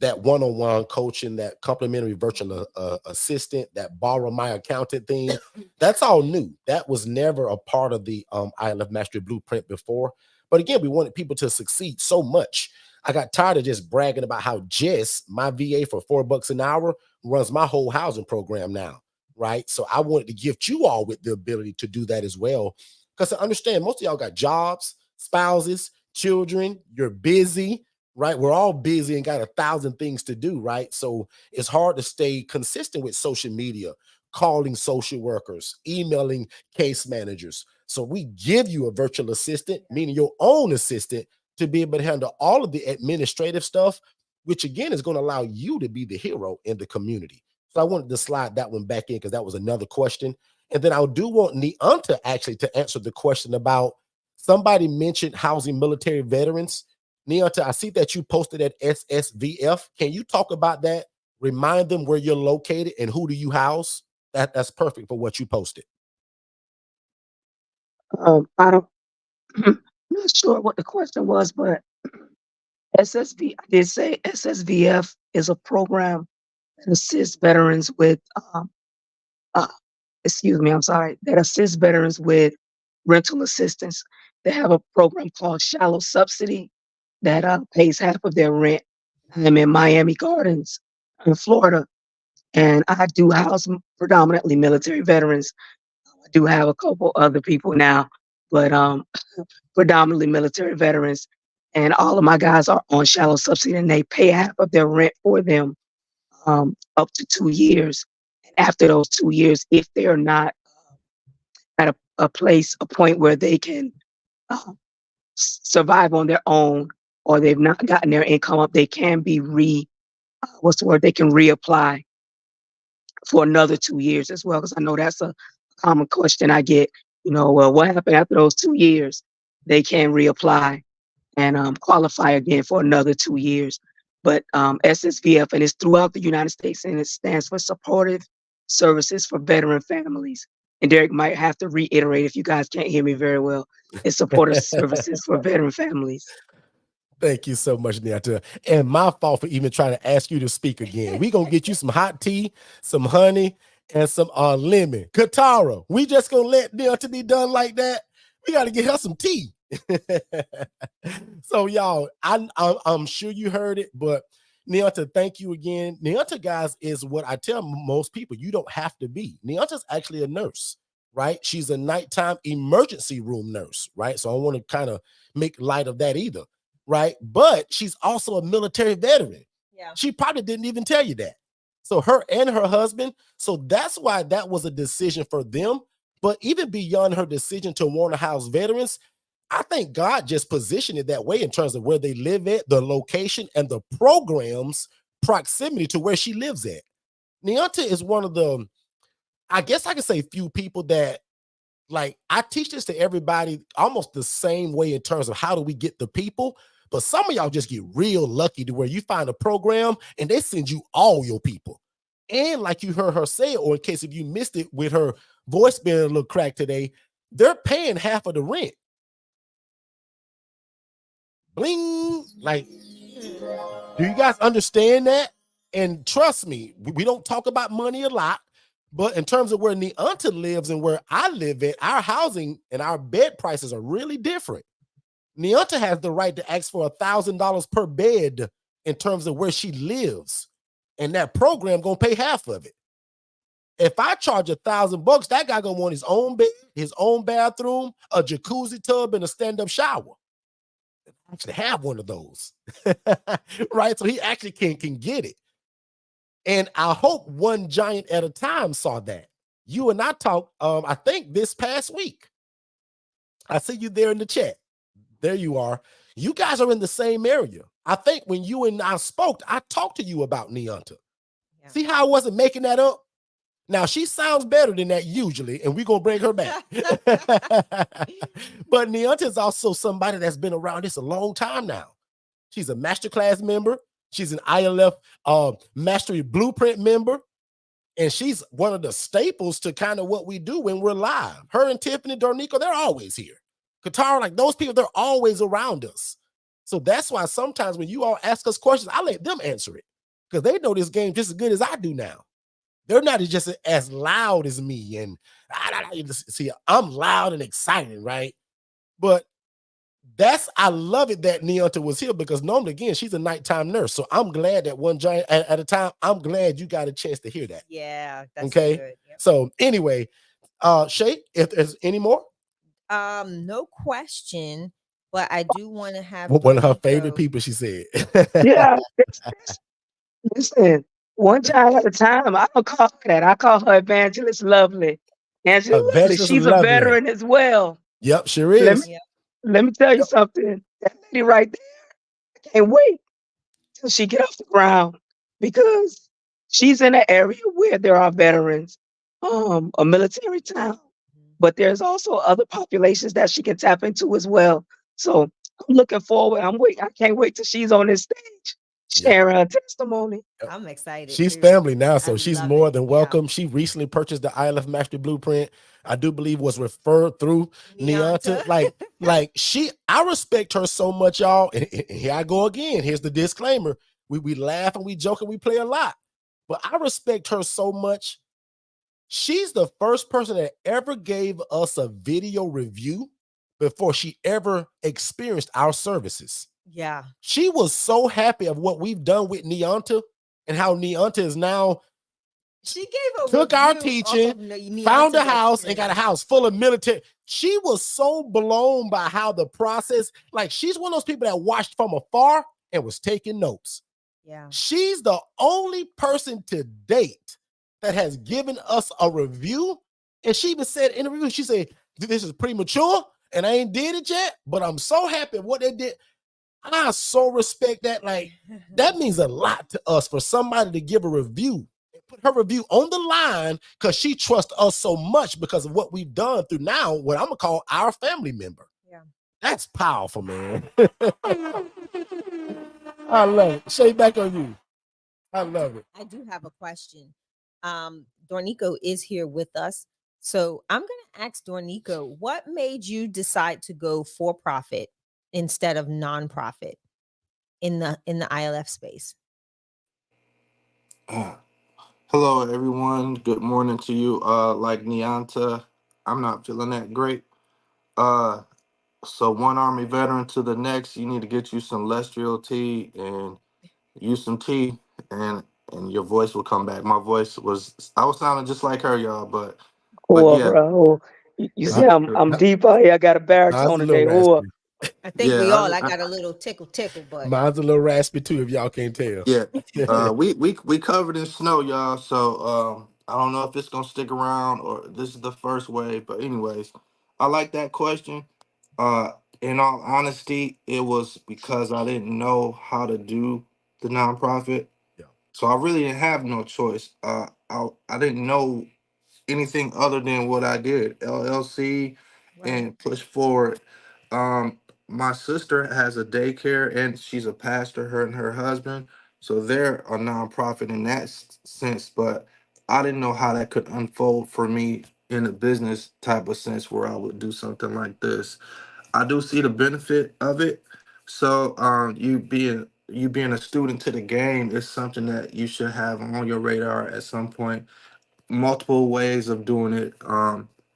that one-on-one coaching, that complimentary virtual assistant, that borrow my accountant thing, that's all new. That was never a part of the ILF Mastery Blueprint before. But again, we wanted people to succeed so much. I got tired of just bragging about how Jess, my VA for $4 an hour, runs my whole housing program now, right? So I wanted to gift you all with the ability to do that as well. Because I understand most of y'all got jobs, spouses, children, you're busy, right? We're all busy and got 1,000 things to do, right? So it's hard to stay consistent with social media, calling social workers, emailing case managers. So we give you a virtual assistant, meaning your own assistant, to be able to handle all of the administrative stuff, which again is going to allow you to be the hero in the community. So I wanted to slide that one back in because that was another question. And then I do want Neonta actually to answer the question about somebody mentioned housing military veterans. Neonta, I see that you posted at SSVF. Can you talk about that? Remind them where you're located and who do you house? That's perfect for what you posted. I don't, I'm not sure what the question was, but I did say SSVF is a program that assists veterans with, uh, excuse me, I'm sorry, that assists veterans with rental assistance. They have a program called Shallow Subsidy that pays half of their rent. I'm in Miami Gardens in Florida, and I do house predominantly military veterans. I do have a couple other people now, but predominantly military veterans. And all of my guys are on shallow subsidy, and they pay half of their rent for them up to 2 years. And after those 2 years, if they're not at a point where they can uh, survive on their own, or they've not gotten their income up, they can be they can reapply for another 2 years as well. Because I know that's a common question I get. You know, well, what happened after those 2 years? They can reapply and qualify again for another 2 years. But SSVF, and it's throughout the United States, and it stands for Supportive Services for Veteran Families. And Derek might have to reiterate if you guys can't hear me very well. It's Supportive Services for Veteran Families. Thank you so much, Neonta. And my fault for even trying to ask you to speak again. We're going to get you some hot tea, some honey, and some lemon. Katara, we just going to let Neonta be done like that? We got to get her some tea. So, y'all, I'm sure you heard it, but Neonta, thank you again. Neonta, guys, is what I tell most people you don't have to be. Neonta's actually a nurse, right? She's a nighttime emergency room nurse, right? So I want to kind of make light of that either. Right. But she's also a military veteran. Yeah. She probably didn't even tell you that. So her and her husband. So that's why that was a decision for them. But even beyond her decision to want to house veterans, I think God just positioned it that way in terms of where they live at, the location, and the program's proximity to where she lives at. Neonta is one of the, I guess I could say, few people that, like, I teach this to everybody almost the same way in terms of how do we get the people. But some of y'all just get real lucky to where you find a program and they send you all your people. And like you heard her say, or in case if you missed it with her voice being a little cracked today, they're paying half of the rent. Bling. Like, Do you guys understand that? And trust me, we don't talk about money a lot, but in terms of where Neonta lives and where I live at, our housing and our bed prices are really different. Neonta has the right to ask for $1,000 per bed in terms of where she lives, and that program gonna pay half of it. If I charge $1,000, that guy gonna want his own bed, his own bathroom, a jacuzzi tub, and a stand-up shower. I actually have one of those, right? So he actually can get it. And I hope One Giant at a Time saw that. You and I talked, I think this past week. I see you there in the chat. There you are. You guys are in the same area. I think when you and I spoke, I talked to you about Neonta. Yeah. See how I wasn't making that up? Now, she sounds better than that usually, and we're going to bring her back. But Neonta is also somebody that's been around this a long time now. She's a masterclass member. She's an ILF Mastery Blueprint member. And she's one of the staples to kind of what we do when we're live. Her and Tiffany Dornico, they're always here. Katara, like those people, they're always around us. So that's why sometimes when you all ask us questions, I let them answer it because they know this game just as good as I do now. They're not just as loud as me. And see, I'm loud and excited, right? But I love it that Neonta was here because normally, again, she's a nighttime nurse. So I'm glad that One Giant at a Time, I'm glad you got a chance to hear that. Yeah, that's okay. Good. Yep. So anyway, Shay, if there's any more. No question, but I do want to have one of her favorite people, she said. Yeah. Listen, One Giant at a Time, I don't call her that. I call her Evangelist Lovely. Angela Lovely, she's a veteran as well. Yep, sure is. Let me tell you something. That lady right there, I can't wait till she get off the ground because she's in an area where there are veterans, a military town, but there's also other populations that she can tap into as well. So I'm looking forward. I can't wait till she's on this stage sharing her testimony. I'm excited. She's family now, so she's more than welcome. She recently purchased the ILF Mastery Blueprint. I do believe was referred through Neonta. I respect her so much, y'all. And here I go again. Here's the disclaimer. We laugh and we joke and we play a lot. But I respect her so much. She's the first person that ever gave us a video review before she ever experienced our services. Yeah. She was so happy of what we've done with Neonta and how Neonta is now. She took our teaching, found a house, and got a house full of military. She was so blown by how the process, like she's one of those people that watched from afar and was taking notes. Yeah. She's the only person to date that has given us a review. And she even said in the review, she said, this is premature and I ain't did it yet, but I'm so happy what they did. I so respect that. Like, that means a lot to us for somebody to give a review and put her review on the line because she trusts us so much because of what we've done through now what I'm going to call our family member. Yeah. That's powerful, man. I love it. Shay, back on you. I love it. I do have a question. Dornico is here with us. So I'm going to ask Dornico, what made you decide to go for profit instead of nonprofit in the ILF space? Hello, everyone. Good morning to you. Like Neonta, I'm not feeling that great. So one Army veteran to the next, you need to get you some Lestrial tea and use some tea, and your voice will come back. My voice I was sounding just like her, y'all, but yeah. Bro. You see, I'm deep out here. I got a baritone today. I think I got a little tickle, but mine's a little raspy too, if y'all can't tell. Yeah. We covered in snow, y'all. So I don't know if it's gonna stick around or this is the first wave, but anyways, I like that question. In all honesty, it was because I didn't know how to do the nonprofit. Yeah. So I really didn't have no choice. I didn't know anything other than what I did, LLC, and push forward. My sister has a daycare and she's a pastor, her and her husband. So they're a nonprofit in that sense, but I didn't know how that could unfold for me in a business type of sense where I would do something like this. I do see the benefit of it. So you being you being a student to the game is something that you should have on your radar at some point. Multiple ways of doing it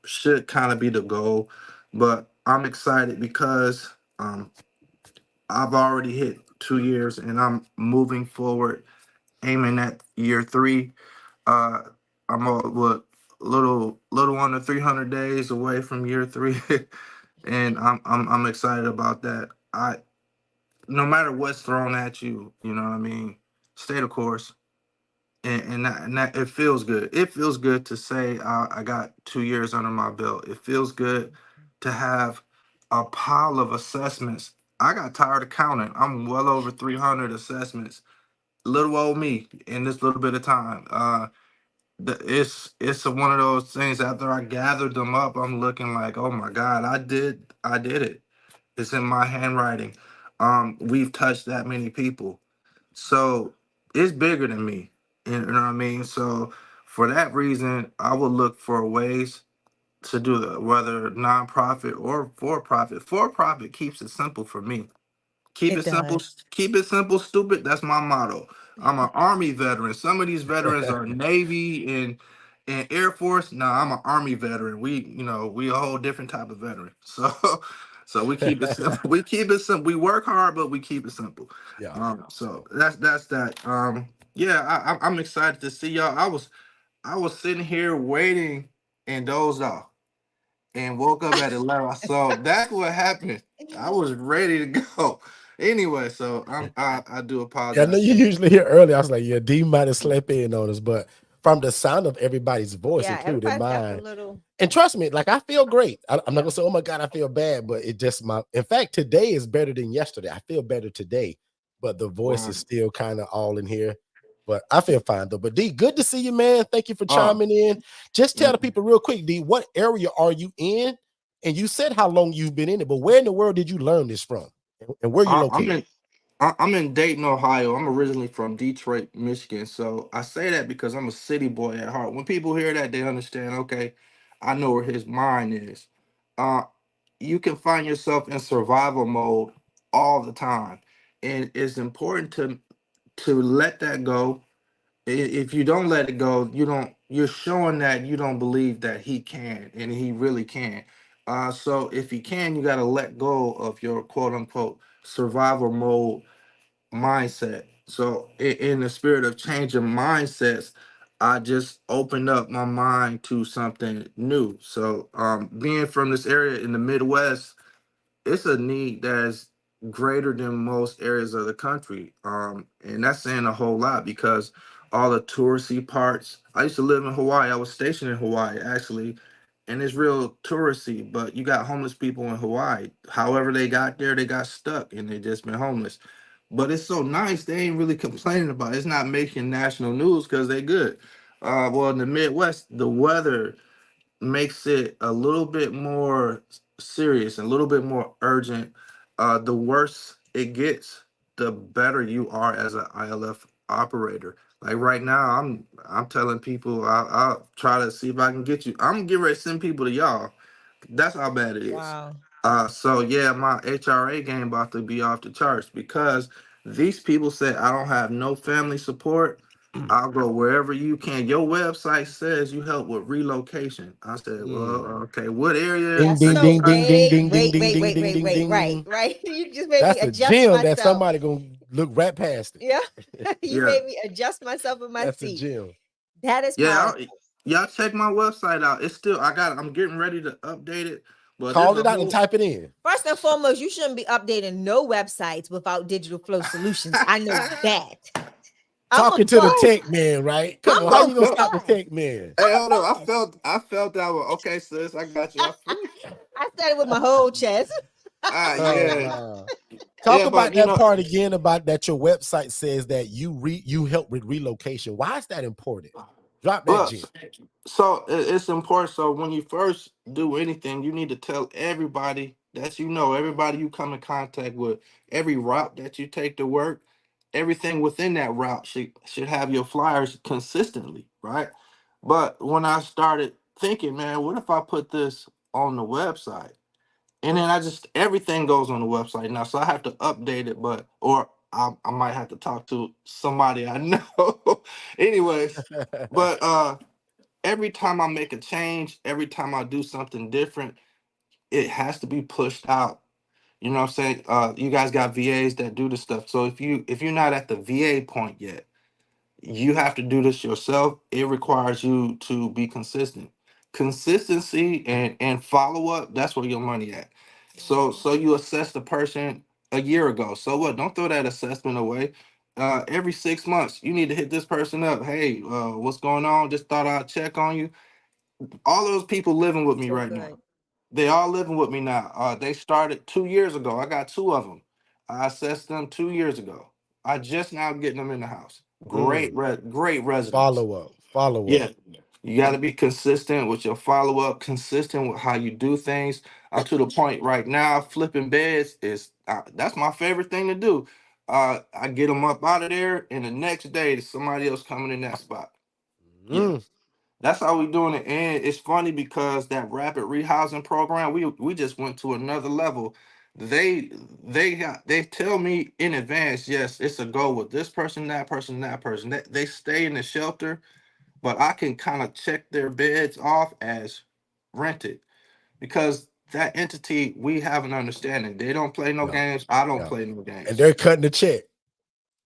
should kind of be the goal, but I'm excited because I've already hit 2 years and I'm moving forward, aiming at year three. Uh, I'm what little under 300 days away from year three, and I'm excited about that. I No matter what's thrown at you, you know what I mean. Stay the course, and that it feels good. It feels good to say I got 2 years under my belt. It feels good to have a pile of assessments. I got tired of counting. I'm well over 300 assessments. Little old me in this little bit of time. It's one of those things. After I gathered them up, I'm looking like, oh my God, I did it. It's in my handwriting. We've touched that many people, so it's bigger than me. You know what I mean? So for that reason, I would look for ways to do that, whether nonprofit or for profit. For profit keeps it simple for me. Keep It it simple. does. Keep it simple, stupid. That's my motto. I'm an Army veteran. Some of these veterans are Navy and Air Force. No, I'm an Army veteran. We a whole different type of veteran. So we keep it simple. We keep it simple. We work hard, but we keep it simple. Yeah. So that's that. Yeah, I'm excited to see y'all. I was sitting here waiting and dozed off and woke up at 11. So that's what happened. I was ready to go. Anyway, so I do Yeah, I know apologize. you usually hear early. I was like, yeah, D might have slept in on us, but from the sound of everybody's voice, Yeah, including everybody sounds a mine, little. and trust me, like I feel great. I'm not gonna say, oh my God, I feel bad, but it just in fact, today is better than yesterday. I feel better today, but the voice Wow. is still kind of all in here. But I feel fine though. But D, good to see you, man. Thank you for Oh, chiming in. Just tell the mm, people real quick, D, what area are you in? And you said how long you've been in it, but where in the world did you learn this from? And where you I, I'm located? in I'm in Dayton, Ohio. I'm originally from Detroit, Michigan. So I say that because I'm a city boy at heart. When people hear that, they understand. Okay, I know where his mind is. Uh, you can find yourself in survival mode all the time, and it's important to let that go. If you don't let it go, you're showing that you don't believe that he can, and he really can. So if he can, you got to let go of your quote unquote survival mode mindset. So in the spirit of changing mindsets, I just opened up my mind to something new. So being from this area in the Midwest, it's a need that's greater than most areas of the country. And that's saying a whole lot because all the touristy parts. I used to live in Hawaii. I was stationed in Hawaii actually, and it's real touristy. But you got homeless people in Hawaii. However they got there, they got stuck and they just been homeless. But it's so nice they ain't really complaining about it. It's not making national news because they good. Well, in the Midwest, the weather makes it a little bit more serious and a little bit more urgent. The worse it gets, the better you are as an ILF operator. Like right now, I'm telling people I'll try to see if I can get you. I'm getting ready to send people to y'all. That's how bad it is. Wow. So yeah, my HRA game about to be off the charts because these people said I don't have no family support. I'll go wherever you can. Your website says you help with relocation. I said, well, Mm. okay, what area Ding, That's ding, do you so ding, guys? ding, ding, wait, ding, ding, wait, ding, wait, ding, wait, ding, wait, ding, wait. Right, ding. right. You just made me That's a adjust gem that myself. somebody gonna look right past it. Yeah. You Yeah, made me adjust myself in my That's a seat. gem. That is yeah. powerful. Y'all check my website out. It's still I got. I'm getting ready to update it, but there's Call a it out and whole type it in. First and foremost, you shouldn't be updating no websites without digital flow solutions. I know that. I'm a Talking to the boss. tech man, right? Come I'm on, how I a you gonna felt. stop the boss. tech man? Hey, I'm hold on. a boss. I felt that one. Okay, sis, I got you. I started with my whole chest. Oh Yeah, wow. Talk yeah, about but you that know. part again about that your website says that you help with relocation. Why is that important? Drop that Well, gem. so it's important. So when you first do anything, you need to tell everybody that you know, everybody you come in contact with, every route that you take to work, everything within that route should have your flyers consistently, right? But when I started thinking, man, what if I put this on the website? And then I just everything goes on the website now, so I have to update it, but or I might have to talk to somebody I know. Anyways, but every time I make a change, every time I do something different, it has to be pushed out. You know what I'm saying? You guys got VAs that do the stuff. So if you're not at the VA point yet, you have to do this yourself. It requires you to be consistent. Consistency and follow up, that's where your money at. So you assess the person a year ago. So what? Don't throw that assessment away. Every 6 months, you need to hit this person up. Hey, what's going on? Just thought I'd check on you. All those people living with me So right good. now. They all living with me now. They started 2 years ago. I got two of them. I assessed them 2 years ago. I just now getting them in the house. Mm. Great residents. Follow Yeah, up. you got to be consistent with your follow up, consistent with how you do things. I'm to the point right now. Flipping beds is that's my favorite thing to do. I get them up out of there, and the next day, there's somebody else coming in that spot. Yeah. Mm. That's how we doing it. And it's funny because that rapid rehousing program, we just went to another level. They tell me in advance, yes, it's a go with this person, that person, that person. They stay in the shelter, but I can kind of check their beds off as rented because that entity, we have an understanding. They don't play no Yeah, games. I don't yeah. play no And games. they're cutting the check.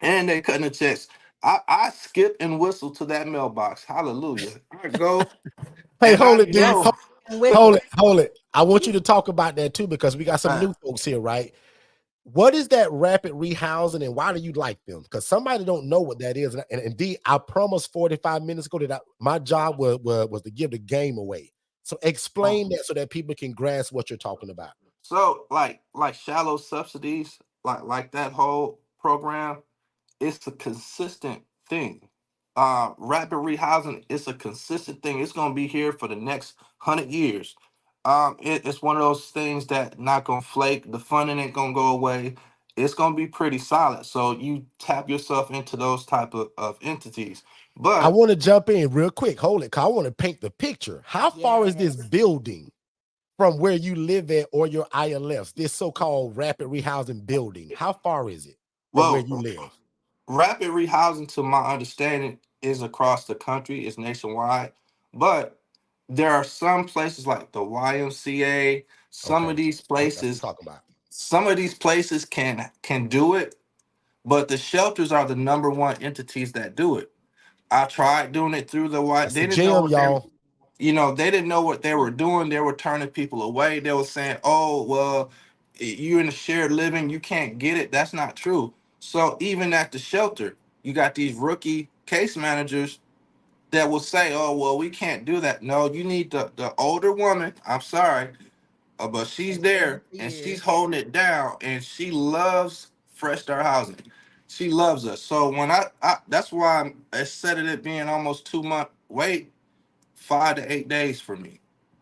And they cutting the checks. I skip and whistle to that mailbox. Hallelujah. I go Hey, and I hold it, D. know. And Hold whistle. it, hold it. I want you to talk about that too, because we got some Uh, new folks here, right? What is that rapid rehousing and why do you like them? Because somebody don't know what that is. And indeed, I promised 45 minutes ago that my job was to give the game away. So explain that so that people can grasp what you're talking about. so like shallow subsidies, like that whole program, it's a consistent thing. Rapid rehousing is a consistent thing. It's gonna be here for the next 100 years. It's one of those things that not gonna flake. The funding ain't gonna go away. It's gonna be pretty solid. So you tap yourself into those type of entities. I But want to jump in real quick. Hold it, 'cause I want to paint the picture. How far is this Yes. building from where you live at or your ILFs, this so-called rapid rehousing building? How far is it from where you well, live? rapid rehousing, to my understanding, is across the country, is nationwide. But there are some places like the YMCA, some of Okay. these That's what I'm places, talking about. some of these places can do it, but the shelters are the number one entities that do it. I tried doing it through the Y. That's the They didn't know gym, what they y'all. they didn't know what they were doing. They were turning people away. They were saying, "Oh, well, you're in a shared living, you can't get it." That's not true. So even at the shelter, you got these rookie case managers that will say, "Oh, well, we can't do that." No, you need the older woman. I'm sorry, but she's That's been there for and she's years. holding it down, and she loves Fresh Start Housing. She loves us. So when I that's why instead of it being almost 2 month wait, 5 to 8 days for me.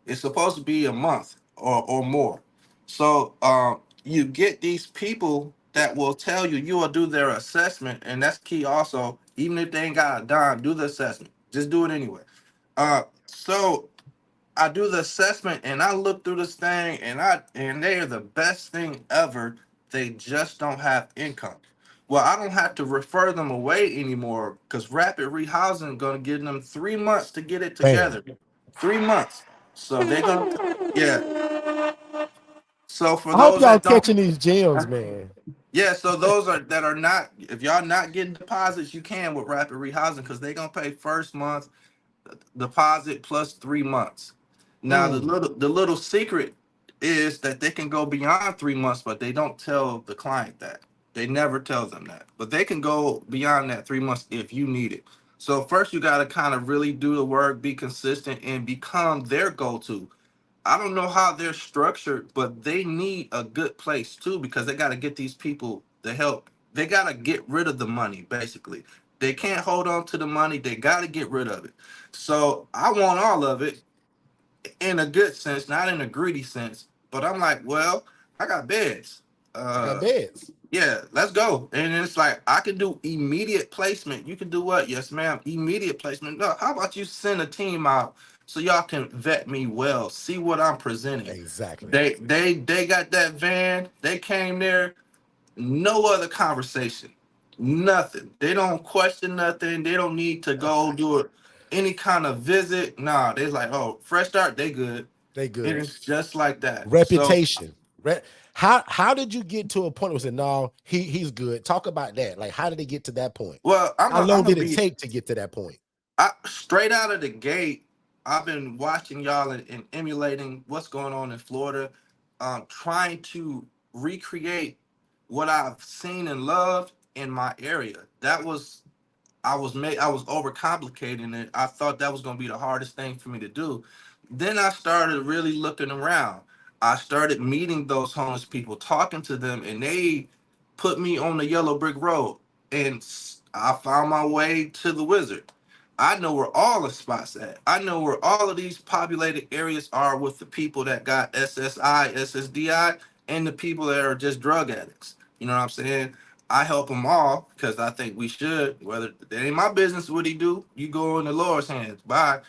It's supposed to be a month or more. So you get these people that will tell you, you will do their assessment, and that's key also. Even if they ain't got a dime, do the assessment. Just do it anyway. So I do the assessment and I look through this thing and they are the best thing ever. They just don't have income. Well, I don't have to refer them away anymore because rapid rehousing gonna give them 3 months to get it Bam. together. 3 months. So they're gonna yeah. So for I hope those y'all that don't catching these gems, man. yeah, so those are that are not if y'all not getting deposits, you can with rapid rehousing because they're gonna pay first month deposit plus 3 months. Now Mm. the little secret is that they can go beyond 3 months, but they don't tell the client that. They never tell them that. But they can go beyond that 3 months if you need it. So first you gotta kind of really do the work, be consistent, and become their go-to. I don't know how they're structured, but they need a good place too because they got to get these people the help. They got to get rid of the money, basically. They can't hold on to the money. They got to get rid of it. So I want all of it in a good sense, not in a greedy sense. But I'm like, well, I got beds. I got Uh, beds. yeah, let's go. And it's like I can do immediate placement. You can do what? Yes, ma'am. Immediate placement. No, how about you send a team out so y'all can vet me well, see what I'm presenting. Exactly. They got that van. They came there. No other conversation. Nothing. They don't question nothing. They don't need to go do any kind of visit. Nah, they like, oh, fresh start, they good. They And good. it's just like that. So Reputation. How did you get to a point where you said, no, he's good? Talk about that. Like, how did they get to that point? well, How I'm long gonna did it be take to get to that point? straight out of the gate. I've been watching y'all and emulating what's going on in Florida, trying to recreate what I've seen and loved in my area. I was overcomplicating it. I thought that was gonna be the hardest thing for me to do. Then I started really looking around. I started meeting those homeless people, talking to them, and they put me on the yellow brick road. And I found my way to the Wizard. I know where all the spots at. I know where all of these populated areas are with the people that got SSI, SSDI, and the people that are just drug addicts. You know what I'm saying? I help them all because I think we should. Whether it ain't my business what he do, you go in the Lord's hands. Bye.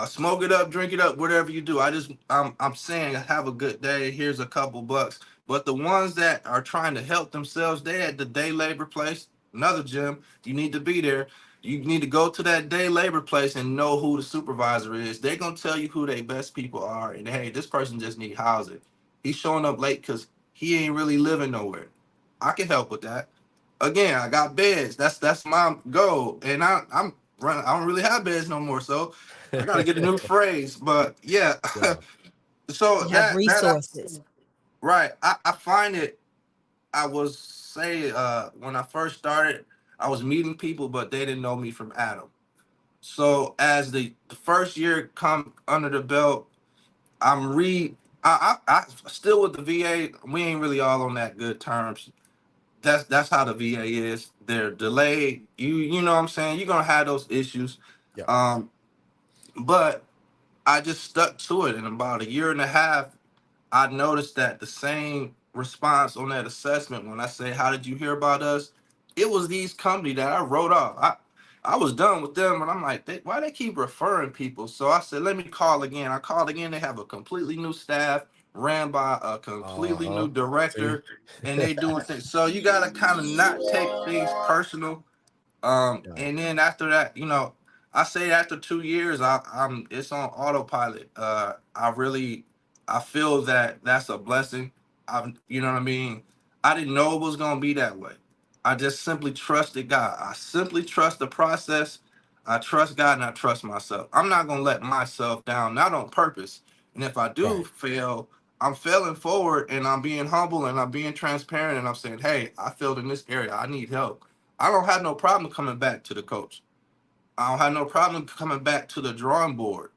Smoke it up, drink it up, whatever you do. I'm saying have a good day. Here's a couple bucks. But the ones that are trying to help themselves, they at the day labor place, another gym. You need to be there. You need to go to that day labor place and know who the supervisor is. They're gonna tell you who their best people are. And hey, this person just need housing. He's showing up late because he ain't really living nowhere. I can help with that. Again, I got beds. That's my goal. And I'm running. I don't really have beds no more, so I gotta get a new phrase. But yeah, Yeah. so You have that resources. right. I find it. I was say when I first started, I was meeting people, but they didn't know me from Adam. So as the first year come under the belt, I'm re I still with the VA. We ain't really all on that good terms. That's how the VA is. They're delayed. You know what I'm saying? You're gonna have those issues. Yeah. Um, but I just stuck to it. In about a year and a half, I noticed that the same response on that assessment when I say, "How did you hear about us?" It was these company that I wrote off. I was done with them, and I'm like, why they keep referring people? So I said, let me call again. I called again. They have a completely new staff, ran by a completely Uh-huh. new See? director, and they doing things. So you gotta kind of not take things personal. Yeah. And then after that, I say after 2 years, I'm it's on autopilot. I feel that that's a blessing. You know what I mean? I didn't know it was gonna be that way. I just simply trusted God. I simply trust the process. I trust God and I trust myself. I'm not gonna let myself down, not on purpose. And if I do Right. fail, I'm failing forward and I'm being humble and I'm being transparent and I'm saying, hey, I failed in this area. I need help. I don't have no problem coming back to the coach. I don't have no problem coming back to the drawing board.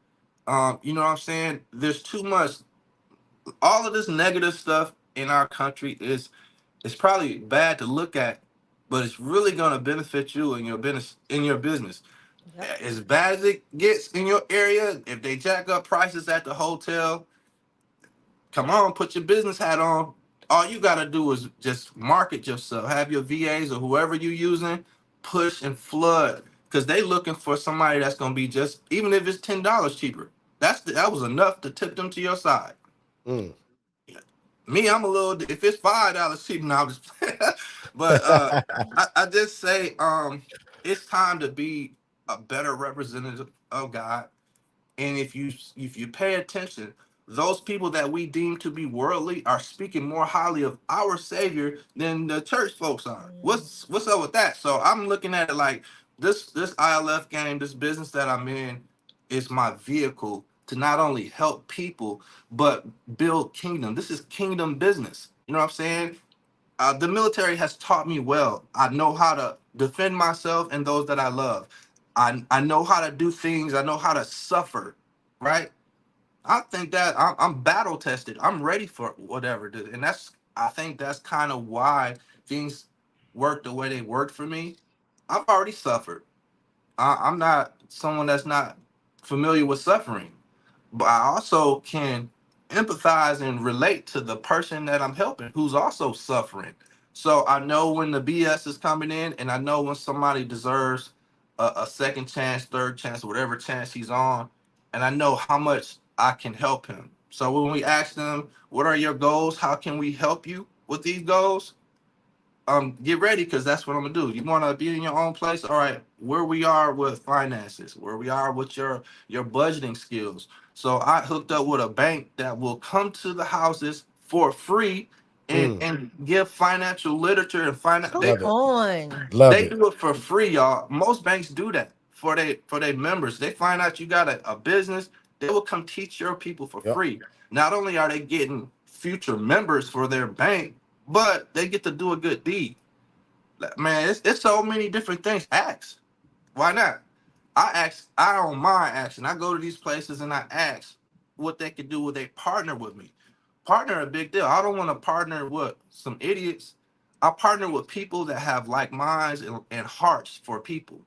You know what I'm saying? There's too much. All of this negative stuff in our country is it's probably bad to look at, but it's really gonna benefit you in your business. In your business, Yep. as bad as it gets in your area, if they jack up prices at the hotel, come on, put your business hat on. All you gotta do is just market yourself. Have your VAs or whoever you're using push and flood because they looking for somebody that's gonna be just even if it's $10 cheaper. That was enough to tip them to your side. Mm. Me, I'm a little. If it's $5 cheaper, now I'm just. But I just say it's time to be a better representative of God. And if you pay attention, those people that we deem to be worldly are speaking more highly of our Savior than the church folks are. Mm. What's up with that? So I'm looking at it like this ILF game, this business that I'm in, is my vehicle to not only help people but build kingdom. This is kingdom business. You know what I'm saying? The military has taught me well. I know how to defend myself and those that I love. I know how to do things. I know how to suffer, right? I think that I'm battle tested. I'm ready for whatever it is. And I think that's kind of why things work the way they work for me. I've already suffered. I'm not someone that's not familiar with suffering, but I also can empathize and relate to the person that I'm helping who's also suffering. So I know when the BS is coming in, and I know when somebody deserves a second chance, third chance, whatever chance he's on, and I know how much I can help him. So when we ask them, what are your goals? How can we help you with these goals? get ready, because that's what I'm gonna do. You want to be in your own place. All right, where we are with finances, where we are with your budgeting skills. So I hooked up with a bank that will come to the houses for free and give financial literature and Come Love it. on. Love they it. do it for free, y'all. Most banks do that for their members. They find out you got a business, they will come teach your people for Yep. free. Not only are they getting future members for their bank, but they get to do a good deed. Like, man, it's so many different things. Ask. Why not? I don't mind asking. I go to these places and I ask what they could do. Would they partner with me? Partner a big deal. I don't want to partner with some idiots. I partner with people that have like minds and hearts for people.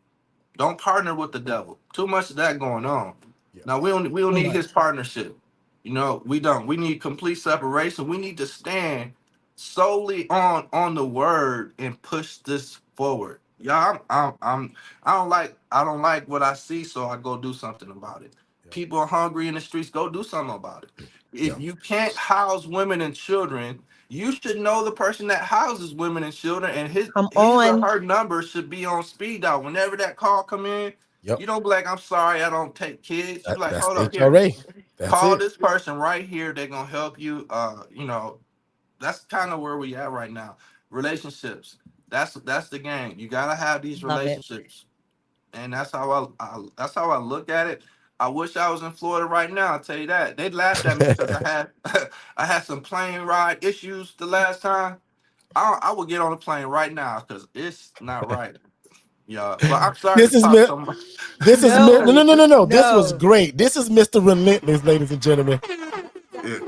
Don't partner with the devil. Too much of that going on. Yeah. Now we don't Too need his much. partnership. You know, we don't. We need complete separation. We need to stand solely on the word and push this forward. Yeah, I don't like what I see, so I go do something about it. Yeah. People are hungry in the streets, go do something about it. Yeah. If you can't house women and children, you should know the person that houses women and children, and Come his or on. her number should be on speed dial. Whenever that call come in, Yep. you don't be like, I'm sorry, I don't take kids. You be like, That's hold up here. HRA. That's Call it. this person right here. They're gonna help you. That's kind of where we at right now. Relationships. That's the game. You gotta have these Love it. relationships, and that's how that's how I look at it. I wish I was in Florida right now. I'll tell you that. They laughed at me because I had I had some plane ride issues the last time. I would get on the plane right now because it's not right. Yeah, but I'm sorry to This is talk Mi- so much. this is Mi- no, No, no, no, no, no. This was no. great. This is Mr. Relentless, ladies and gentlemen. Yeah.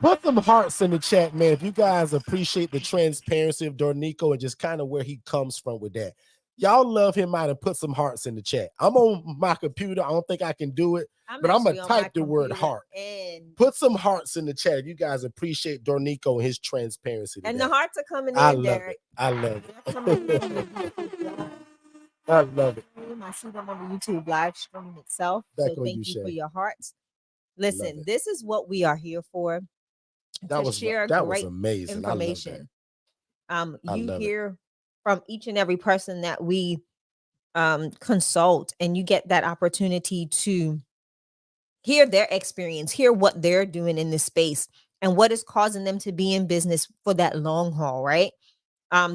Put some hearts in the chat, man. If you guys appreciate the transparency of Dornico and just kind of where he comes from with that. Y'all love him out and put some hearts in the chat. I'm on my computer. I don't think I can do it, but I'm going to type the word heart. And Put some hearts in the chat if you guys appreciate Dornico and his transparency today. the hearts are coming I in, love Derek. it. I love They're coming in on the it. YouTube live. I love it. I see them on the YouTube live stream itself. Back So on thank you, you for Shay. your hearts. Love Listen, it. this is what we are here for. That was Share that was great amazing. information. I You love it. hear from each and every person that we consult, and you get that opportunity to hear their experience, hear what they're doing in this space, and what is causing them to be in business for that long haul, right?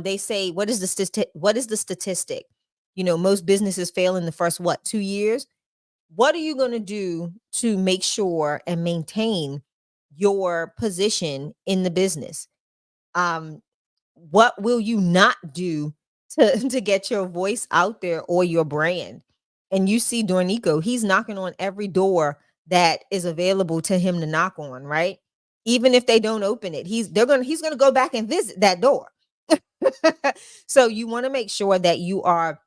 They say, what is the statistic? You know, most businesses fail in the first 2 years. What are you going to do to make sure and maintain your position in the business? What will you not do to get your voice out there or your brand? And you see Dornico, he's knocking on every door that is available to him to knock on, right? Even if they don't open it, he's going to go back and visit that door. So you want to make sure that you are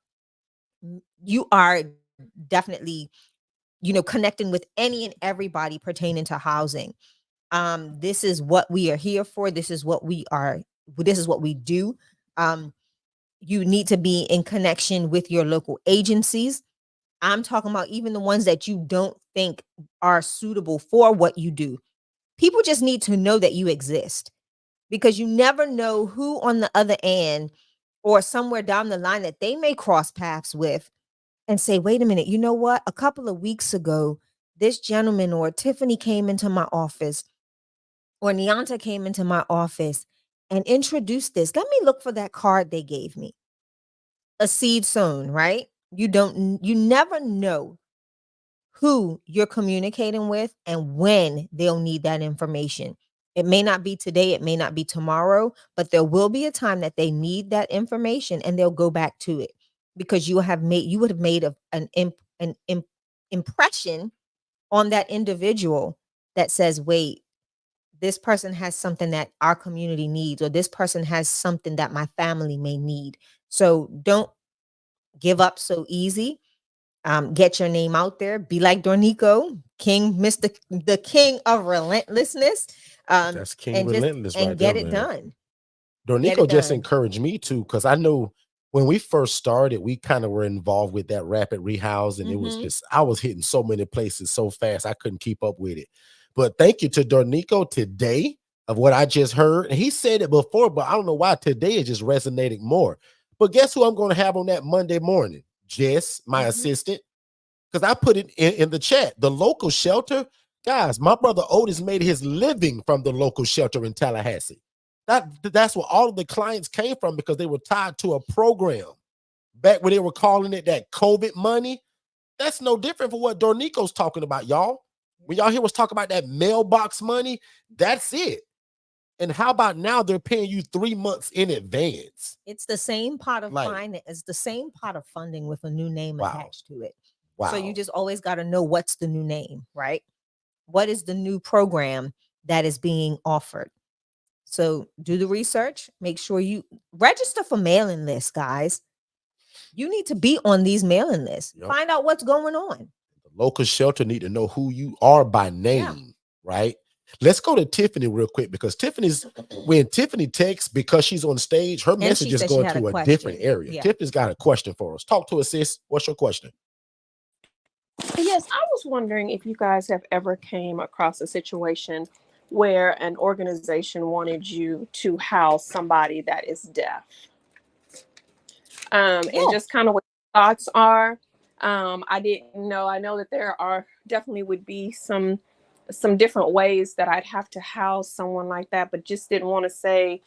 definitely, connecting with any and everybody pertaining to housing. This is what we are here for. This is what we do. You need to be in connection with your local agencies. I'm talking about even the ones that you don't think are suitable for what you do. People just need to know that you exist, because you never know who on the other end or somewhere down the line that they may cross paths with and say, wait a minute, you know what? A couple of weeks ago, this gentleman or Tiffany came into my office, or Nianta came into my office and introduced this. Let me look for that card they gave me. A seed sown, right? You never know who you're communicating with and when they'll need that information. It may not be today, it may not be tomorrow, but there will be a time that they need that information and they'll go back to it, because you would have made an impression on that individual that says, wait, this person has something that our community needs, or this person has something that my family may need. So don't give up so easy. Get your name out there. Be like Dornico, the king of relentlessness. That's King Relentless right Get there, it man. done. Dornico just encouraged me to, because I know when we first started, we kind of were involved with that rapid rehouse, and it was just, I was hitting so many places so fast I couldn't keep up with it. But thank you to Dornico today. of what I just heard. And he said it before, but I don't know why today it just resonating more. But guess who I'm going to have on that Monday morning? Jess, my assistant. Because I put it in the chat. The local shelter, guys, my brother Otis made his living from the local shelter in Tallahassee. That's where all of the clients came from, because they were tied to a program. Back when they were calling it that COVID money, that's no different from what Dornico's talking about, y'all. When y'all hear us talk about that mailbox money, that's it. And how about now they're paying you 3 months in advance? It's the same pot of it's the same pot of funding with a new name attached to it. Wow. So you just always got to know what's the new name, right? What is the new program that is being offered? So do the research, make sure you register for mailing lists, guys. You need to be on these mailing lists. Yep. Find out what's going on. The local shelter need to know who you are by name, right? Let's go to Tiffany real quick, because when Tiffany texts, because she's on stage, her message is going to a different area. Yeah. Tiffany's got a question for us. Talk to us, sis. What's your question? Yes, I was wondering if you guys have ever came across a situation where an organization wanted you to house somebody that is deaf. And just kind of what your thoughts are. I didn't know. I know that there are definitely would be some different ways that I'd have to house someone like that, but just didn't want to say,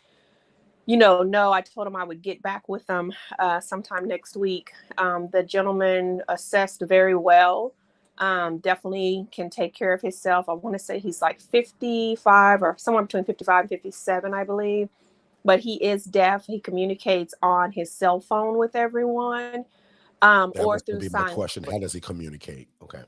no. I told him I would get back with them sometime next week. The gentleman assessed very well. Definitely can take care of himself. I want to say he's like 55 or somewhere between 55 and 57, I believe. But he is deaf. He communicates on his cell phone with everyone, or through sign language. Question: how does he communicate? Okay.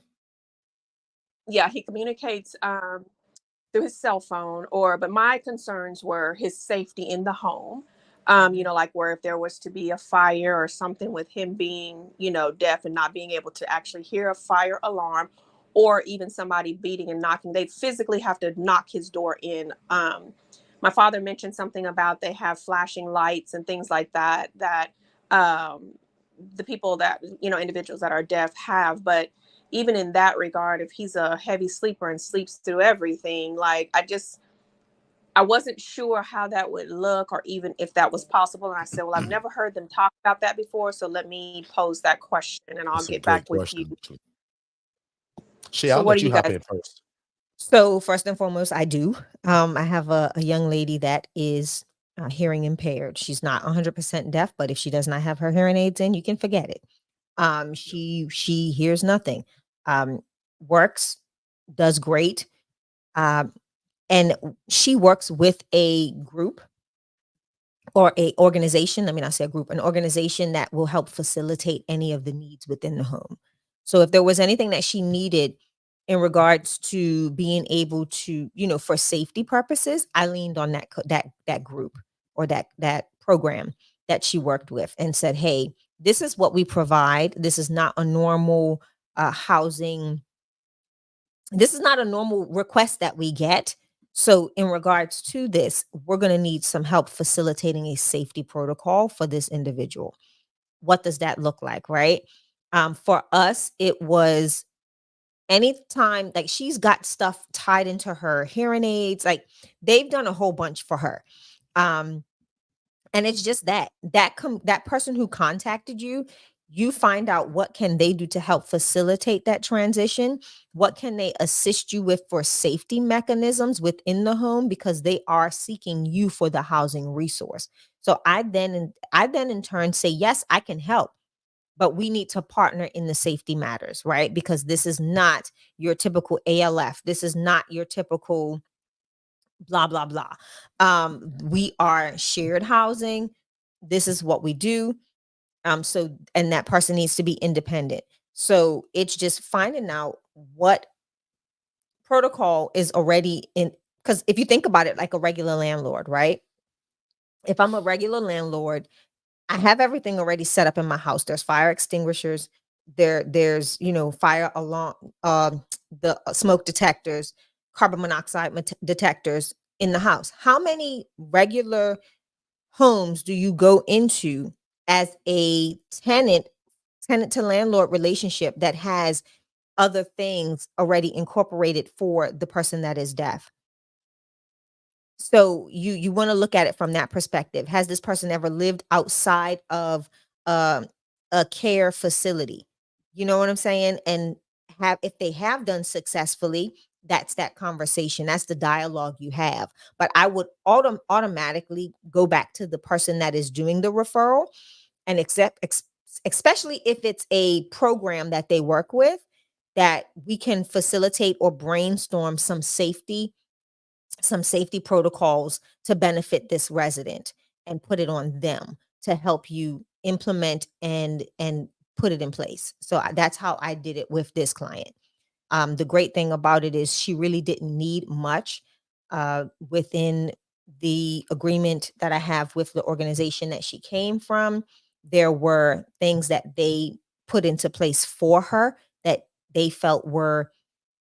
Yeah, he communicates through his cell phone, but my concerns were his safety in the home. Like where if there was to be a fire or something, with him being, deaf and not being able to actually hear a fire alarm, or even somebody beating and knocking, they physically have to knock his door in. My father mentioned something about they have flashing lights and things like that, the people that, individuals that are deaf have. But even in that regard, if he's a heavy sleeper and sleeps through everything, like I wasn't sure how that would look, or even if that was possible. And I said, well, I've never heard them talk about that before, so let me pose that question and I'll get back with you. I'll let you hop in first. So first and foremost, I do. I have a young lady that is hearing impaired. She's not 100% deaf, but if she does not have her hearing aids in, you can forget it. She hears nothing. Works, does great. And she works with a group or a organization. I mean, I say a group, an organization that will help facilitate any of the needs within the home. So if there was anything that she needed in regards to being able to, for safety purposes, I leaned on that group or that program that she worked with and said, hey, this is what we provide. This is not a normal housing. This is not a normal request that we get. So in regards to this, we're going to need some help facilitating a safety protocol for this individual. What does that look like, right? For us, it was anytime, like she's got stuff tied into her hearing aids, like they've done a whole bunch for her. And it's just that person who contacted you, you find out what can they do to help facilitate that transition. What can they assist you with for safety mechanisms within the home, because they are seeking you for the housing resource. So I then in turn say, yes, I can help, but we need to partner in the safety matters, right? Because this is not your typical ALF. This is not your typical blah, blah, blah. We are shared housing. This is what we do. And that person needs to be independent. So it's just finding out what protocol is already in, because if you think about it like a regular landlord, right? If I'm a regular landlord, I have everything already set up in my house. There's fire extinguishers. There's fire alarm, the smoke detectors, carbon monoxide detectors in the house. How many regular homes do you go into as a tenant to landlord relationship that has other things already incorporated for the person that is deaf? So you want to look at it from that perspective. Has this person ever lived outside of um, a care facility? You know what I'm saying? And have if they have done successfully, that's that conversation. That's the dialogue you have. But I would automatically go back to the person that is doing the referral and especially if it's a program that they work with, that we can facilitate or brainstorm some safety protocols to benefit this resident and put it on them to help you implement and put it in place. So that's how I did it with this client. The great thing about it is she really didn't need much within the agreement that I have with the organization that she came from. There were things that they put into place for her that they felt were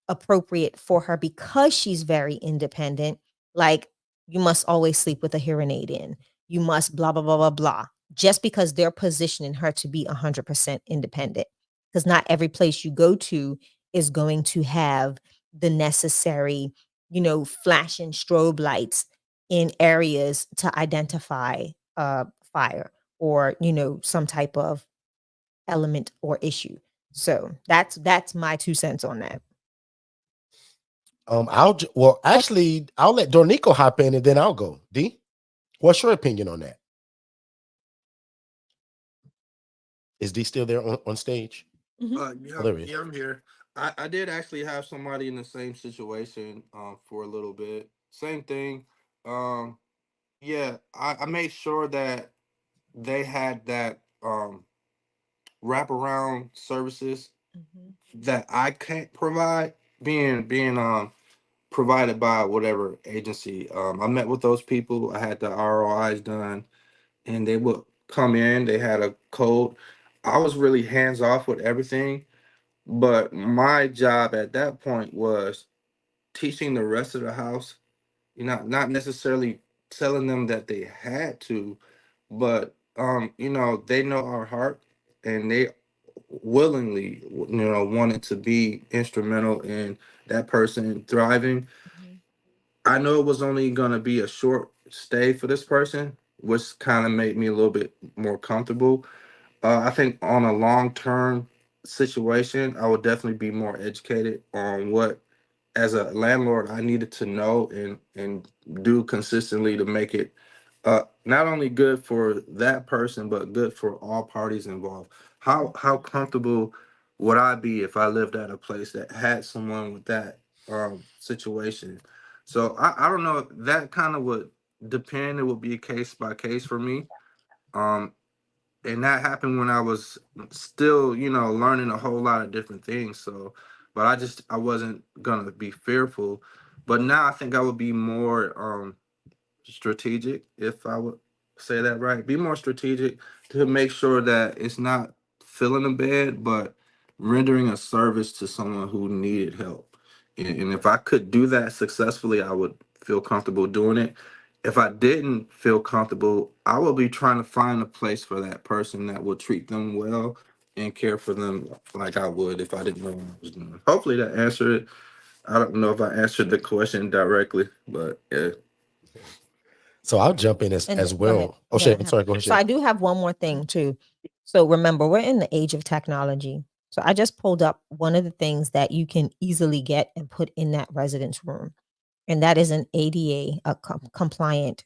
appropriate for her because she's very independent. Like, you must always sleep with a hearing aid in. You must blah, blah, blah, blah, blah. Just because they're positioning her to be 100% independent. Because not every place you go to is going to have the necessary, flashing strobe lights in areas to identify fire or, some type of element or issue. So that's my 2 cents on that. Actually, I'll let Dornico hop in and then I'll go. D, what's your opinion on that? Is D still there on stage? Yeah, There he is. yeah, I'm here. I did actually have somebody in the same situation for a little bit. Same thing. Um, yeah, I made sure that they had that wraparound services that I can't provide, being provided by whatever agency. I met with those people. I had the ROIs done, and they would come in. They had a code. I was really hands off with everything, but my job at that point was teaching the rest of the house. Not necessarily telling them that they had to, but they know our heart, and they willingly, wanted to be instrumental in that person thriving. I know it was only going to be a short stay for this person, which kind of made me a little bit more comfortable. I think on a long term situation, I would definitely be more educated on what, as a landlord, I needed to know and do consistently to make it not only good for that person but good for all parties involved. How comfortable would I be if I lived at a place that had someone with that situation? So I don't know. That kind of would depend. It would be case by case for me. Um, and that happened when I was still, learning a whole lot of different things. So, but I wasn't gonna be fearful. But now I think I would be more strategic, if I would say that right. Be more strategic to make sure that it's not filling a bed, but rendering a service to someone who needed help. And if I could do that successfully, I would feel comfortable doing it. If I didn't feel comfortable, I would be trying to find a place for that person that would treat them well and care for them like I would if I didn't know what I was doing. Hopefully that answered it. I don't know if I answered the question directly, but yeah. So I'll jump in And as go ahead. well. Oh, And then Shay, I'm sorry. Go ahead, so Shay. I do have one more thing too. So remember, we're in the age of technology. So I just pulled up one of the things that you can easily get and put in that residence room, and that is an ADA compliant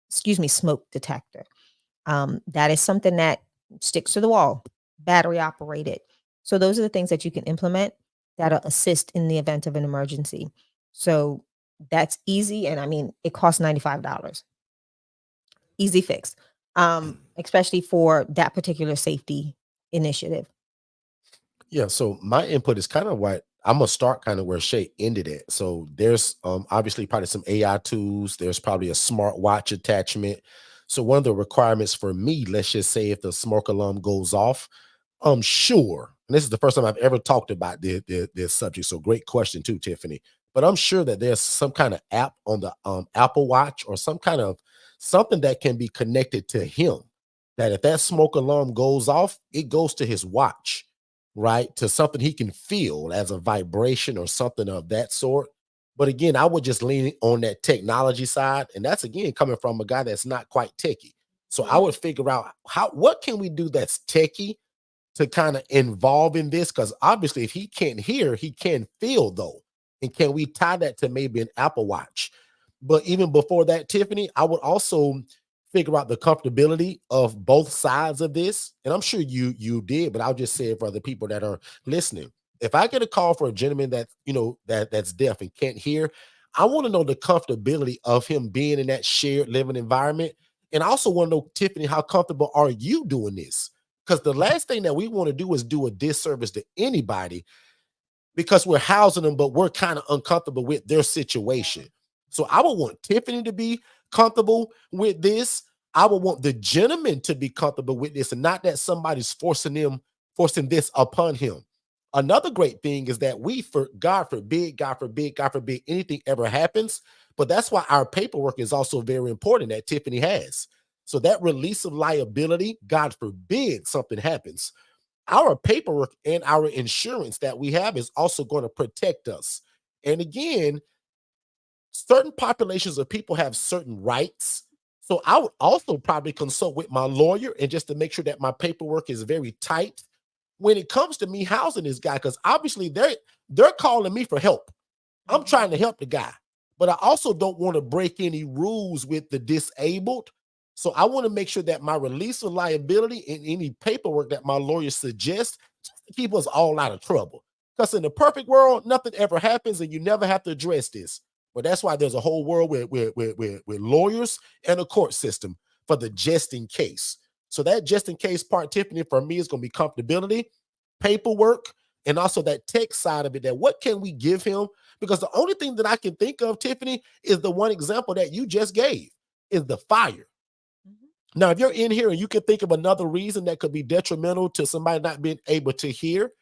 smoke detector. That is something that sticks to the wall, battery operated. So those are the things that you can implement that'll assist in the event of an emergency. So that's easy, and I mean, it costs $95. Easy fix, especially for that particular safety initiative. Yeah, so my input is kind of what I'm gonna start kind of where Shay ended it. So there's obviously probably some AI tools, there's probably a smart watch attachment. So one of the requirements for me, let's just say if the smoke alarm goes off, sure. And this is the first time I've ever talked about this subject. So great question too, Tiffany. But I'm sure that there's some kind of app on the Apple Watch or some kind of something that can be connected to him. That if that smoke alarm goes off, it goes to his watch, right? To something he can feel as a vibration or something of that sort. But again, I would just lean on that technology side. And that's again coming from a guy that's not quite techie. So I would figure out what can we do that's techie to kind of involve in this? Because obviously, if he can't hear, he can feel though. And can we tie that to maybe an Apple Watch? But even before that, Tiffany, I would also figure out the comfortability of both sides of this. And I'm sure you did, but I'll just say it for the people that are listening. If I get a call for a gentleman that that's deaf and can't hear, I want to know the comfortability of him being in that shared living environment. And I also want to know, Tiffany, how comfortable are you doing this? Because the last thing that we want to do is do a disservice to anybody because we're housing them, but we're kind of uncomfortable with their situation. So I would want Tiffany to be comfortable with this. I would want the gentleman to be comfortable with this, and not that somebody's forcing this upon him. Another great thing is that for God forbid, anything ever happens. But that's why our paperwork is also very important that Tiffany has. So that release of liability, God forbid something happens, our paperwork and our insurance that we have is also going to protect us. And again, certain populations of people have certain rights. So I would also probably consult with my lawyer and just to make sure that my paperwork is very tight when it comes to me housing this guy, because obviously they're calling me for help. I'm trying to help the guy, but I also don't want to break any rules with the disabled. So I want to make sure that my release of liability and any paperwork that my lawyer suggests just to keep us all out of trouble. Because in the perfect world, nothing ever happens and you never have to address this. But that's why there's a whole world with lawyers and a court system for the just in case. So that just in case part, Tiffany, for me is going to be comfortability, paperwork, and also that tech side of it. That what can we give him? Because the only thing that I can think of, Tiffany, is the one example that you just gave, is the fire. Now, if you're in here and you can think of another reason that could be detrimental to somebody not being able to hear,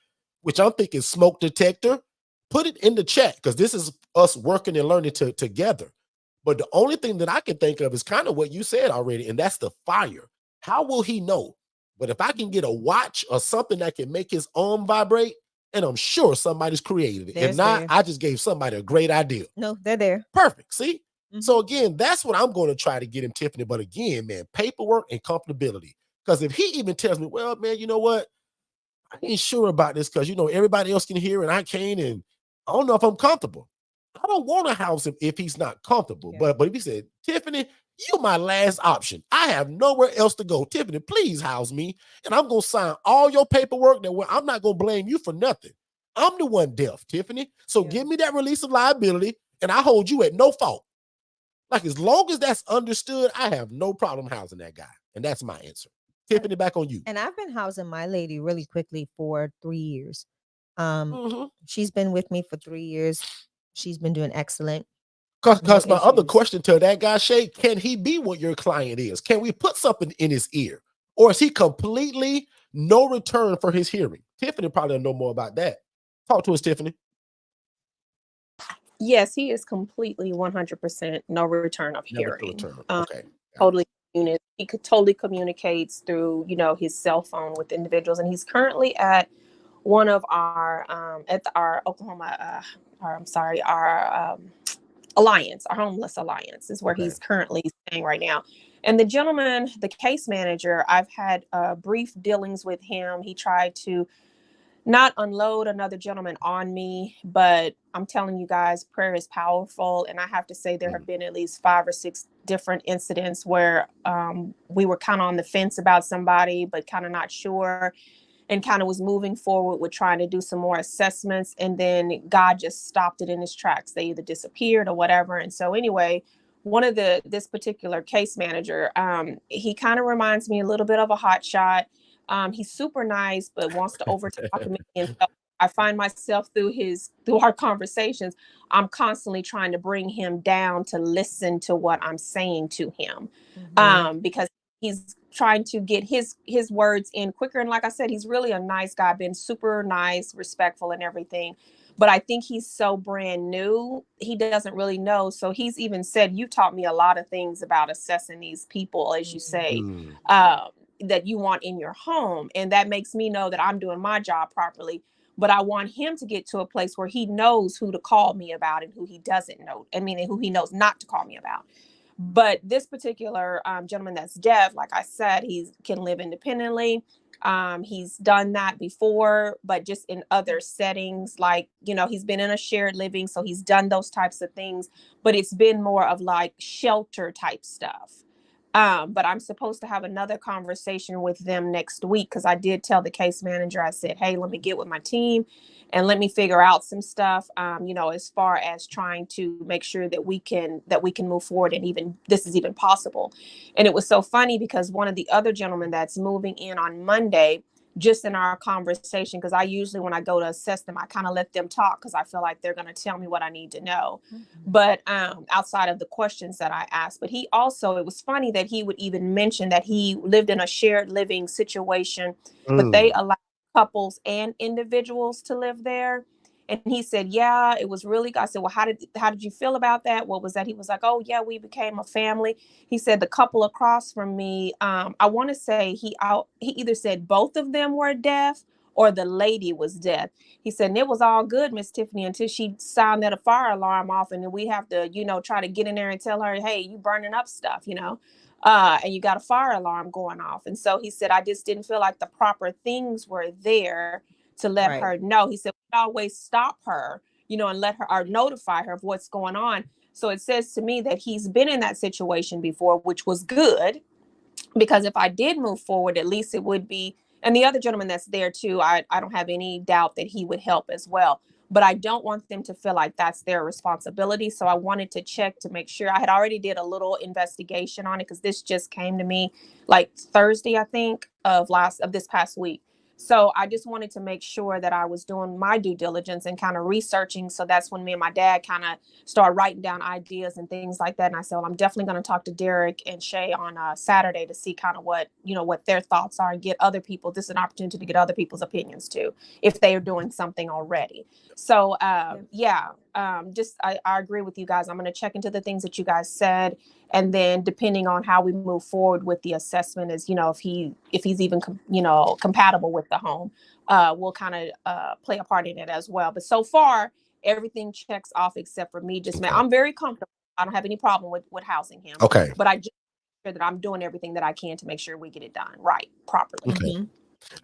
which I'm thinking smoke detector, put it in the chat because this is us working and learning together. But the only thing that I can think of is kind of what you said already, and that's the fire. How will he know? But if I can get a watch or something that can make his arm vibrate, and I'm sure somebody's created it. If not, I just gave somebody a great idea. No, they're there. Perfect. See? So again, that's what I'm going to try to get him, Tiffany. But again, man, paperwork and comfortability. Because if he even tells me, well, man, you know what? I ain't sure about this because, everybody else can hear and I can't. And I don't know if I'm comfortable. I don't want to house him if he's not comfortable. Yeah. But if he said, Tiffany, you're my last option. I have nowhere else to go. Tiffany, please house me. And I'm going to sign all your paperwork. That I'm not going to blame you for nothing. I'm the one deaf, Tiffany. So give me that release of liability and I hold you at no fault. Like, as long as that's understood, I have no problem housing that guy. And that's my answer. Tiffany, back on you. And I've been housing my lady really quickly for 3 years. She's been with me for 3 years. She's been doing excellent. Because my other question to that guy, Shay, can he be what your client is? Can we put something in his ear? Or is he completely no return for his hearing? Tiffany probably know more about that. Talk to us, Tiffany. Yes, he is completely 100% no return of hearing. Okay. Totally. He could totally communicates through, his cell phone with individuals. And he's currently at one of our, our Oklahoma, our alliance, our homeless alliance is where he's currently staying right now. And the gentleman, the case manager, I've had brief dealings with him. He tried to not unload another gentleman on me, but I'm telling you guys, prayer is powerful. And I have to say there have been at least 5 or 6 different incidents where we were kind of on the fence about somebody, but kind of not sure, and kind of was moving forward with trying to do some more assessments. And then God just stopped it in his tracks. They either disappeared or whatever. And so anyway, this particular case manager, he kind of reminds me a little bit of a hot shot. He's super nice, but wants to overtalk me. And so I find myself through our conversations, I'm constantly trying to bring him down to listen to what I'm saying to him, because he's trying to get his words in quicker. And like I said, he's really a nice guy, been super nice, respectful and everything. But I think he's so brand new, he doesn't really know. So he's even said, you taught me a lot of things about assessing these people, as you say, that you want in your home. And that makes me know that I'm doing my job properly. but I want him to get to a place where he knows who to call me about and who he doesn't know. I mean, and who he knows not to call me about. But this particular gentleman that's deaf, like I said, he can live independently. He's done that before, but just in other settings, like, you know, he's been in a shared living, so he's done those types of things, but it's been more of like shelter type stuff. But I'm supposed to have another conversation with them next week, because I did tell the case manager, I said, hey, let me get with my team and let me figure out some stuff, you know, as far as trying to make sure that we can move forward, and even this is even possible. And it was so funny because one of the other gentlemen that's moving in on Monday, just in our conversation, because I usually, when I go to assess them, I kind of let them talk because I feel like they're going to tell me what I need to know. But outside of the questions that I asked, but he also, it was funny that he would even mention that he lived in a shared living situation, but they allow couples and individuals to live there. And he said, yeah, it was really good. I said, well, how did you feel about that? What was that? He was like, oh yeah, we became a family. He said the couple across from me, I want to say he either said both of them were deaf or the lady was deaf. He said, and it was all good, Miss Tiffany, until she sounded a fire alarm off, and then we have to, you know, try to get in there and tell her, hey, you burning up stuff, you know, and you got a fire alarm going off. And so he said, I just didn't feel like the proper things were there to let her know. He said, we always stop her, you know, and let her, or notify her of what's going on. So it says to me that he's been in that situation before, which was good, because if I did move forward, at least it would be, and the other gentleman that's there too, I don't have any doubt that he would help as well. But I don't want them to feel like that's their responsibility. So I wanted to check to make sure. I had already did a little investigation on it, because this just came to me like Thursday, I think, of this past week. So I just wanted to make sure that I was doing my due diligence and kind of researching. So that's when me and my dad kind of started writing down ideas and things like that. And I said, well, I'm definitely going to talk to Derek and Shay on Saturday to see kind of what, you know, what their thoughts are, and get other people. This is an opportunity to get other people's opinions too, if they are doing something already. So just I agree with you guys. I'm going to check into the things that you guys said. And then depending on how we move forward with the assessment, is, you know, if he's even, you know, compatible with the home, we'll kind of play a part in it as well. But so far, everything checks off except for me. Just I'm very comfortable. I don't have any problem with housing him. Okay. But I just make sure that I'm doing everything that I can to make sure we get it done right, properly. Okay.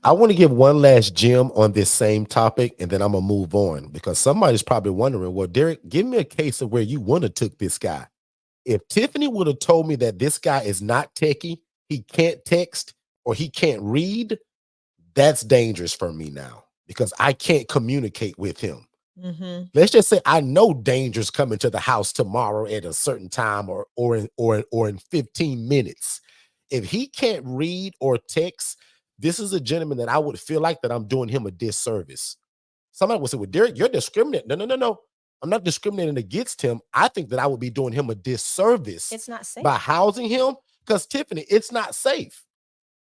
I want to give one last gem on this same topic, and then I'm gonna move on, because somebody's probably wondering, well, Derek, give me a case of where you would have took this guy. If Tiffany would have told me that this guy is not techie, he can't text, or he can't read, that's dangerous for me now, because I can't communicate with him. Let's just say I know danger's coming to the house tomorrow at a certain time, or in 15 minutes. If he can't read or text, this is a gentleman that I would feel like that I'm doing him a disservice. Somebody would say, well, Derek, you're discriminating. No. I'm not discriminating against him. I think that I would be doing him a disservice. It's not safe by housing him, because Tiffany, it's not safe.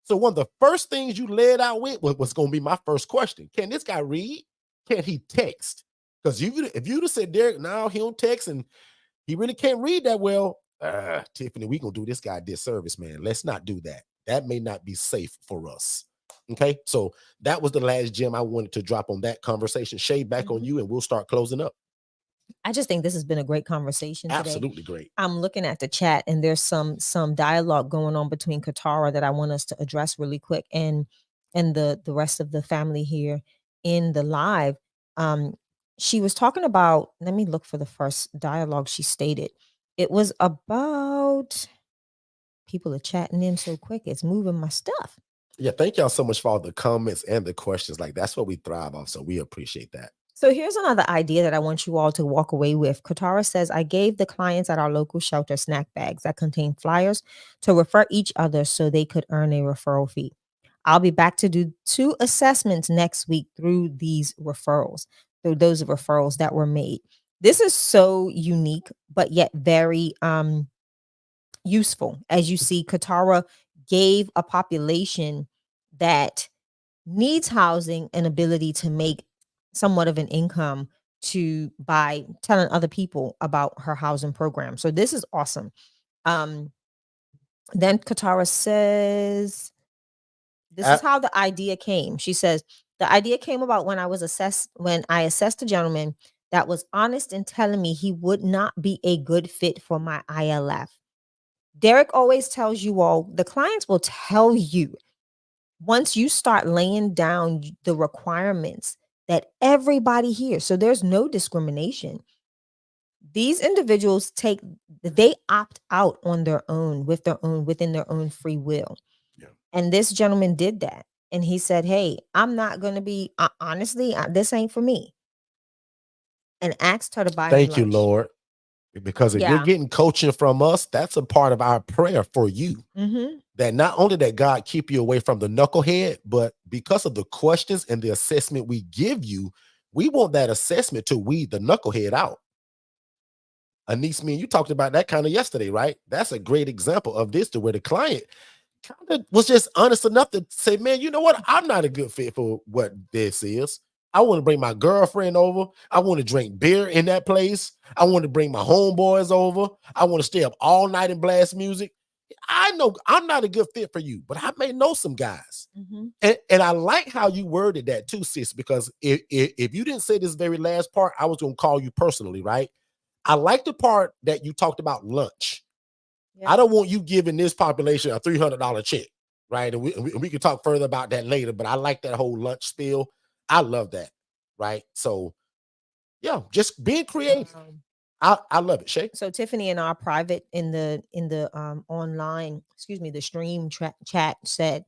So one of the first things you laid out with was going to be my first question. Can this guy read? Can he text? Because if you'd have said, Derek, no, he don't text and he really can't read that well, Tiffany, we going to do this guy a disservice, man. Let's not do that. That may not be safe for us. Okay, so that was the last gem I wanted to drop on that conversation. Shay, back on you, and we'll start closing up. I just think this has been a great conversation today. Absolutely great. I'm looking at the chat, and there's some dialogue going on between Katara that I want us to address really quick, and the rest of the family here in the live. She was talking about, let me look for the first dialogue she stated. It was about, people are chatting in so quick, it's moving my stuff. Yeah, thank y'all so much for all the comments and the questions. Like, that's what we thrive on, so we appreciate that. So here's another idea that I want you all to walk away with. Katara says, I gave the clients at our local shelter snack bags that contain flyers to refer each other so they could earn a referral fee. I'll be back to do 2 assessments next week through those referrals that were made. This is so unique, but yet very useful. As you see, Katara gave a population that needs housing an ability to make somewhat of an income by telling other people about her housing program. So this is awesome. Then Katara says, this is how the idea came. She says, The idea came about when I assessed a gentleman that was honest in telling me he would not be a good fit for my ILF. Derek always tells you all, the clients will tell you once you start laying down the requirements that everybody hears. So there's no discrimination. These individuals they opt out on their own within their own free will. Yeah. And this gentleman did that. And he said, hey, I'm not going to be, honestly, this ain't for me. And asked her to buy me Thank you, lunch. Lord. Because if you're Yeah. getting coaching from us, that's a part of our prayer for you. Mm-hmm. That not only that God keep you away from the knucklehead, but because of the questions and the assessment we give you, we want that assessment to weed the knucklehead out. Anise, me and you talked about that kind of yesterday, right? That's a great example of this, to where the client kind of was just honest enough to say, man, you know what? I'm not a good fit for what this is. I want to bring my girlfriend over. I want to drink beer in that place. I want to bring my homeboys over. I want to stay up all night and blast music. I know I'm not a good fit for you, but I may know some guys. Mm-hmm. And I like how you worded that too, sis, because if you didn't say this very last part, I was going to call you personally, right? I like the part that you talked about lunch. Yeah. I don't want you giving this population a $300 check, right? And we can talk further about that later, but I like that whole lunch spiel. I love that, right? So, yeah, just being creative. I love it, Shay. So Tiffany in our private in the online, the stream chat said,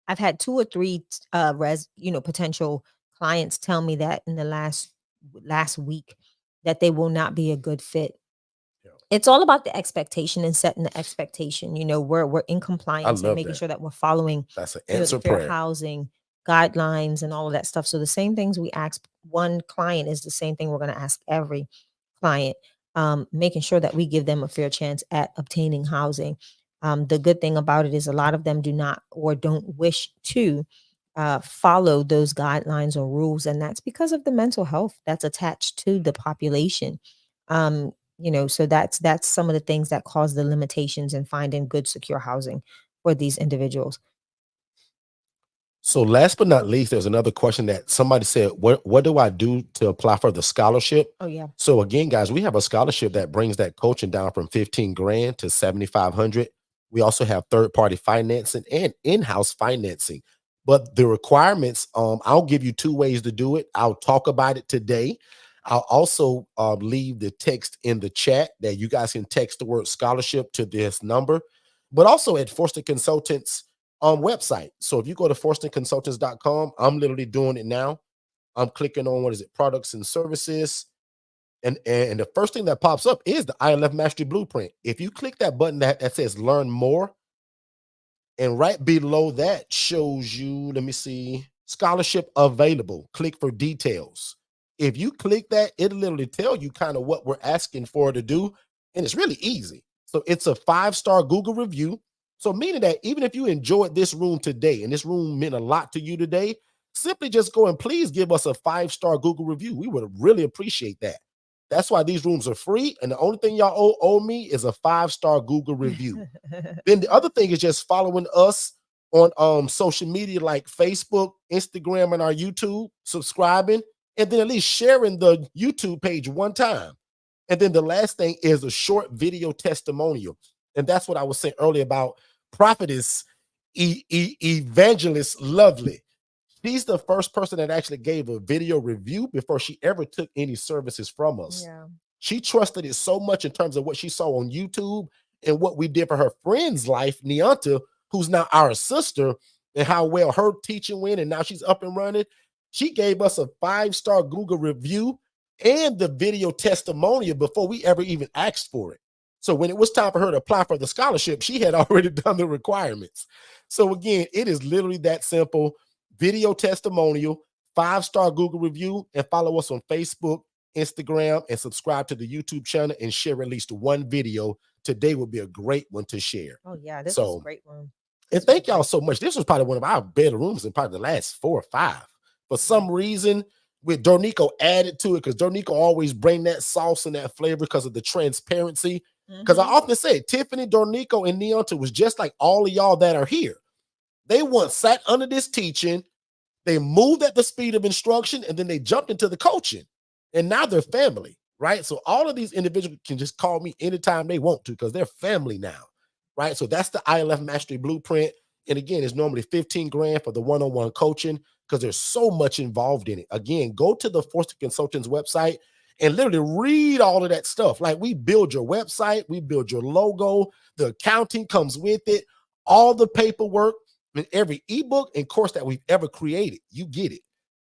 I've had 2 or 3 potential clients tell me that in the last week that they will not be a good fit. Yeah. It's all about the expectation and setting the expectation. We're in compliance and making that. sure that we're following That's an the answer fair prayer. housing guidelines and all of that stuff. So the same things we ask one client is the same thing we're going to ask every client, making sure that we give them a fair chance at obtaining housing. The good thing about it is a lot of them do not or don't wish to follow those guidelines or rules, and that's because of the mental health that's attached to the population. So that's some of the things that cause the limitations in finding good, secure housing for these individuals. So last but not least, there's another question that somebody said, what do I do to apply for the scholarship? Oh, yeah. So again, guys, we have a scholarship that brings that coaching down from 15 grand to 7,500. We also have third-party financing and in-house financing. But the requirements, I'll give you 2 ways to do it. I'll talk about it today. I'll also leave the text in the chat that you guys can text the word scholarship to this number, but also at Forston Consultants website. So if you go to forstonconsultants.com, I'm literally doing it now. I'm clicking on, products and services. And the first thing that pops up is the ILF Mastery Blueprint. If you click that button that says learn more, and right below that shows you, let me see, scholarship available. Click for details. If you click that, it'll literally tell you kind of what we're asking for to do. And it's really easy. So it's a 5-star Google review. So meaning that even if you enjoyed this room today, and this room meant a lot to you today, simply just go and please give us a 5-star Google review. We would really appreciate that. That's why these rooms are free. And the only thing y'all owe me is a 5-star Google review. Then the other thing is just following us on social media like Facebook, Instagram, and our YouTube, subscribing, and then at least sharing the YouTube page one time. And then the last thing is a short video testimonial. And that's what I was saying earlier about Prophetess Evangelist Lovely. She's the first person that actually gave a video review before she ever took any services from us. Yeah. She trusted it so much in terms of what she saw on YouTube and what we did for her friend's life, Neonta, who's now our sister, and how well her teaching went, and now she's up and running. She gave us a 5-star Google review and the video testimonial before we ever even asked for it. So when it was time for her to apply for the scholarship, she had already done the requirements. So again, it is literally that simple. Video testimonial, 5-star Google review, and follow us on Facebook, Instagram, and subscribe to the YouTube channel and share at least one video. Today would be a great one to share. Oh, yeah. This is a great room. And thank y'all so much. This was probably one of our better rooms in probably the last 4 or 5. For some reason, with Dornico added to it, because Dornico always bring that sauce and that flavor because of the transparency. Because I often say, Tiffany, Dornico, and Neonta was just like all of y'all that are here. They once sat under this teaching, They moved at the speed of instruction, and then they jumped into the coaching, and now they're family, right? So all of these individuals can just call me anytime they want to because they're family now, right? So that's the ILF Mastery Blueprint. And again, it's normally 15 grand for the one-on-one coaching because there's so much involved in it. Again, go to the Forston Consultants website and literally read all of that stuff. Like, we build your website, we build your logo, the accounting comes with it, all the paperwork, and every ebook and course that we've ever created, you get it.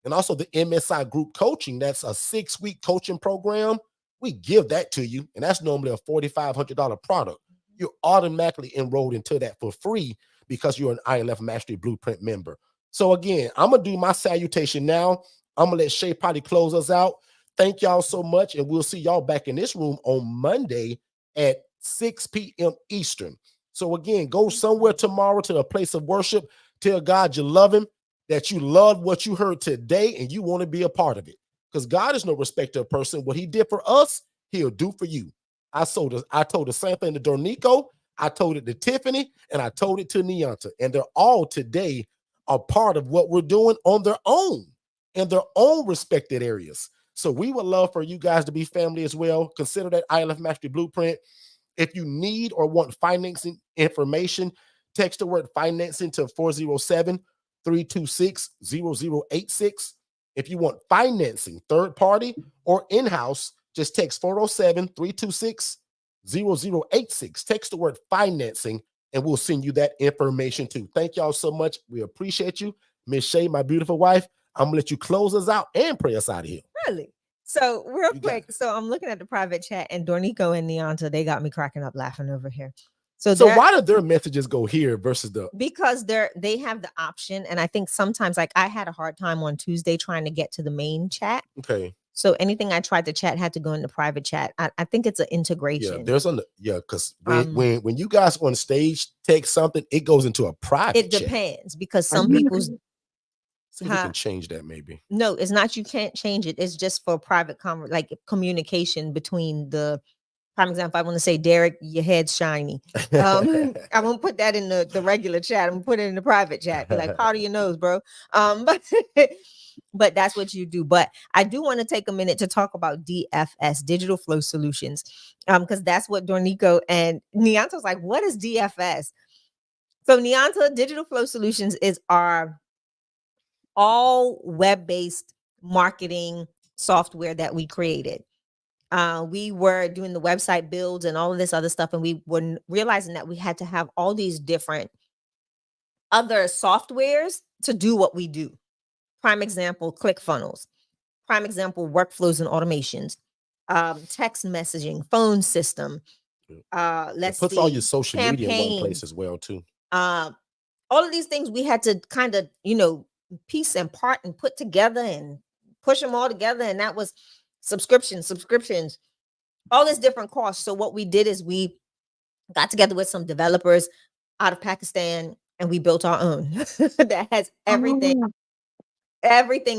And also the MSI group coaching, that's a 6-week coaching program. We give that to you, and that's normally a $4,500 product. You're automatically enrolled into that for free because you're an ILF Mastery Blueprint member. So again, I'm going to do my salutation now. I'm going to let Shay Potty close us out. Thank y'all so much, and we'll see y'all back in this room on Monday at 6 p.m. Eastern. So again, go somewhere tomorrow to a place of worship. Tell God you love him, that you love what you heard today, and you want to be a part of it. Because God is no respecter of person. What he did for us, he'll do for you. I told the same thing to Dornico. I told it to Tiffany, and I told it to Nianta. And they're all today a part of what we're doing on their own, in their own respected areas. So we would love for you guys to be family as well. Consider that ILF Mastery Blueprint. If you need or want financing information, text the word financing to 407-326-0086. If you want financing, third party or in-house, just text 407-326-0086. Text the word financing, and we'll send you that information too. Thank y'all so much. We appreciate you. Miss Shay, my beautiful wife, I'm going to let you close us out and pray us out of here. Really? So real quick, so I'm looking at the private chat, and Dornico and Nianta, they got me cracking up laughing over here. So why do their messages go here versus because they have the option, and I think sometimes, like, I had a hard time on Tuesday trying to get to the main chat. Okay. So anything I tried to chat had to go in the private chat. I think it's an integration. Yeah, because when you guys on stage take something, it goes into a private chat. It depends because some people's we can change that maybe. No, it's not. You can't change it. It's just for private communication between the prime example. I want to say, Derek, your head's shiny. I won't put that in the regular chat. I'm gonna put it in the private chat. Be like, powder your nose, bro. But that's what you do. But I do want to take a minute to talk about DFS, Digital Flow Solutions, because that's what Dornico and Nianta was like. What is DFS? So Nianta, Digital Flow Solutions is our all web-based marketing software that we created. We were doing the website builds and all of this other stuff, and we were realizing that we had to have all these different other softwares to do what we do. Prime example, ClickFunnels. Prime example, workflows and automations. Text messaging, phone system. It puts all your social media in one place as well too. All of these things we had to kind of, piece and part and put together and push them all together, and that was subscriptions, all this different costs. So what we did is we got together with some developers out of Pakistan, and we built our own that has everything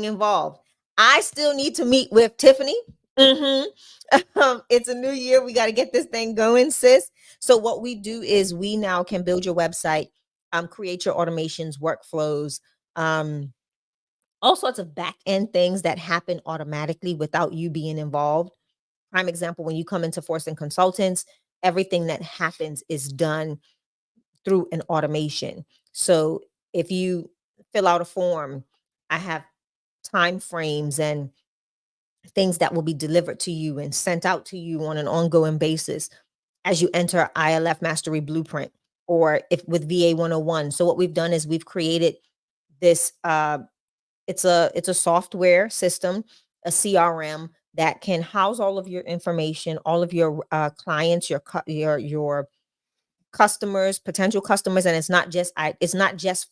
involved. I still need to meet with Tiffany. It's a new year. We got to get this thing going, sis. So what we do is we now can build your website, create your automations, workflows, all sorts of back end things that happen automatically without you being involved. Prime example, when you come into Forston Consultants, everything that happens is done through an automation. So if you fill out a form, I have time frames and things that will be delivered to you and sent out to you on an ongoing basis as you enter ILF Mastery Blueprint, or if with VA 101. So what we've done is we've created this, it's a software system, a CRM that can house all of your information, all of your clients, your customers, potential customers, and it's not just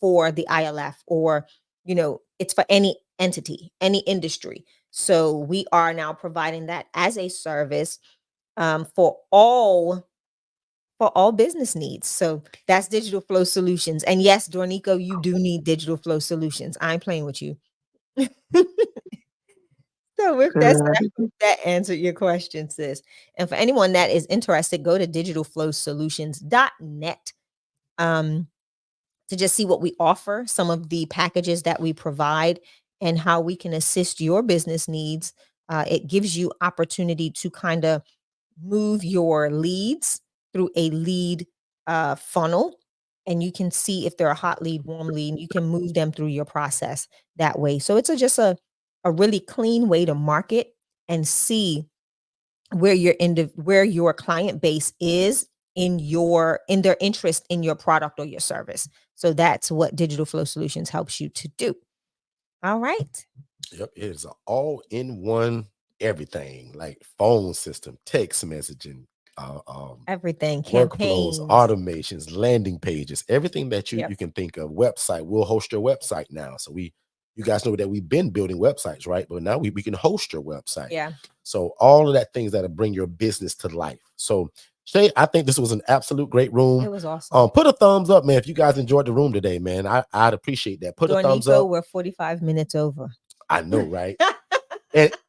for the ILF, or it's for any entity, any industry. So we are now providing that as a service for all business needs. So that's Digital Flow Solutions. And yes, Dornico, you do need Digital Flow Solutions. I ain't playing with you. So if that answered your question, sis. And for anyone that is interested, go to digitalflowsolutions.net to to just see what we offer, some of the packages that we provide, and how we can assist your business needs. It gives you opportunity to kind of move your leads through a lead funnel, and you can see if they're a hot lead, warm lead. You can move them through your process that way. So it's just a really clean way to market and see where where your client base is in their interest in your product or your service. So that's what Digital Flow Solutions helps you to do. All right. Yep, it is an all-in-one everything, like phone system, text messaging, Everything, workflows, campaigns. automations, landing pages, everything that you Yep. can think of. Website, we'll host your website now. So you guys know that we've been building websites, right? But now we can host your website. Yeah. So all of that things that'll bring your business to life. So Shay, I think this was an absolute great room. It was awesome. Put a thumbs up, man, if you guys enjoyed the room today, man. I'd appreciate that. Put a thumbs up. We're 45 minutes over. I know, right?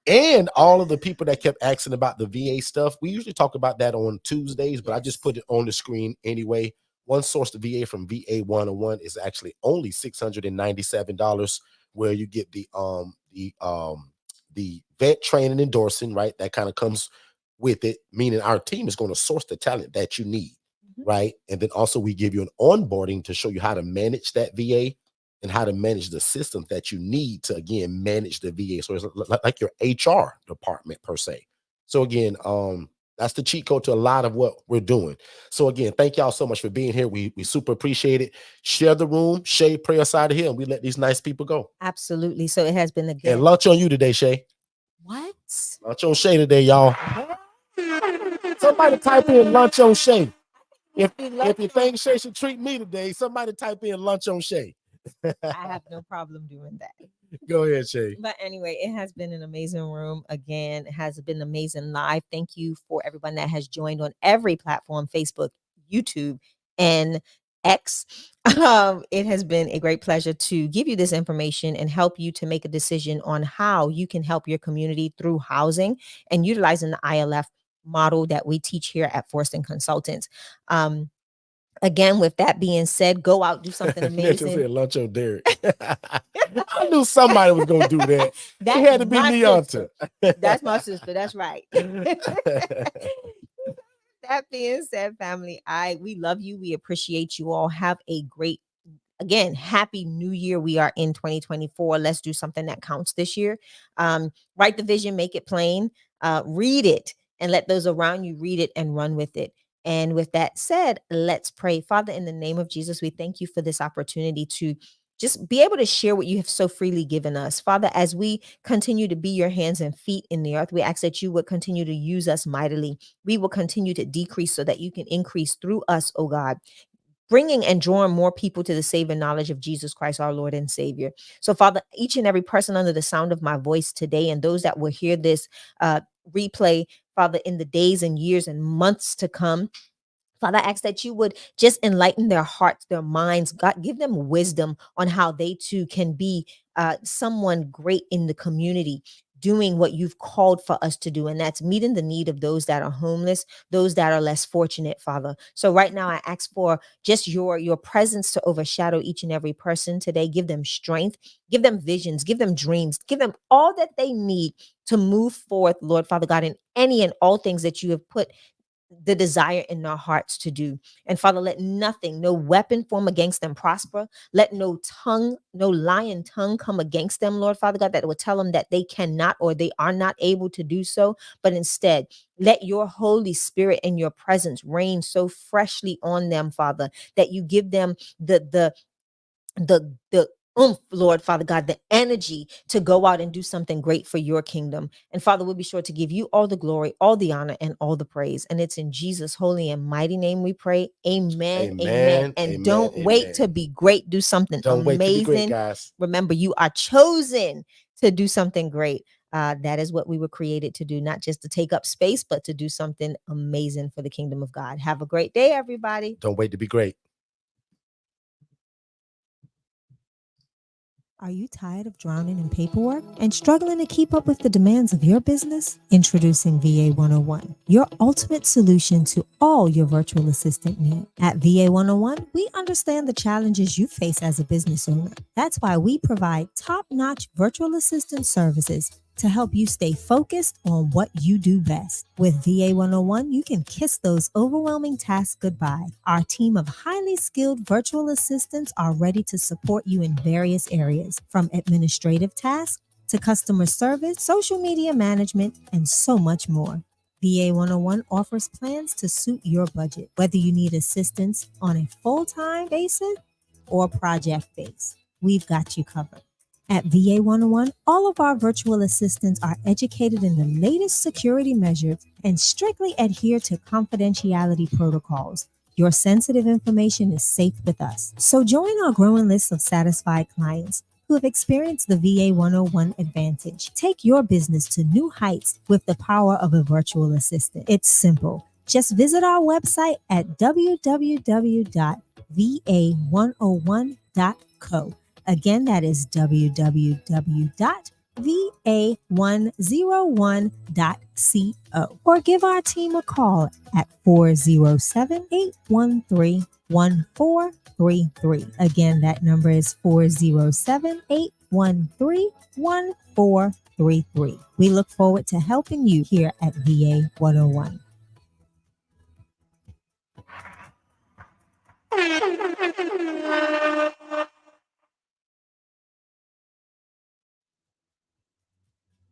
and all of the people that kept asking about the VA stuff, we usually talk about that on Tuesdays, but I just put it on the screen anyway. One source to VA from VA 101 is actually only $697, where you get the vet training endorsing, right? That kind of comes with it, meaning our team is going to source the talent that you need, right? And then also we give you an onboarding to show you how to manage that VA and how to manage the systems that you need to, again, manage the VA. So it's like your HR department per se. So again, that's the cheat code to a lot of what we're doing. So again, thank y'all so much for being here. We super appreciate it. Share the room, Shay, pray us out of here, and we let these nice people go. Absolutely. So it has been a And lunch on you today, Shay. What? Lunch on Shay today, y'all. Somebody type in lunch on Shay. If you think Shay should treat me today, somebody type in lunch on Shay. I have no problem doing that. Go ahead, Shay. But anyway, it has been an amazing room. Again, it has been amazing live. Thank you for everyone that has joined on every platform, Facebook, YouTube, and X. It has been a great pleasure to give you this information and help you to make a decision on how you can help your community through housing and utilizing the ILF model that we teach here at Forston Consultants. Again, with that being said, go out, do something amazing. Said lunch on Derek. I knew somebody was going to do that. It had to be Leonta. That's my sister. That's right. That being said, family, we love you. We appreciate you all. Have a great, again, happy new year. We are in 2024. Let's do something that counts this year. Write the vision, make it plain, read it, and let those around you read it and run with it. And with that said, let's pray. Father, in the name of Jesus, we thank you for this opportunity to just be able to share what you have so freely given us. Father, as we continue to be your hands and feet in the earth, we ask that you would continue to use us mightily. We will continue to decrease so that you can increase through us, oh God, bringing and drawing more people to the saving knowledge of Jesus Christ, our Lord and Savior. So, Father, each and every person under the sound of my voice today, and those that will hear this replay, Father, in the days and years and months to come, Father, I ask that you would just enlighten their hearts, their minds. God, give them wisdom on how they too can be someone great in the community, doing what you've called for us to do. And that's meeting the need of those that are homeless, those that are less fortunate, Father. So right now I ask for just your presence to overshadow each and every person today. Give them strength, give them visions, give them dreams, give them all that they need to move forth, Lord, Father God, in any and all things that you have put the desire in our hearts to do. And Father, let nothing, no weapon form against them prosper. Let no lying tongue come against them, Lord Father God, that will tell them that they cannot or they are not able to do so. But instead, let your Holy Spirit and your presence reign so freshly on them, Father, that you give them the Lord Father God, the energy to go out and do something great for your kingdom. And Father, we'll be sure to give you all the glory, all the honor, and all the praise. And it's in Jesus' holy and mighty name we pray. Amen. Amen. And don't wait to be great. Do something amazing. Wait to be great, guys. Remember, you are chosen to do something great. That is what we were created to do, not just to take up space, but to do something amazing for the kingdom of God. Have a great day, everybody. Don't wait to be great. Are you tired of drowning in paperwork and struggling to keep up with the demands of your business? Introducing VA 101, your ultimate solution to all your virtual assistant needs. At VA 101, we understand the challenges you face as a business owner. That's why we provide top-notch virtual assistant services to help you stay focused on what you do best. With VA 101, you can kiss those overwhelming tasks goodbye. Our team of highly skilled virtual assistants are ready to support you in various areas, from administrative tasks to customer service, social media management, and so much more. VA 101 offers plans to suit your budget, whether you need assistance on a full-time basis or project base. We've got you covered. At VA 101, all of our virtual assistants are educated in the latest security measures and strictly adhere to confidentiality protocols. Your sensitive information is safe with us. So join our growing list of satisfied clients who have experienced the VA 101 advantage. Take your business to new heights with the power of a virtual assistant. It's simple. Just visit our website at www.va101.co. Again, that is www.va101.co. Or give our team a call at 407-813-1433. Again, that number is 407-813-1433. We look forward to helping you here at VA 101.